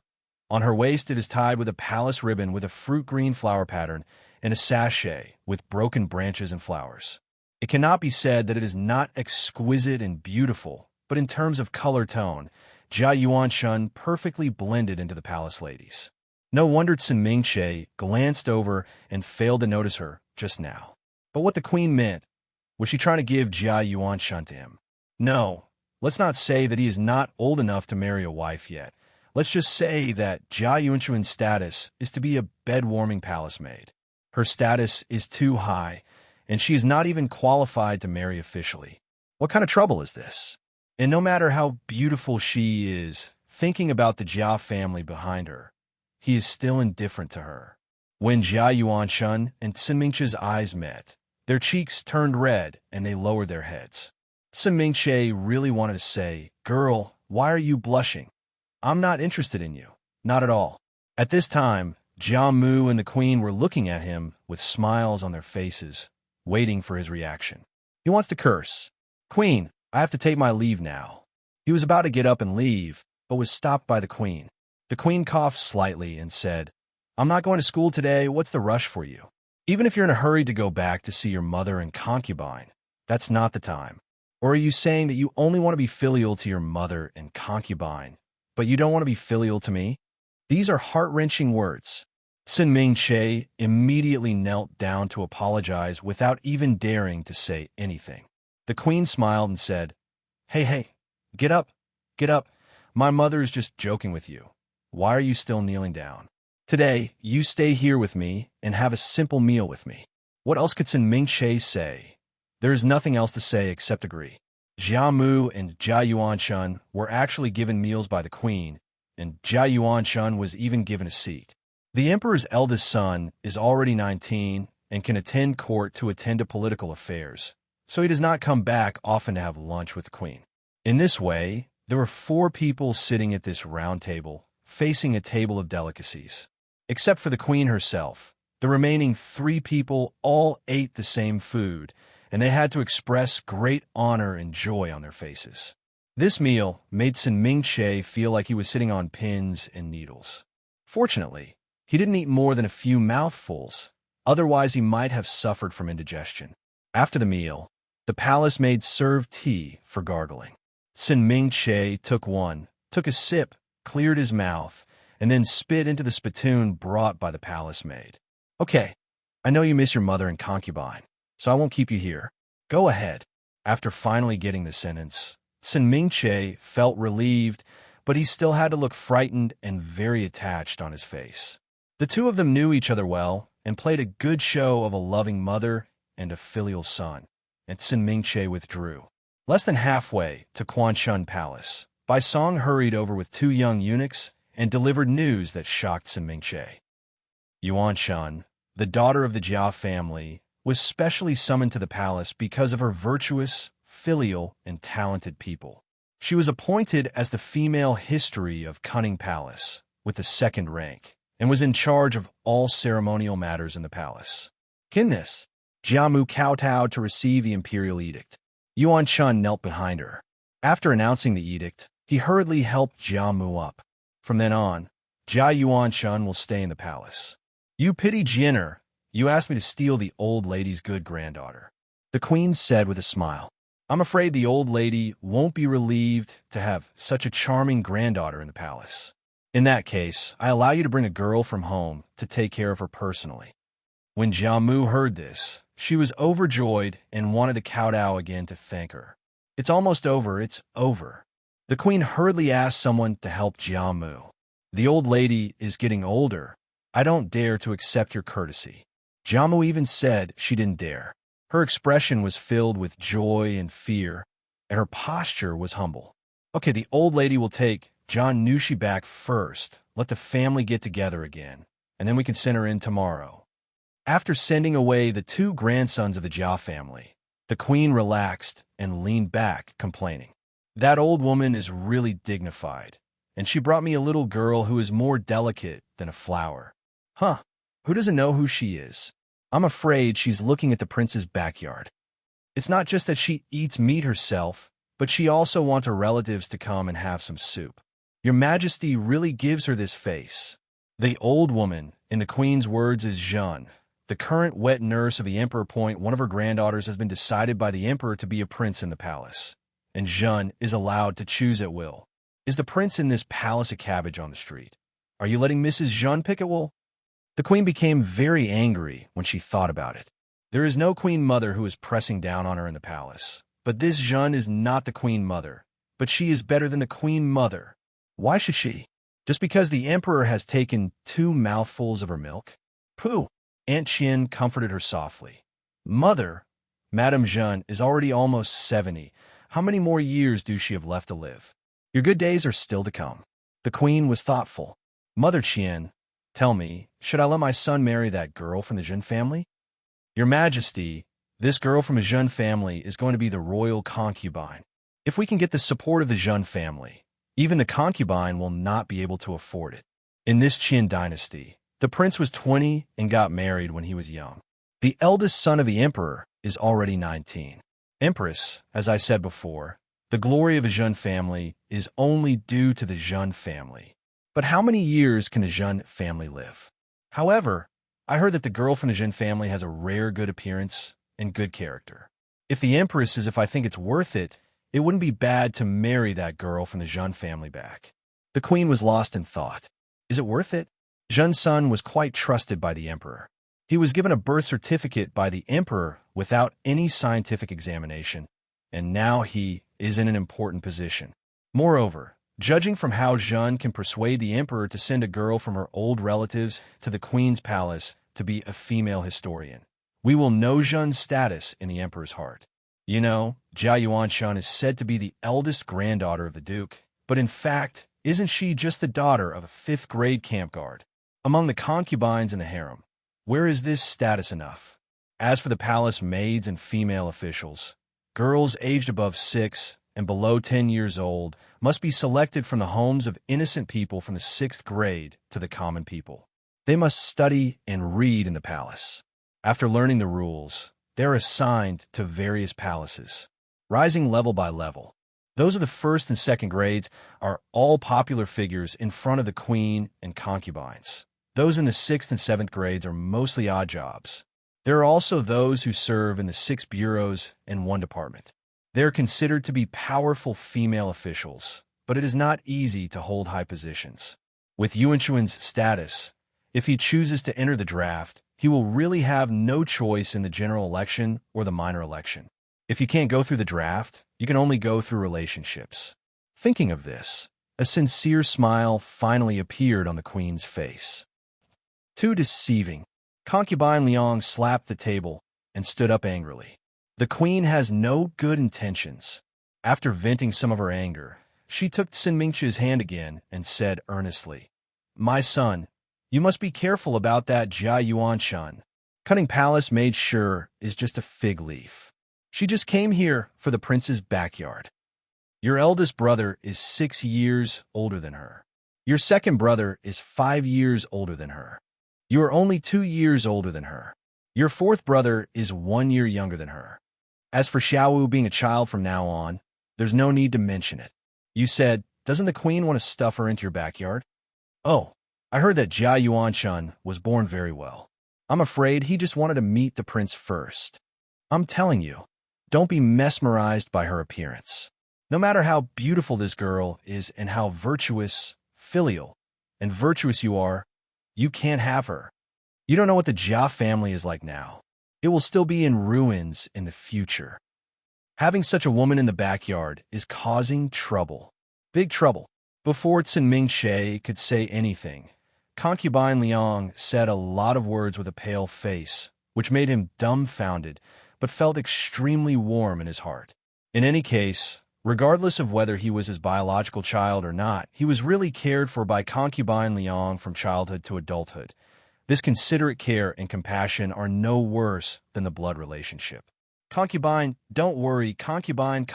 On her waist it is tied with a palace ribbon with a fruit-green flower pattern, and a sachet with broken branches and flowers. It cannot be said that it is not exquisite and beautiful, but in terms of color tone, Jia Yuanshun perfectly blended into the palace ladies. No wonder Sun Mingche glanced over and failed to notice her just now. But what the queen meant, was she trying to give Jia Yuanshun to him? No, let's not say that he is not old enough to marry a wife yet. Let's just say that Jia Yuanshun's status is to be a bed-warming palace maid. Her status is too high, and she is not even qualified to marry officially. What kind of trouble is this? And no matter how beautiful she is, thinking about the Jia family behind her, he is still indifferent to her. When Jia Yuanshun and Sun Mingche's eyes met, their cheeks turned red and they lowered their heads. Sun Mingche really wanted to say, "Girl, why are you blushing? I'm not interested in you. Not at all." At this time, Jia Mu and the queen were looking at him with smiles on their faces, waiting for his reaction. He wants to curse. "Queen, I have to take my leave now." He was about to get up and leave, but was stopped by the queen. The queen coughed slightly and said, "I'm not going to school today. What's the rush for you? Even if you're in a hurry to go back to see your mother and concubine, that's not the time. Or are you saying that you only want to be filial to your mother and concubine, but you don't want to be filial to me?" These are heart-wrenching words. Sun Mingche immediately knelt down to apologize without even daring to say anything. The queen smiled and said, Hey, get up, get up. My mother is just joking with you. Why are you still kneeling down? Today, you stay here with me and have a simple meal with me." What else could Sun Mingche say? There is nothing else to say except agree. Jia Mu and Jia Yuanshun were actually given meals by the queen, and Jia Yuanshun was even given a seat. The emperor's eldest son is already 19 and can attend court to attend to political affairs, so he does not come back often to have lunch with the queen. In this way, there were 4 people sitting at this round table, facing a table of delicacies. Except for the queen herself, the remaining 3 people all ate the same food, and they had to express great honor and joy on their faces. This meal made Sun Mingche feel like he was sitting on pins and needles. Fortunately, he didn't eat more than a few mouthfuls, otherwise he might have suffered from indigestion. After the meal, the palace maid served tea for gargling. Sun Mingche took a sip, cleared his mouth, and then spit into the spittoon brought by the palace maid. "Okay, I know you miss your mother and concubine, so I won't keep you here. Go ahead." After finally getting the sentence, Sun Mingche felt relieved, but he still had to look frightened and very attached on his face. The 2 of them knew each other well and played a good show of a loving mother and a filial son, and Sun Mingche withdrew. Less than halfway to Quanshun Palace, Bai Song hurried over with 2 young eunuchs and delivered news that shocked Sun Mingche. Yuanshun, the daughter of the Jia family, was specially summoned to the palace because of her virtuous, filial, and talented people. She was appointed as the female history of Cunning Palace, with the 2nd rank, and was in charge of all ceremonial matters in the palace. Kinnis, Jia Mu kowtowed to receive the imperial edict. Yuanshun knelt behind her. After announcing the edict, he hurriedly helped Jia Mu up. From then on, Jia Yuanshun will stay in the palace. "You pity Jinner. You asked me to steal the old lady's good granddaughter," the queen said with a smile. "I'm afraid the old lady won't be relieved to have such a charming granddaughter in the palace. In that case, I allow you to bring a girl from home to take care of her personally." When Jia Mu heard this, she was overjoyed and wanted to kowtow again to thank her. "It's almost over, it's over." The queen hurriedly asked someone to help Jia Mu. "The old lady is getting older. I don't dare to accept your courtesy." Jia Mu even said she didn't dare. Her expression was filled with joy and fear, and her posture was humble. "Okay, the old lady will take John Nushi back first. Let the family get together again, and then we can send her in tomorrow." After sending away the 2 grandsons of the Jia family, the queen relaxed and leaned back, complaining. "That old woman is really dignified, and she brought me a little girl who is more delicate than a flower. Huh, who doesn't know who she is? I'm afraid she's looking at the prince's backyard. It's not just that she eats meat herself, but she also wants her relatives to come and have some soup. Your Majesty really gives her this face." The old woman, in the queen's words, is Jeanne, the current wet nurse of the emperor. One of her granddaughters has been decided by the emperor to be a prince in the palace, and Jeanne is allowed to choose at will. Is the prince in this palace a cabbage on the street? Are you letting Mrs. Jeanne pick at will? The queen became very angry when she thought about it. There is no queen mother who is pressing down on her in the palace, but this Jeanne is not the queen mother, but she is better than the queen mother. Why should she? Just because the emperor has taken 2 mouthfuls of her milk? Pooh! Aunt Chien comforted her softly. Mother, Madame Jeanne is already almost 70. How many more years do she have left to live? Your good days are still to come. The queen was thoughtful. Mother Chien, tell me, should I let my son marry that girl from the Jeanne family? Your Majesty, this girl from a Jeanne family is going to be the royal concubine. If we can get the support of the Jeanne family, even the concubine will not be able to afford it. In this Qin dynasty, the prince was 20 and got married when he was young. The eldest son of the emperor is already 19. Empress, as I said before, the glory of a Jeanne family is only due to the Jeanne family. But how many years can a Jeanne family live? However, I heard that the girl from the Jeanne family has a rare good appearance and good character. If the empress is if I think it's worth it, it wouldn't be bad to marry that girl from the Jeanne family back. The queen was lost in thought. Is it worth it? Jeanne's son was quite trusted by the emperor. He was given a birth certificate by the emperor without any scientific examination, and now he is in an important position. Moreover, judging from how Jeanne can persuade the emperor to send a girl from her old relatives to the queen's palace to be a female historian, we will know Jeanne's status in the emperor's heart. You know, Jia Yuanshan is said to be the eldest granddaughter of the duke, but in fact, isn't she just the daughter of a 5th-grade camp guard? Among the concubines in the harem, where is this status enough? As for the palace maids and female officials, girls aged above 6 and below 10 years old must be selected from the homes of innocent people from the 6th grade to the common people. They must study and read in the palace. After learning the rules, they are assigned to various palaces, rising level by level. Those of the 1st and 2nd grades are all popular figures in front of the queen and concubines. Those in the 6th and 7th grades are mostly odd jobs. There are also those who serve in the 6 bureaus and 1 department. They are considered to be powerful female officials, but it is not easy to hold high positions. With Yuanchuan's status, if he chooses to enter the draft, he will really have no choice in the general election or the minor election. If you can't go through the draft, you can only go through relationships. Thinking of this, a sincere smile finally appeared on the queen's face. Too deceiving. Concubine Liang slapped the table and stood up angrily. The queen has no good intentions. After venting some of her anger, she took Sin Mingqi's hand again and said earnestly, My son, you must be careful about that Jia Yuanshan. Cunning Palace made sure is just a fig leaf. She just came here for the prince's backyard. Your eldest brother is 6 years older than her. Your second brother is 5 years older than her. You are only 2 years older than her. Your 4th brother is 1 year younger than her. As for Xiaowu being a child from now on, there's no need to mention it. You said, doesn't the queen want to stuff her into your backyard? Oh, I heard that Jia Yuanshan was born very well. I'm afraid he just wanted to meet the prince first. I'm telling you, don't be mesmerized by her appearance. No matter how beautiful this girl is and how virtuous, filial, and virtuous you are, you can't have her. You don't know what the Jia family is like now. It will still be in ruins in the future. Having such a woman in the backyard is causing trouble. Big trouble. Before Sin Mingqi could say anything, Concubine Liang said a lot of words with a pale face, which made him dumbfounded, but felt extremely warm in his heart. In any case, regardless of whether he was his biological child or not, he was really cared for by Concubine Liang from childhood to adulthood. This considerate care and compassion are no worse than the blood relationship. Concubine, don't worry, concubine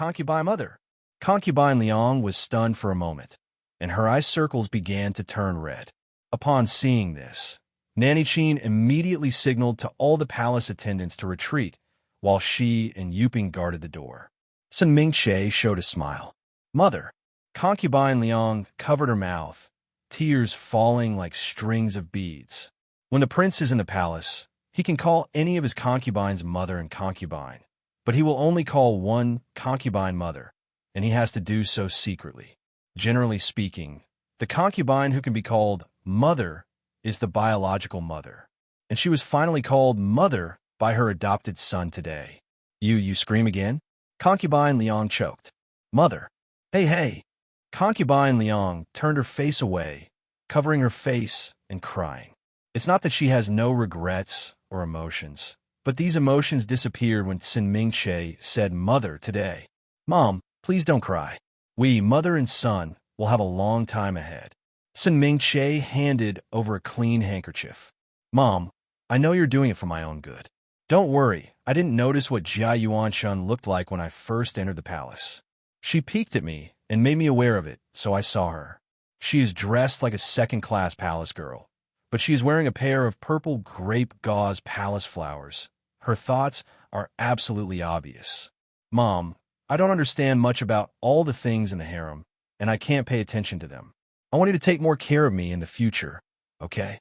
mother. Concubine Liang was stunned for a moment, and her eye circles began to turn red. Upon seeing this, Nanny Qin immediately signaled to all the palace attendants to retreat, while she and Yuping guarded the door. Sun Mingqi showed a smile. Mother. Concubine Liang covered her mouth, tears falling like strings of beads. When the prince is in the palace, He can call any of his concubines mother and concubine, but he will only call one concubine mother, and he has to do so secretly. Generally speaking, the concubine who can be called mother is the biological mother, and she was finally called mother by her adopted son today. You scream again? Concubine Liang choked. Mother. Hey. Concubine Liang turned her face away, covering her face and crying. It's not that she has no regrets or emotions, but these emotions disappeared when Sin Mingche said mother today. Mom, please don't cry. We, mother and son, will have a long time ahead. Sin Mingche handed over a clean handkerchief. Mom, I know you're doing it for my own good. Don't worry, I didn't notice what Jia Yuanshan looked like when I first entered the palace. She peeked at me and made me aware of it, so I saw her. She is dressed like a second-class palace girl, but she is wearing a pair of purple grape gauze palace flowers. Her thoughts are absolutely obvious. Mom, I don't understand much about all the things in the harem, and I can't pay attention to them. I want you to take more care of me in the future, okay?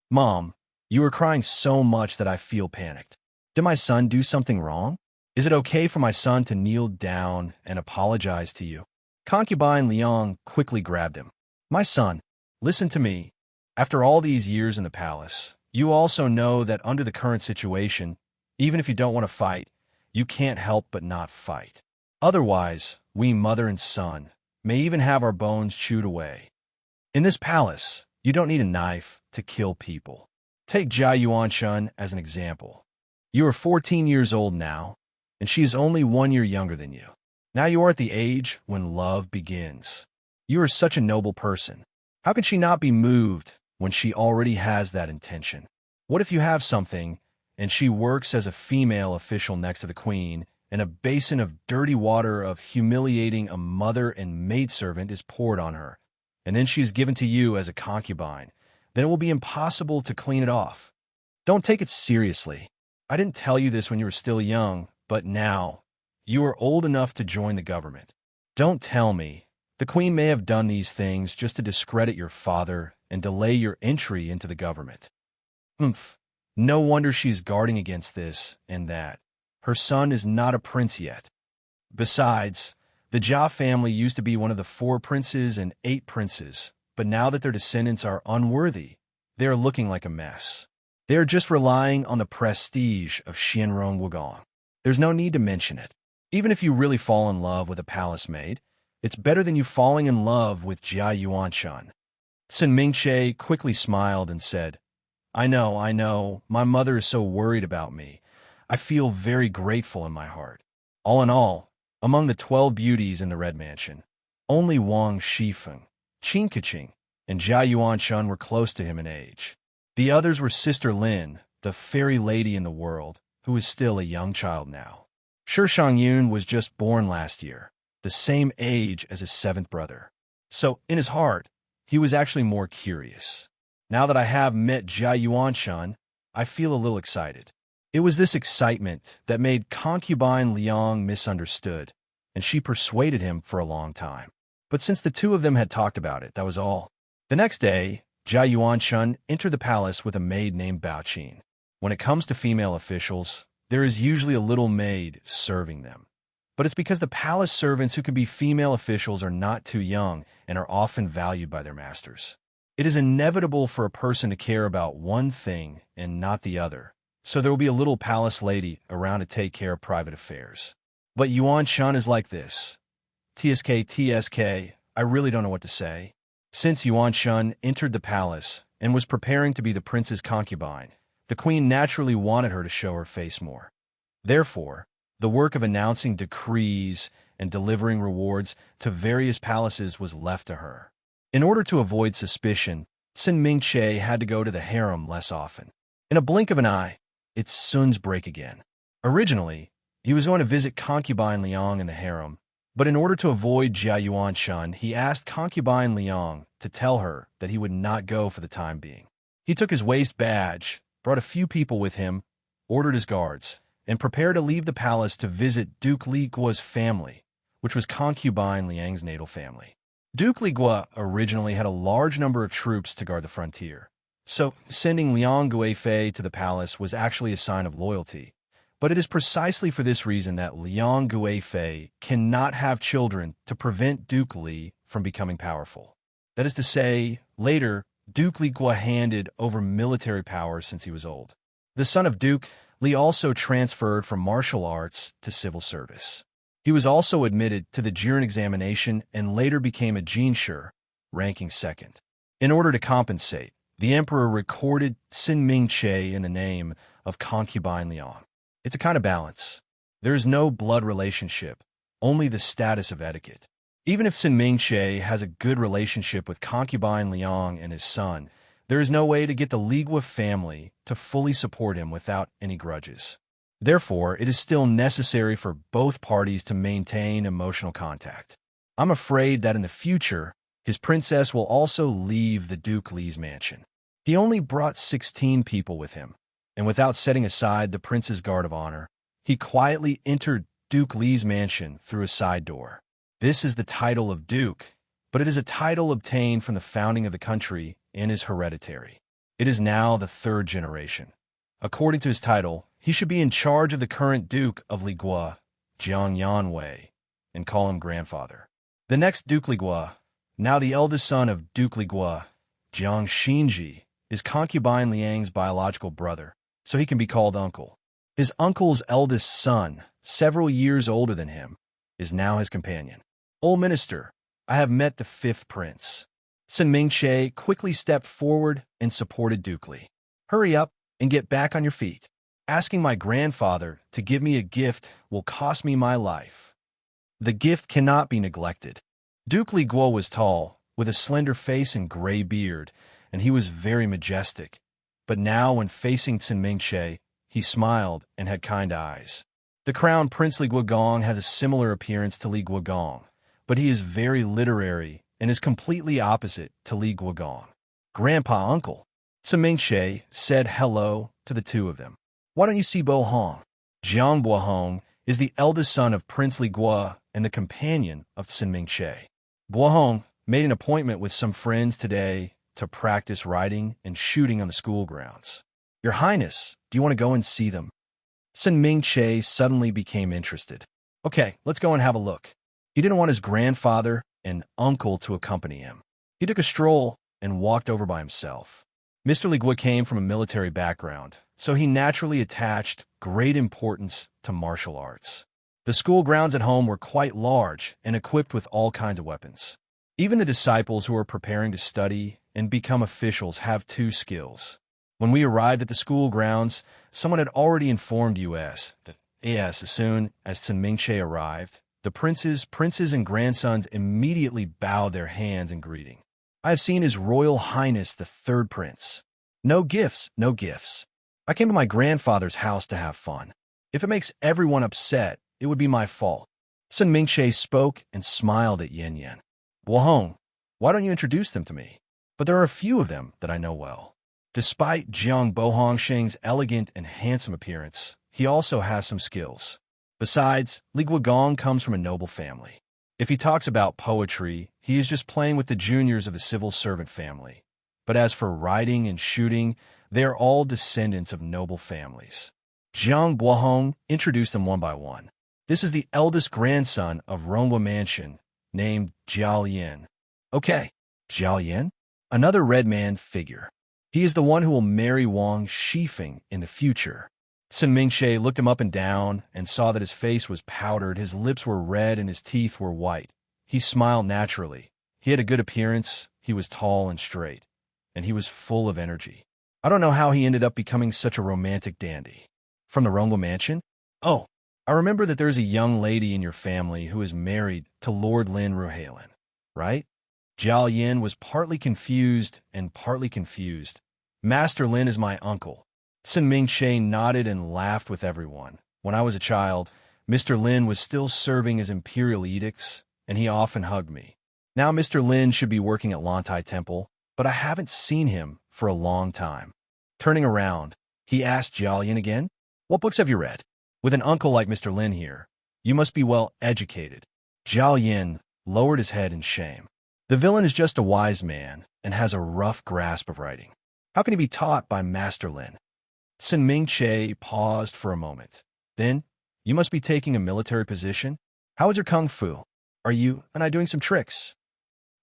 Mom, you are crying so much that I feel panicked. Did my son do something wrong? Is it okay for my son to kneel down and apologize to you? Concubine Liang quickly grabbed him. My son, listen to me. After all these years in the palace, you also know that under the current situation, even if you don't want to fight, you can't help but not fight. Otherwise, we mother and son may even have our bones chewed away. In this palace, you don't need a knife to kill people. Take Jia Yuanshan as an example. You are 14 years old now, and she is only 1 year younger than you. Now you are at the age when love begins. You are such a noble person. How can she not be moved when she already has that intention? What if you have something, and she works as a female official next to the queen, and a basin of dirty water of humiliating a mother and maidservant is poured on her, and then she is given to you as a concubine? Then it will be impossible to clean it off. Don't take it seriously. I didn't tell you this when you were still young, but now you are old enough to join the government. Don't tell me the queen may have done these things just to discredit your father and delay your entry into the government. No wonder she's guarding against this and that. Her son is not a prince yet. Besides, the Jia family used to be one of the 4 princes and 8 princes, but now that their descendants are unworthy, they are looking like a mess. They are just relying on the prestige of Xianrong Wugong. There's no need to mention it. Even if you really fall in love with a palace maid, it's better than you falling in love with Jia Yuanshan. Sin Mingche quickly smiled and said, I know, my mother is so worried about me. I feel very grateful in my heart. All in all, among the 12 beauties in the Red Mansion, only Wang Shifeng, Qin Keqing, and Jia Yuanshan were close to him in age. The others were Sister Lin, the fairy lady in the world, who is still a young child now. Shi Shangyun was just born last year, the same age as his 7th brother. So, in his heart, he was actually more curious. Now that I have met Jia Yuanshan, I feel a little excited. It was this excitement that made concubine Liang misunderstood, and she persuaded him for a long time. But since the 2 of them had talked about it, that was all. The next day, Jia Yuanshan entered the palace with a maid named Baoqin. When it comes to female officials, there is usually a little maid serving them. But it's because the palace servants who can be female officials are not too young and are often valued by their masters. It is inevitable for a person to care about one thing and not the other, so there will be a little palace lady around to take care of private affairs. But Yuanshan is like this. TSK, I really don't know what to say. Since Yuanshan entered the palace and was preparing to be the prince's concubine, the queen naturally wanted her to show her face more. Therefore, the work of announcing decrees and delivering rewards to various palaces was left to her. In order to avoid suspicion, Sin Mingche had to go to the harem less often. In a blink of an eye, it's Sun's break again. Originally, he was going to visit concubine Liang in the harem, but in order to avoid Jia Yuanshan, he asked concubine Liang to tell her that he would not go for the time being. He took his waist badge, brought a few people with him, ordered his guards, and prepared to leave the palace to visit Duke Li Guo's family, which was concubine Liang's natal family. Duke Li Guo originally had a large number of troops to guard the frontier, So sending Liang Guifei to the palace was actually a sign of loyalty. But it is precisely for this reason that Liang Guifei cannot have children to prevent Duke Li from becoming powerful. That is to say, later, Duke Li Gua handed over military power since he was old. The son of Duke, Li also transferred from martial arts to civil service. He was also admitted to the Jiren examination and later became a Jinshi, ranking second. In order to compensate, the emperor recorded Sin Ming Che in the name of concubine Liang. It's a kind of balance. There is no blood relationship, only the status of etiquette. Even if Sin Ming Che has a good relationship with concubine Liang and his son, there is no way to get the Li Gua family to fully support him without any grudges. Therefore, it is still necessary for both parties to maintain emotional contact. I'm afraid that in the future, his princess will also leave the Duke Li's mansion. He only brought 16 people with him, and without setting aside the prince's guard of honor, he quietly entered Duke Li's mansion through a side door. This is the title of Duke, but it is a title obtained from the founding of the country and is hereditary. It is now the third generation. According to his title, he should be in charge of the current Duke of Li Gua, Jiang Yanwei, and call him grandfather. The next Duke Li Gua, now the eldest son of Duke Li Gua, Jiang Xinji, is concubine Liang's biological brother, so he can be called uncle. His uncle's eldest son, several years older than him, is now his companion. Old minister, I have met the fifth prince. Sin Ming Che quickly stepped forward and supported Duke Li. Hurry up and get back on your feet. Asking my grandfather to give me a gift will cost me my life. The gift cannot be neglected. Duke Li Guo was tall, with a slender face and gray beard, and he was very majestic. But now, when facing Sin Ming Che, he smiled and had kind eyes. The crown Prince Li Guogong has a similar appearance to Li Guogong, but he is very literary and is completely opposite to Li Guogong. Grandpa, uncle. Sin Ming Che said hello to the two of them. Why don't you see Bo Hong? Jiang Bohong is the eldest son of Prince Li Gua and the companion of Sin Ming Che. Bohong made an appointment with some friends today to practice riding and shooting on the school grounds. Your Highness, do you want to go and see them? Sin Ming Che suddenly became interested. Okay, let's go and have a look. He didn't want his grandfather and uncle to accompany him. He took a stroll and walked over by himself. Mr. Li Gua came from a military background, so he naturally attached great importance to martial arts. The school grounds at home were quite large and equipped with all kinds of weapons. Even the disciples who are preparing to study and become officials have two skills. When we arrived at the school grounds, someone had already informed us that as soon as Sin Ming Che arrived, the princes, and grandsons immediately bowed their hands in greeting. I have seen His Royal Highness the Third Prince. No gifts, no gifts. I came to my grandfather's house to have fun. If it makes everyone upset, it would be my fault. Sin Ming Che spoke and smiled at Yin Yin. Bohong, why don't you introduce them to me? But there are a few of them that I know well. Despite Jiang Bohongsheng's elegant and handsome appearance, he also has some skills. Besides, Li Guogong comes from a noble family. If he talks about poetry, he is just playing with the juniors of the civil servant family. But as for riding and shooting, they are all descendants of noble families. Jiang Bohong introduced them one by one. This is the eldest grandson of Ronghua Mansion, named Jiao Yin. Okay, Jiao Yin? Another red man figure. He is the one who will marry Wang Shifeng in the future. Sin Ming Che looked him up and down and saw that his face was powdered, his lips were red, and his teeth were white. He smiled naturally. He had a good appearance, he was tall and straight, and he was full of energy. I don't know how he ended up becoming such a romantic dandy. From the Ronghua Mansion? Oh, I remember that there's a young lady in your family who is married to Lord Lin Ruhalen, right? Jiao Yin was partly confused and partly confused. Master Lin is my uncle. Sin Ming Che nodded and laughed with everyone. When I was a child, Mr. Lin was still serving his imperial edicts, and he often hugged me. Now Mr. Lin should be working at Lantai Temple, but I haven't seen him for a long time. Turning around, he asked Jiao Yin again, "What books have you read? With an uncle like Mr. Lin here, you must be well educated." Jiao Yin lowered his head in shame. The villain is just a wise man and has a rough grasp of writing. How can he be taught by Master Lin? Sin Ming-che paused for a moment. Then, you must be taking a military position? How is your kung fu? Are you and I doing some tricks?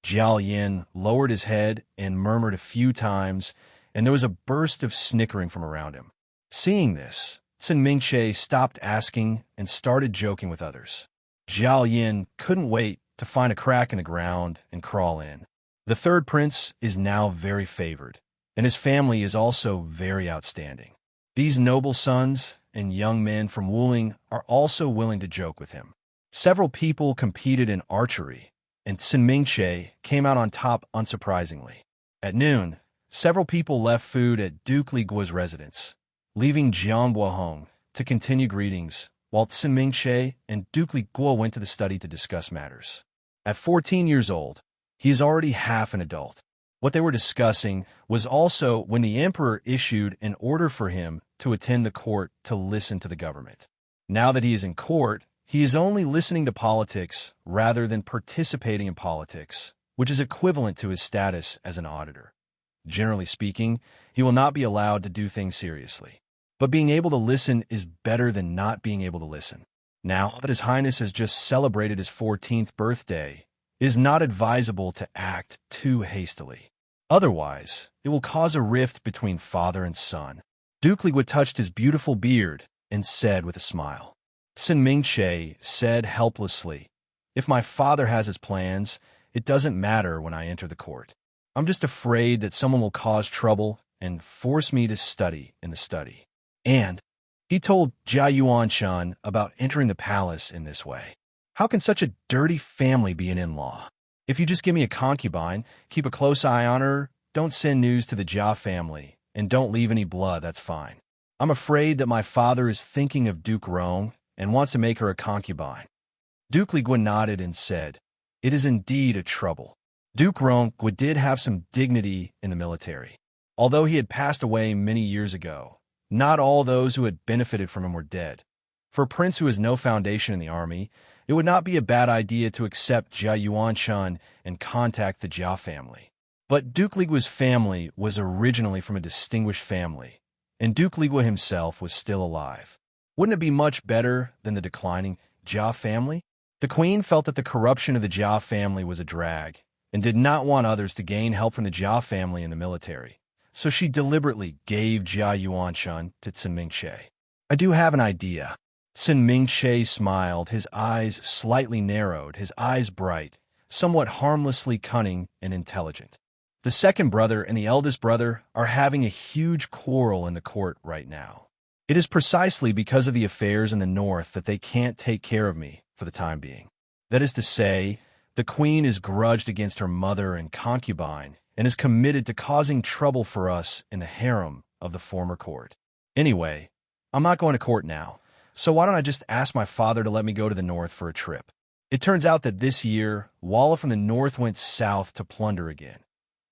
Jiao Yin lowered his head and murmured a few times, and there was a burst of snickering from around him. Seeing this, Sin Ming-che stopped asking and started joking with others. Jiao Yin couldn't wait to find a crack in the ground and crawl in. The third prince is now very favored, and his family is also very outstanding. These noble sons and young men from Wuling are also willing to joke with him. Several people competed in archery, and Sin Ming-che came out on top unsurprisingly. At noon, several people left food at Duke Li Guo's residence, leaving Jiang Buohong to continue greetings, while Sin Ming-che and Duke Li Guo went to the study to discuss matters. At 14 years old, he is already half an adult. What they were discussing was also when the emperor issued an order for him to attend the court to listen to the government. Now that he is in court, he is only listening to politics rather than participating in politics, which is equivalent to his status as an auditor. Generally speaking, he will not be allowed to do things seriously. But being able to listen is better than not being able to listen. Now that His Highness has just celebrated his 14th birthday, it is not advisable to act too hastily. Otherwise, it will cause a rift between father and son. Duke Li Guo touched his beautiful beard and said with a smile. Sin Ming-che said helplessly, "If my father has his plans, it doesn't matter when I enter the court. I'm just afraid that someone will cause trouble and force me to study in the study." And he told Jia Yuanshan about entering the palace in this way. How can such a dirty family be an in-law? If you just give me a concubine, keep a close eye on her, don't send news to the Jia family, and don't leave any blood, that's fine. I'm afraid that my father is thinking of Duke Rong and wants to make her a concubine. Duke Li Guo nodded and said, "It is indeed a trouble." Duke Rong did have some dignity in the military. Although he had passed away many years ago, not all those who had benefited from him were dead. For a prince who has no foundation in the army, it would not be a bad idea to accept Jia Yuanshan and contact the Jia family. But Duke Li Guo's family was originally from a distinguished family, and Duke Li Guo himself was still alive. Wouldn't it be much better than the declining Jia family? The queen felt that the corruption of the Jia family was a drag, and did not want others to gain help from the Jia family in the military. So she deliberately gave Jia Yuanshan to Sin Ming-che. "I do have an idea." Sin Ming-che smiled, his eyes slightly narrowed, his eyes bright, somewhat harmlessly cunning and intelligent. The second brother and the eldest brother are having a huge quarrel in the court right now. It is precisely because of the affairs in the north that they can't take care of me for the time being. That is to say, the queen is grudged against her mother and concubine, and is committed to causing trouble for us in the harem of the former court. Anyway, I'm not going to court now, so why don't I just ask my father to let me go to the north for a trip? It turns out that this year, Walla from the north went south to plunder again.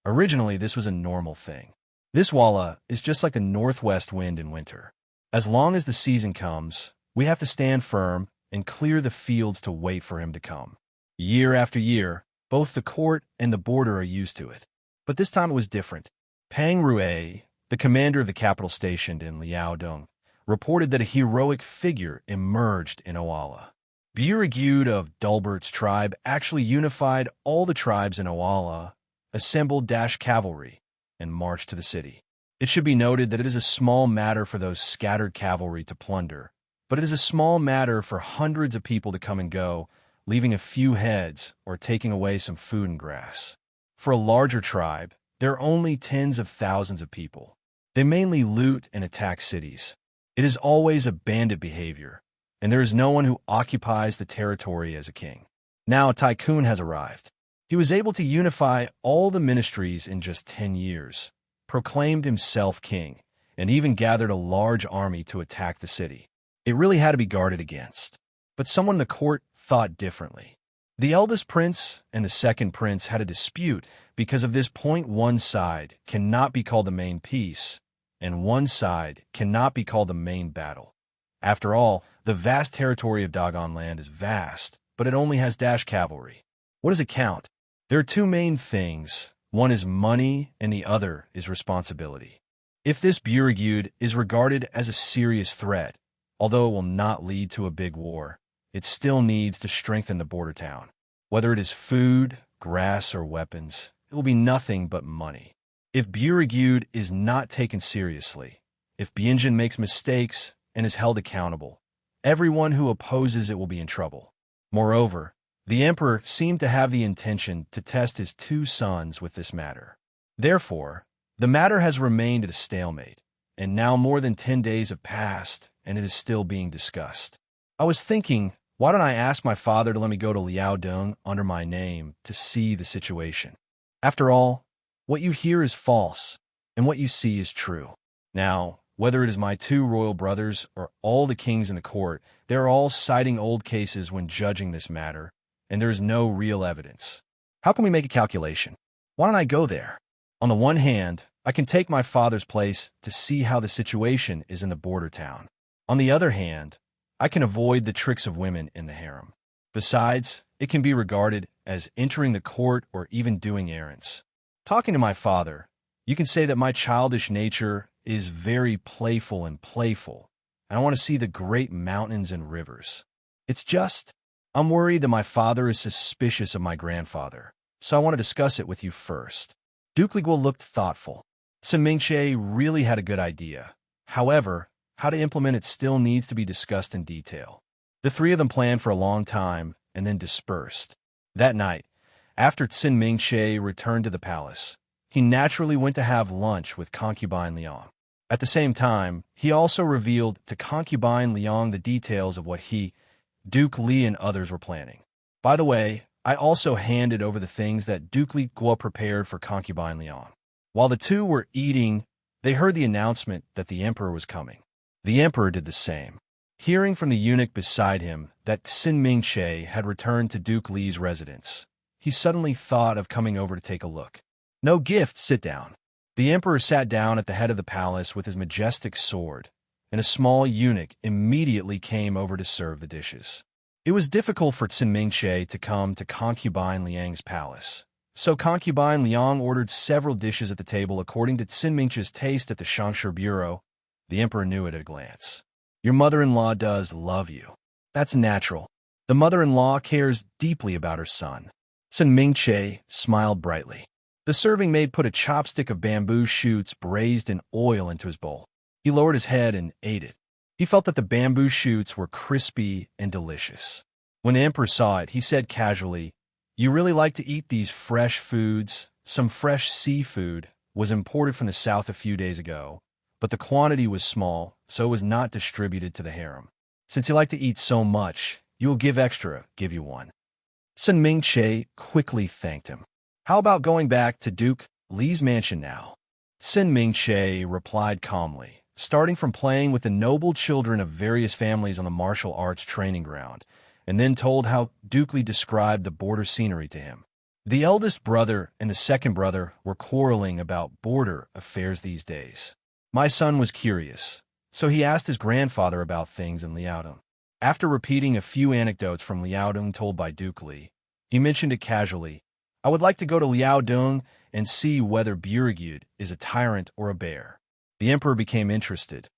Originally, this was a normal thing. This Walla is just like the northwest wind in winter. As long as the season comes, we have to stand firm and clear the fields to wait for him to come. Year after year, both the court and the border are used to it. But this time it was different. Pang Rue, the commander of the capital stationed in Liaodong, reported that a heroic figure emerged in Owala. Burigud of Dulbert's tribe actually unified all the tribes in Owala, assembled cavalry, and marched to the city. It should be noted that it is a small matter for those scattered cavalry to plunder, but it is a small matter for hundreds of people to come and go, leaving a few heads or taking away some food and grass. For a larger tribe, there are only tens of thousands of people. They mainly loot and attack cities. It is always a bandit behavior, and there is no one who occupies the territory as a king. Now a tycoon has arrived. He was able to unify all the ministries in just 10 years, proclaimed himself king, and even gathered a large army to attack the city. It really had to be guarded against. But someone in the court thought differently. The eldest prince and the second prince had a dispute because of this point. One side cannot be called the main piece, and one side cannot be called the main battle. After all, the vast territory of Dogon land is vast, but it only has cavalry. What does it count? There are two main things, One is money and the other is responsibility. If this Burigude is regarded as a serious threat, although it will not lead to a big war, it still needs to strengthen the border town. Whether it is food, grass, or weapons, it will be nothing but money. If Burigude is not taken seriously, if Bienjin makes mistakes and is held accountable, everyone who opposes it will be in trouble. Moreover, the emperor seemed to have the intention to test his two sons with this matter. Therefore, the matter has remained at a stalemate, and now more than 10 days have passed, and it is still being discussed. I was thinking, why don't I ask my father to let me go to Liaodong under my name to see the situation? After all, what you hear is false, and what you see is true. Now, whether it is my two royal brothers or all the kings in the court, they are all citing old cases when judging this matter, and there is no real evidence. How can we make a calculation? Why don't I go there? On the one hand, I can take my father's place to see how the situation is in the border town. On the other hand, I can avoid the tricks of women in the harem. Besides, it can be regarded as entering the court or even doing errands. Talking to my father, you can say that my childish nature is very playful, and I want to see the great mountains and rivers. It's just, I'm worried that my father is suspicious of my grandfather, so I want to discuss it with you first. Duke Liguo looked thoughtful. Sun Mingche really had a good idea. However, how to implement it still needs to be discussed in detail. The three of them planned for a long time and then dispersed. That night, after Sun Mingche returned to the palace, he naturally went to have lunch with concubine Liang. At the same time, he also revealed to concubine Liang the details of what he, Duke Li, and others were planning. By the way, I also handed over the things that Duke Li Guo prepared for concubine Liang. While the two were eating, they heard the announcement that the emperor was coming. The emperor did the same. Hearing from the eunuch beside him that Sun Mingche had returned to Duke Li's residence, he suddenly thought of coming over to take a look. No gift, sit down. The emperor sat down at the head of the palace with his majestic sword, and a small eunuch immediately came over to serve the dishes. It was difficult for Sun Mingche to come to concubine Liang's palace, so concubine Liang ordered several dishes at the table according to Sun Mingche's taste at the Shangshi Bureau. The emperor knew it at a glance. Your mother-in-law does love you. That's natural. The mother-in-law cares deeply about her son. Sun Mingche smiled brightly. The serving maid put a chopstick of bamboo shoots braised in oil into his bowl. He lowered his head and ate it. He felt that the bamboo shoots were crispy and delicious. When the emperor saw it, he said casually, "You really like to eat these fresh foods? Some fresh seafood was imported from the south a few days ago, but the quantity was small, so it was not distributed to the harem. Since you like to eat so much, you will give you one." Sun Mingche quickly thanked him. "How about going back to Duke Li's mansion now?" Sun Mingche replied calmly, starting from playing with the noble children of various families on the martial arts training ground, and then told how Duke Li described the border scenery to him. The eldest brother and the second brother were quarreling about border affairs these days. My son was curious, so he asked his grandfather about things in Liaodong. After repeating a few anecdotes from Liaodong told by Duke Li, he mentioned it casually, "I would like to go to Liaodong and see whether Burigude is a tyrant or a bear." The emperor became interested.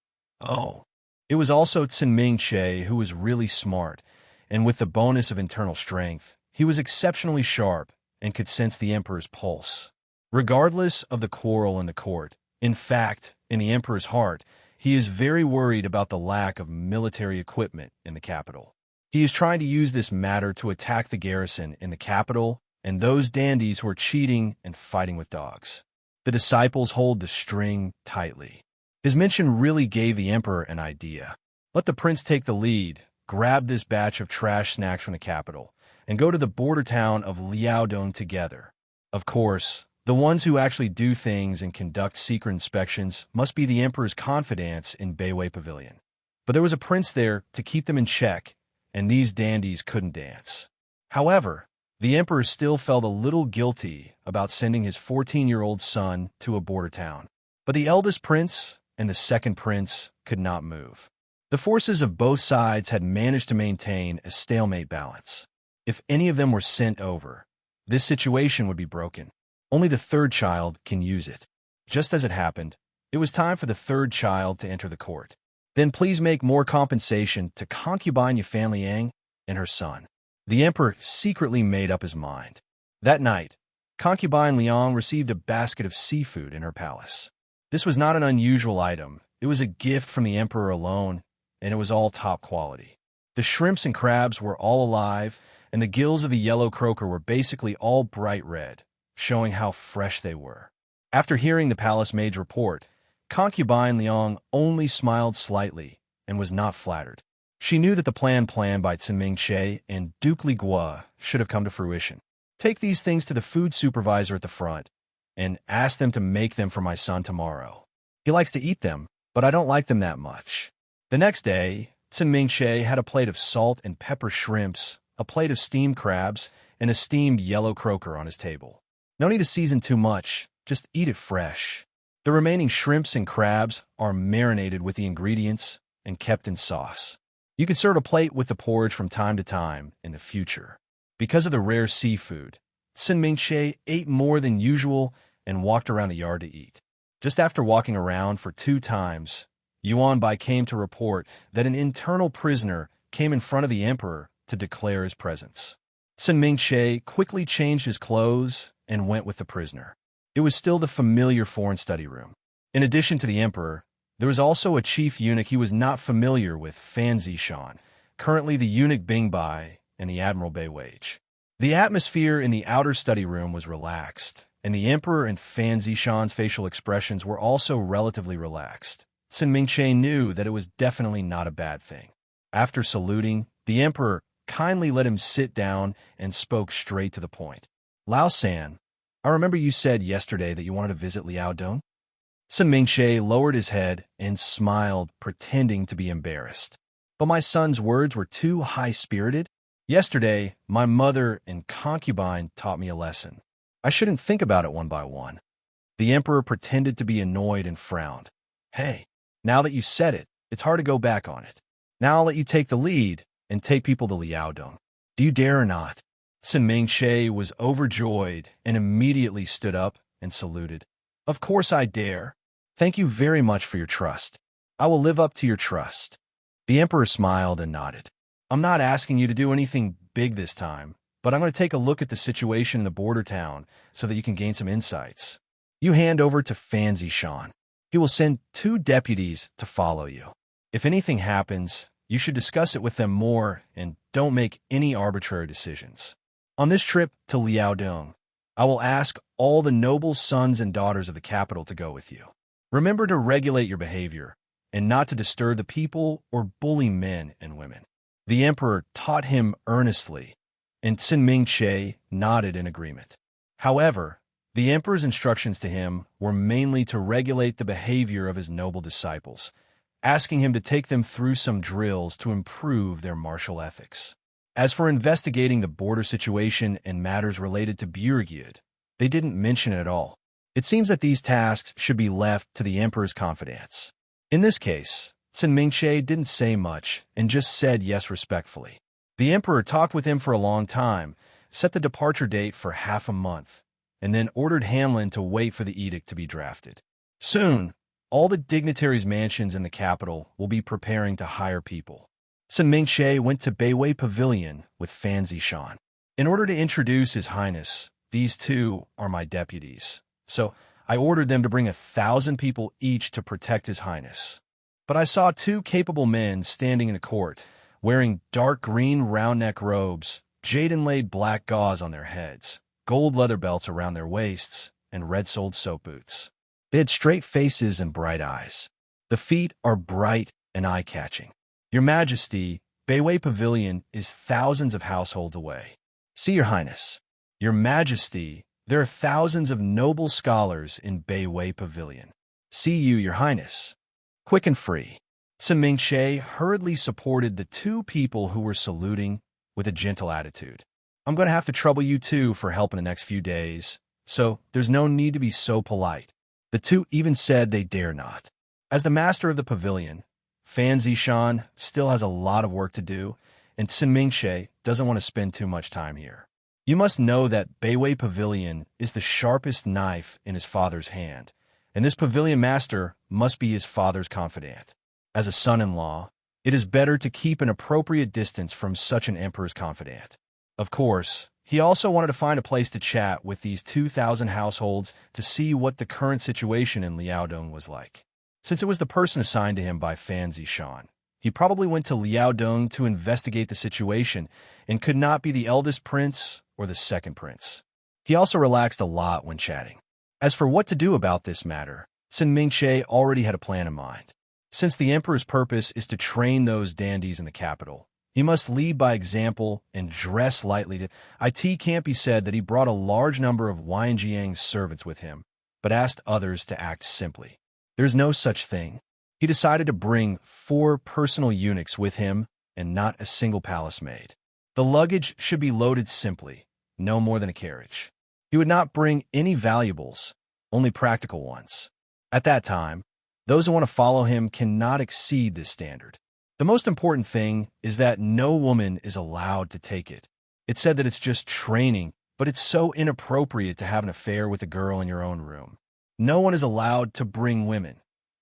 Oh, it was also Sun Mingche who was really smart, and with the bonus of internal strength, he was exceptionally sharp and could sense the emperor's pulse. Regardless of the quarrel in the court, in fact, in the emperor's heart, he is very worried about the lack of military equipment in the capital. He is trying to use this matter to attack the garrison in the capital and those dandies who are cheating and fighting with dogs. The disciples hold the string tightly. His mention really gave the emperor an idea. Let the prince take the lead, grab this batch of trash snacks from the capital, and go to the border town of Liaodong together. Of course, the ones who actually do things and conduct secret inspections must be the emperor's confidants in Beiwei Pavilion. But there was a prince there to keep them in check, and these dandies couldn't dance. However, the emperor still felt a little guilty about sending his 14-year-old son to a border town. But the eldest prince and the second prince could not move. The forces of both sides had managed to maintain a stalemate balance. If any of them were sent over, this situation would be broken. Only the third child can use it. Just as it happened, it was time for the third child to enter the court. Then please make more compensation to concubine Yifan Liang and her son. The emperor secretly made up his mind. That night, concubine Liang received a basket of seafood in her palace. This was not an unusual item. It was a gift from the emperor alone, and it was all top quality. The shrimps and crabs were all alive, and the gills of the yellow croaker were basically all bright red, showing how fresh they were. After hearing the palace maid's report, concubine Liang only smiled slightly and was not flattered. She knew that the plan planned by Cin Mingche and Duke Li Gua should have come to fruition. Take these things to the food supervisor at the front and ask them to make them for my son tomorrow. He likes to eat them, but I don't like them that much. The next day, Cin Mingche had a plate of salt and pepper shrimps, a plate of steamed crabs, and a steamed yellow croaker on his table. No need to season too much, just eat it fresh. The remaining shrimps and crabs are marinated with the ingredients and kept in sauce. You can serve a plate with the porridge from time to time in the future. Because of the rare seafood, Cin Mingche ate more than usual and walked around the yard to eat. Just after walking around for 2 times, Yuan Bai came to report that an internal prisoner came in front of the emperor to declare his presence. Cin Mingche quickly changed his clothes and went with the prisoner. It was still the familiar foreign study room. In addition to the emperor, there was also a chief eunuch he was not familiar with, Fan Zishan, currently the eunuch Bing Bai and the Admiral Bei Wage. The atmosphere in the outer study room was relaxed, and the emperor and Fan Zishan's facial expressions were also relatively relaxed. Cin Mingche knew that it was definitely not a bad thing. After saluting, the emperor kindly let him sit down and spoke straight to the point. Lao San, I remember you said yesterday that you wanted to visit Liaodong. Cin Mingche lowered his head and smiled, pretending to be embarrassed. But my son's words were too high-spirited. Yesterday, my mother and concubine taught me a lesson. I shouldn't think about it one by one. The emperor pretended to be annoyed and frowned. Hey, now that you said it, it's hard to go back on it. Now I'll let you take the lead and take people to Liaodong. Do you dare or not? Cin Mingche was overjoyed and immediately stood up and saluted. Of course I dare. Thank you very much for your trust. I will live up to your trust. The emperor smiled and nodded. I'm not asking you to do anything big this time, but I'm going to take a look at the situation in the border town so that you can gain some insights. You hand over to Fan Zishan. He will send 2 deputies to follow you. If anything happens, you should discuss it with them more and don't make any arbitrary decisions. On this trip to Liaodong, I will ask all the noble sons and daughters of the capital to go with you. Remember to regulate your behavior and not to disturb the people or bully men and women. The emperor taught him earnestly, and Cin Mingche nodded in agreement. However, the emperor's instructions to him were mainly to regulate the behavior of his noble disciples, asking him to take them through some drills to improve their martial ethics. As for investigating the border situation and matters related to Burgyud, they didn't mention it at all. It seems that these tasks should be left to the emperor's confidants. In this case, Cin Mingche didn't say much and just said yes respectfully. The emperor talked with him for a long time, set the departure date for half a month, and then ordered Hanlin to wait for the edict to be drafted. Soon, all the dignitaries' mansions in the capital will be preparing to hire people. Cin Mingche went to Beiwei Pavilion with Fan Zishan. In order to introduce His Highness, these 2 are my deputies, so I ordered them to bring 1,000 people each to protect His Highness. But I saw 2 capable men standing in the court, wearing dark green round-neck robes, jade-inlaid black gauze on their heads, gold leather belts around their waists, and red-soled soap boots. They had straight faces and bright eyes. The feet are bright and eye-catching. Your Majesty, Beiwei Pavilion is thousands of households away. See, Your Highness. Your Majesty, there are thousands of noble scholars in Beiwei Pavilion. See you, Your Highness. Quick and free. Cin Mingche hurriedly supported the 2 people who were saluting with a gentle attitude. I'm going to have to trouble you 2 for help in the next few days, so there's no need to be so polite. The 2 even said they dare not. As the master of the pavilion, Fan Zishan still has a lot of work to do, and Cin Mingche doesn't want to spend too much time here. You must know that Beiwei Pavilion is the sharpest knife in his father's hand, and this pavilion master must be his father's confidant. As a son-in-law, it is better to keep an appropriate distance from such an emperor's confidant. Of course, he also wanted to find a place to chat with these 2,000 households to see what the current situation in Liaodong was like. Since it was the person assigned to him by Fan Zishan, he probably went to Liaodong to investigate the situation and could not be the eldest prince or the second prince. He also relaxed a lot when chatting. As for what to do about this matter, Sin Mingche already had a plan in mind. Since the emperor's purpose is to train those dandies in the capital, he must lead by example and dress lightly. It can't be said that he brought a large number of Wanjiang's servants with him, but asked others to act simply. There's no such thing. He decided to bring 4 personal eunuchs with him and not a single palace maid. The luggage should be loaded simply, no more than a carriage. He would not bring any valuables, only practical ones. At that time, those who want to follow him cannot exceed this standard. The most important thing is that no woman is allowed to take it. It's said that it's just training, but it's so inappropriate to have an affair with a girl in your own room. No one is allowed to bring women.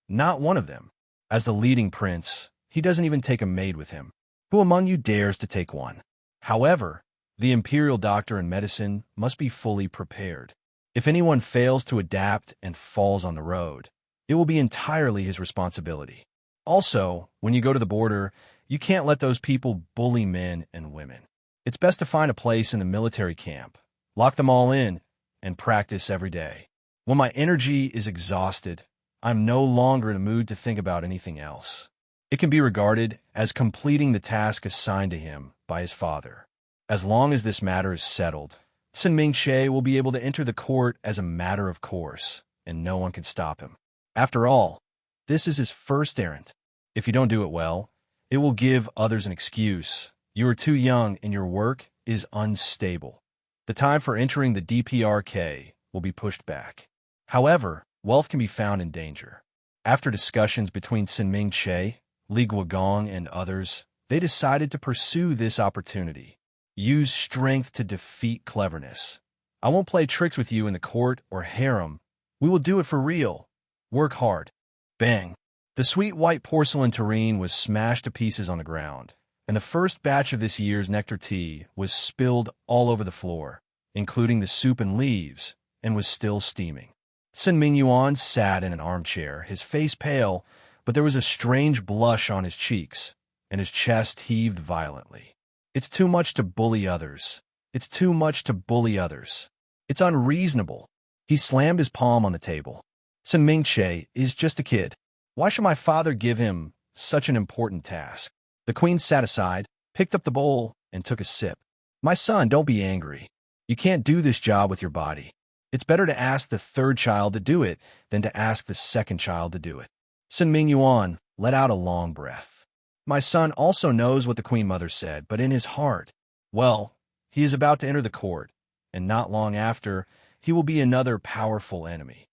Not one of them. As the leading prince, he doesn't even take a maid with him. Who among you dares to take one? However, the imperial doctor in medicine must be fully prepared. If anyone fails to adapt and falls on the road, it will be entirely his responsibility. Also, when you go to the border, you can't let those people bully men and women. It's best to find a place in the military camp, lock them all in, and practice every day. When my energy is exhausted, I'm no longer in a mood to think about anything else. It can be regarded as completing the task assigned to him by his father. As long as this matter is settled, Sin Mingche will be able to enter the court as a matter of course, and no one can stop him. After all, this is his first errand. If you don't do it well, it will give others an excuse. You are too young and your work is unstable. The time for entering the DPRK will be pushed back. However, wealth can be found in danger. After discussions between Sin Mingche, Li Guogong, and others, they decided to pursue this opportunity. Use strength to defeat cleverness. I won't play tricks with you in the court or harem. We will do it for real. Work hard. Bang. The sweet white porcelain tureen was smashed to pieces on the ground, and the first batch of this year's nectar tea was spilled all over the floor, including the soup and leaves, and was still steaming. Sin Mingyuan sat in an armchair, his face pale, but there was a strange blush on his cheeks, and his chest heaved violently. It's too much to bully others. It's too much to bully others. It's unreasonable. He slammed his palm on the table. Sin Mingche is just a kid. Why should my father give him such an important task? The queen sat aside, picked up the bowl, and took a sip. My son, don't be angry. You can't do this job with your body. It's better to ask the third child to do it than to ask the second child to do it. Sin Mingyuan let out a long breath. My son also knows what the queen mother said, but in his heart, well, he is about to enter the court, and not long after, he will be another powerful enemy.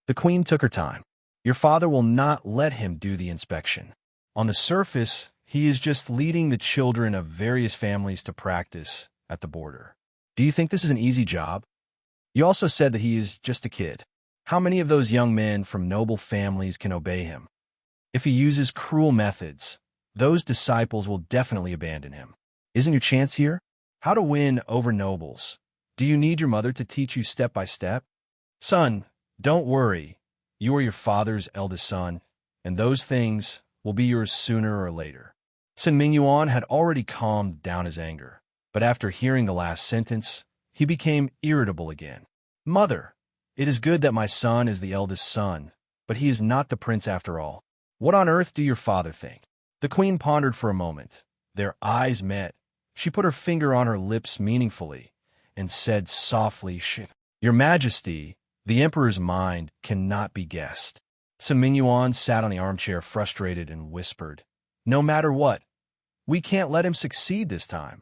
The queen took her time. Your father will not let him do the inspection. On the surface, he is just leading the children of various families to practice at the border. Do you think this is an easy job? You also said that he is just a kid. How many of those young men from noble families can obey him? If he uses cruel methods, those disciples will definitely abandon him. Isn't your chance here? How to win over nobles? Do you need your mother to teach you step by step? Son, don't worry. You are your father's eldest son, and those things will be yours sooner or later. Sin Mingyuan had already calmed down his anger, but after hearing the last sentence, he became irritable again. Mother, it is good that my son is the eldest son, but he is not the prince after all. What on earth do your father think? The queen pondered for a moment. Their eyes met. She put her finger on her lips meaningfully and said softly, Your Majesty, the emperor's mind cannot be guessed. Sin Mingyuan sat on the armchair frustrated and whispered, No matter what, we can't let him succeed this time.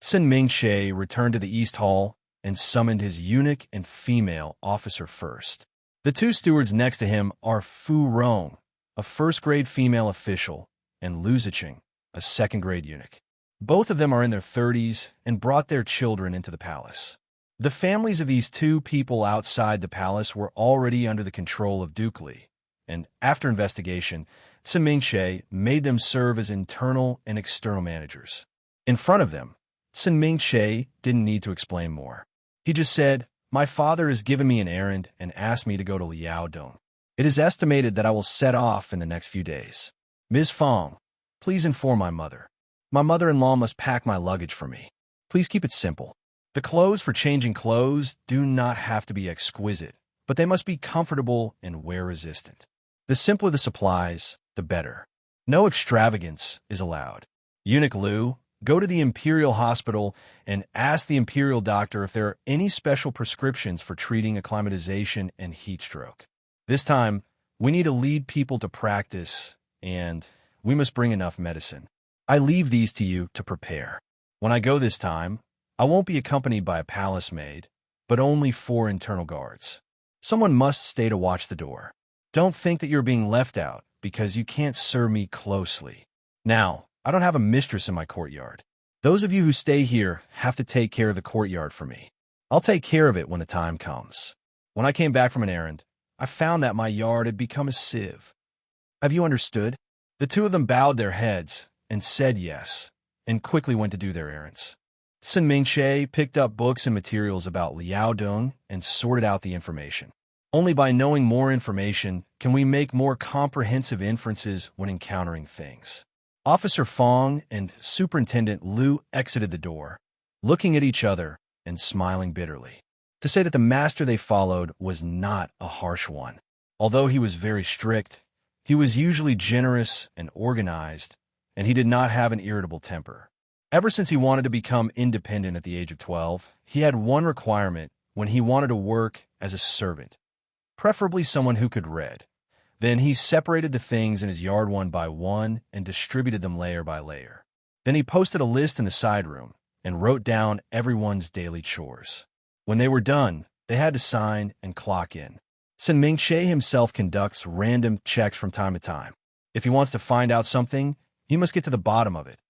Sin Mingche returned to the East Hall and summoned his eunuch and female officer first. The two stewards next to him are Fu Rong, a first-grade female official, and Lu Ziqing, a second-grade eunuch. Both of them are in their 30s and brought their children into the palace. The families of these two people outside the palace were already under the control of Duke Li, and after investigation, Mingche made them serve as internal and external managers. In front of them, Mingche didn't need to explain more. He just said, "My father has given me an errand and asked me to go to Liaodong. It is estimated that I will set off in the next few days. Ms. Fong, please inform my mother. My mother-in-law must pack my luggage for me. Please keep it simple. The clothes for changing clothes do not have to be exquisite, but they must be comfortable and wear-resistant. The simpler the supplies, the better. No extravagance is allowed. Eunuch Liu, go to the Imperial Hospital and ask the Imperial doctor if there are any special prescriptions for treating acclimatization and heat stroke. This time, we need to lead people to practice, and we must bring enough medicine. I leave these to you to prepare. When I go this time, I won't be accompanied by a palace maid, but only 4 internal guards. Someone must stay to watch the door. Don't think that you're being left out because you can't serve me closely. Now, I don't have a mistress in my courtyard. Those of you who stay here have to take care of the courtyard for me. I'll take care of it when the time comes. When I came back from an errand, I found that my yard had become a sieve. Have you understood?" The two of them bowed their heads and said yes, and quickly went to do their errands. Mingche picked up books and materials about Liaodong and sorted out the information. Only by knowing more information can we make more comprehensive inferences when encountering things. Officer Fong and Superintendent Liu exited the door, looking at each other and smiling bitterly. To say that the master they followed was not a harsh one. Although he was very strict, he was usually generous and organized, and he did not have an irritable temper. Ever since he wanted to become independent at the age of 12, he had one requirement when he wanted to work as a servant, preferably someone who could read. Then he separated the things in his yard one by one and distributed them layer by layer. Then he posted a list in the side room and wrote down everyone's daily chores. When they were done, they had to sign and clock in. Mingche himself conducts random checks from time to time. If he wants to find out something, he must get to the bottom of it.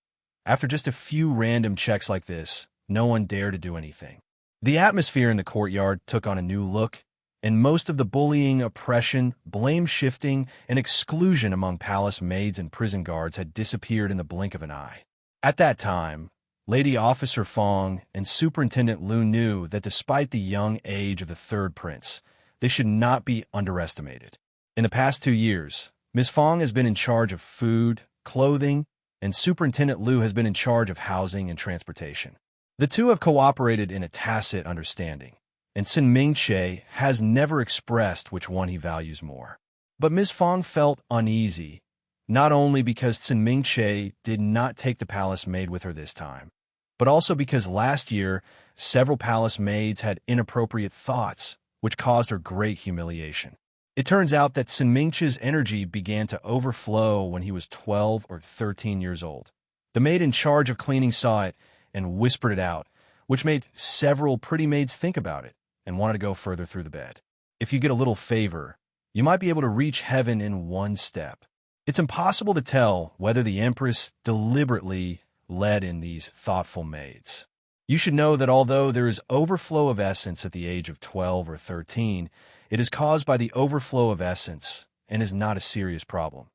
After just a few random checks like this, no one dared to do anything. The atmosphere in the courtyard took on a new look, and most of the bullying, oppression, blame-shifting, and exclusion among palace maids and prison guards had disappeared in the blink of an eye. At that time, Lady Officer Fong and Superintendent Liu knew that despite the young age of the third prince, they should not be underestimated. In the past 2 years, Ms. Fong has been in charge of food, clothing, and Superintendent Liu has been in charge of housing and transportation. The two have cooperated in a tacit understanding, and Mingche has never expressed which one he values more. But Ms. Fong felt uneasy, not only because Mingche did not take the palace maid with her this time, but also because last year several palace maids had inappropriate thoughts, which caused her great humiliation. It turns out that Mingche's energy began to overflow when he was 12 or 13 years old. The maid in charge of cleaning saw it and whispered it out, which made several pretty maids think about it and wanted to go further through the bed. If you get a little favor, you might be able to reach heaven in one step. It's impossible to tell whether the Empress deliberately led in these thoughtful maids. You should know that although there is overflow of essence at the age of 12 or 13, it is caused by the overflow of essence and is not a serious problem.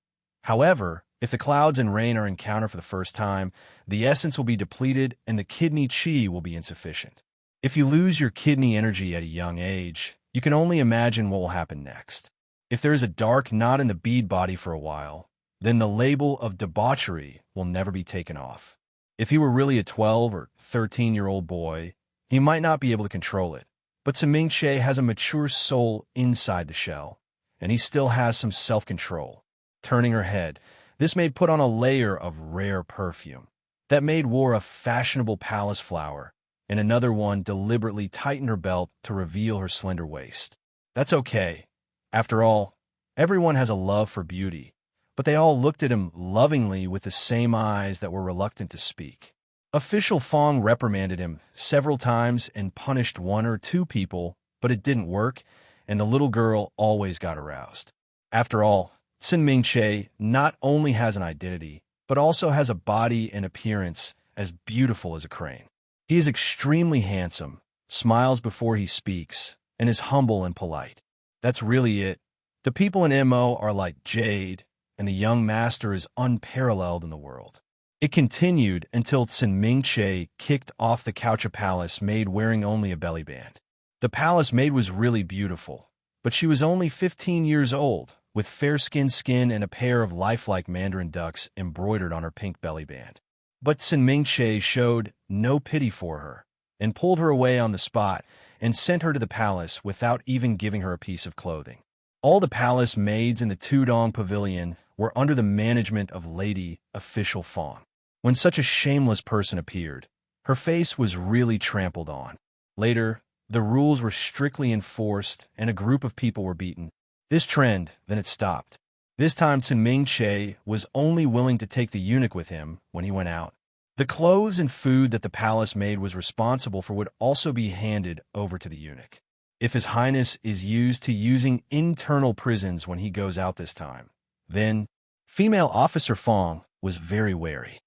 However, if the clouds and rain are encountered for the first time, the essence will be depleted and the kidney chi will be insufficient. If you lose your kidney energy at a young age, you can only imagine what will happen next. If there is a dark knot in the bead body for a while, then the label of debauchery will never be taken off. If he were really a 12 or 13-year-old boy, he might not be able to control it. But Mingche has a mature soul inside the shell, and he still has some self-control. Turning her head, this maid put on a layer of rare perfume. That maid wore a fashionable palace flower, and another one deliberately tightened her belt to reveal her slender waist. That's okay. After all, everyone has a love for beauty, but they all looked at him lovingly with the same eyes that were reluctant to speak. Official Fong reprimanded him several times and punished 1 or 2 people, but it didn't work, and the little girl always got aroused. After all, Mingche not only has an identity, but also has a body and appearance as beautiful as a crane. He is extremely handsome, smiles before he speaks, and is humble and polite. That's really it. The people in MO are like jade, and the young master is unparalleled in the world. It continued until Tsin Ming-che kicked off the Coucha Palace maid wearing only a belly band. The palace maid was really beautiful, but she was only 15 years old, with fair-skinned skin and a pair of lifelike mandarin ducks embroidered on her pink belly band. But Tsin Ming-che showed no pity for her, and pulled her away on the spot, and sent her to the palace without even giving her a piece of clothing. All the palace maids in the Tudong Pavilion were under the management of Lady Official Fawn. When such a shameless person appeared, her face was really trampled on. Later, the rules were strictly enforced and a group of people were beaten. This trend, then it stopped. This time Tsin Ming-che was only willing to take the eunuch with him when he went out. The clothes and food that the palace maid was responsible for would also be handed over to the eunuch. If His Highness is used to using internal prisons when he goes out this time, then female officer Fong was very wary.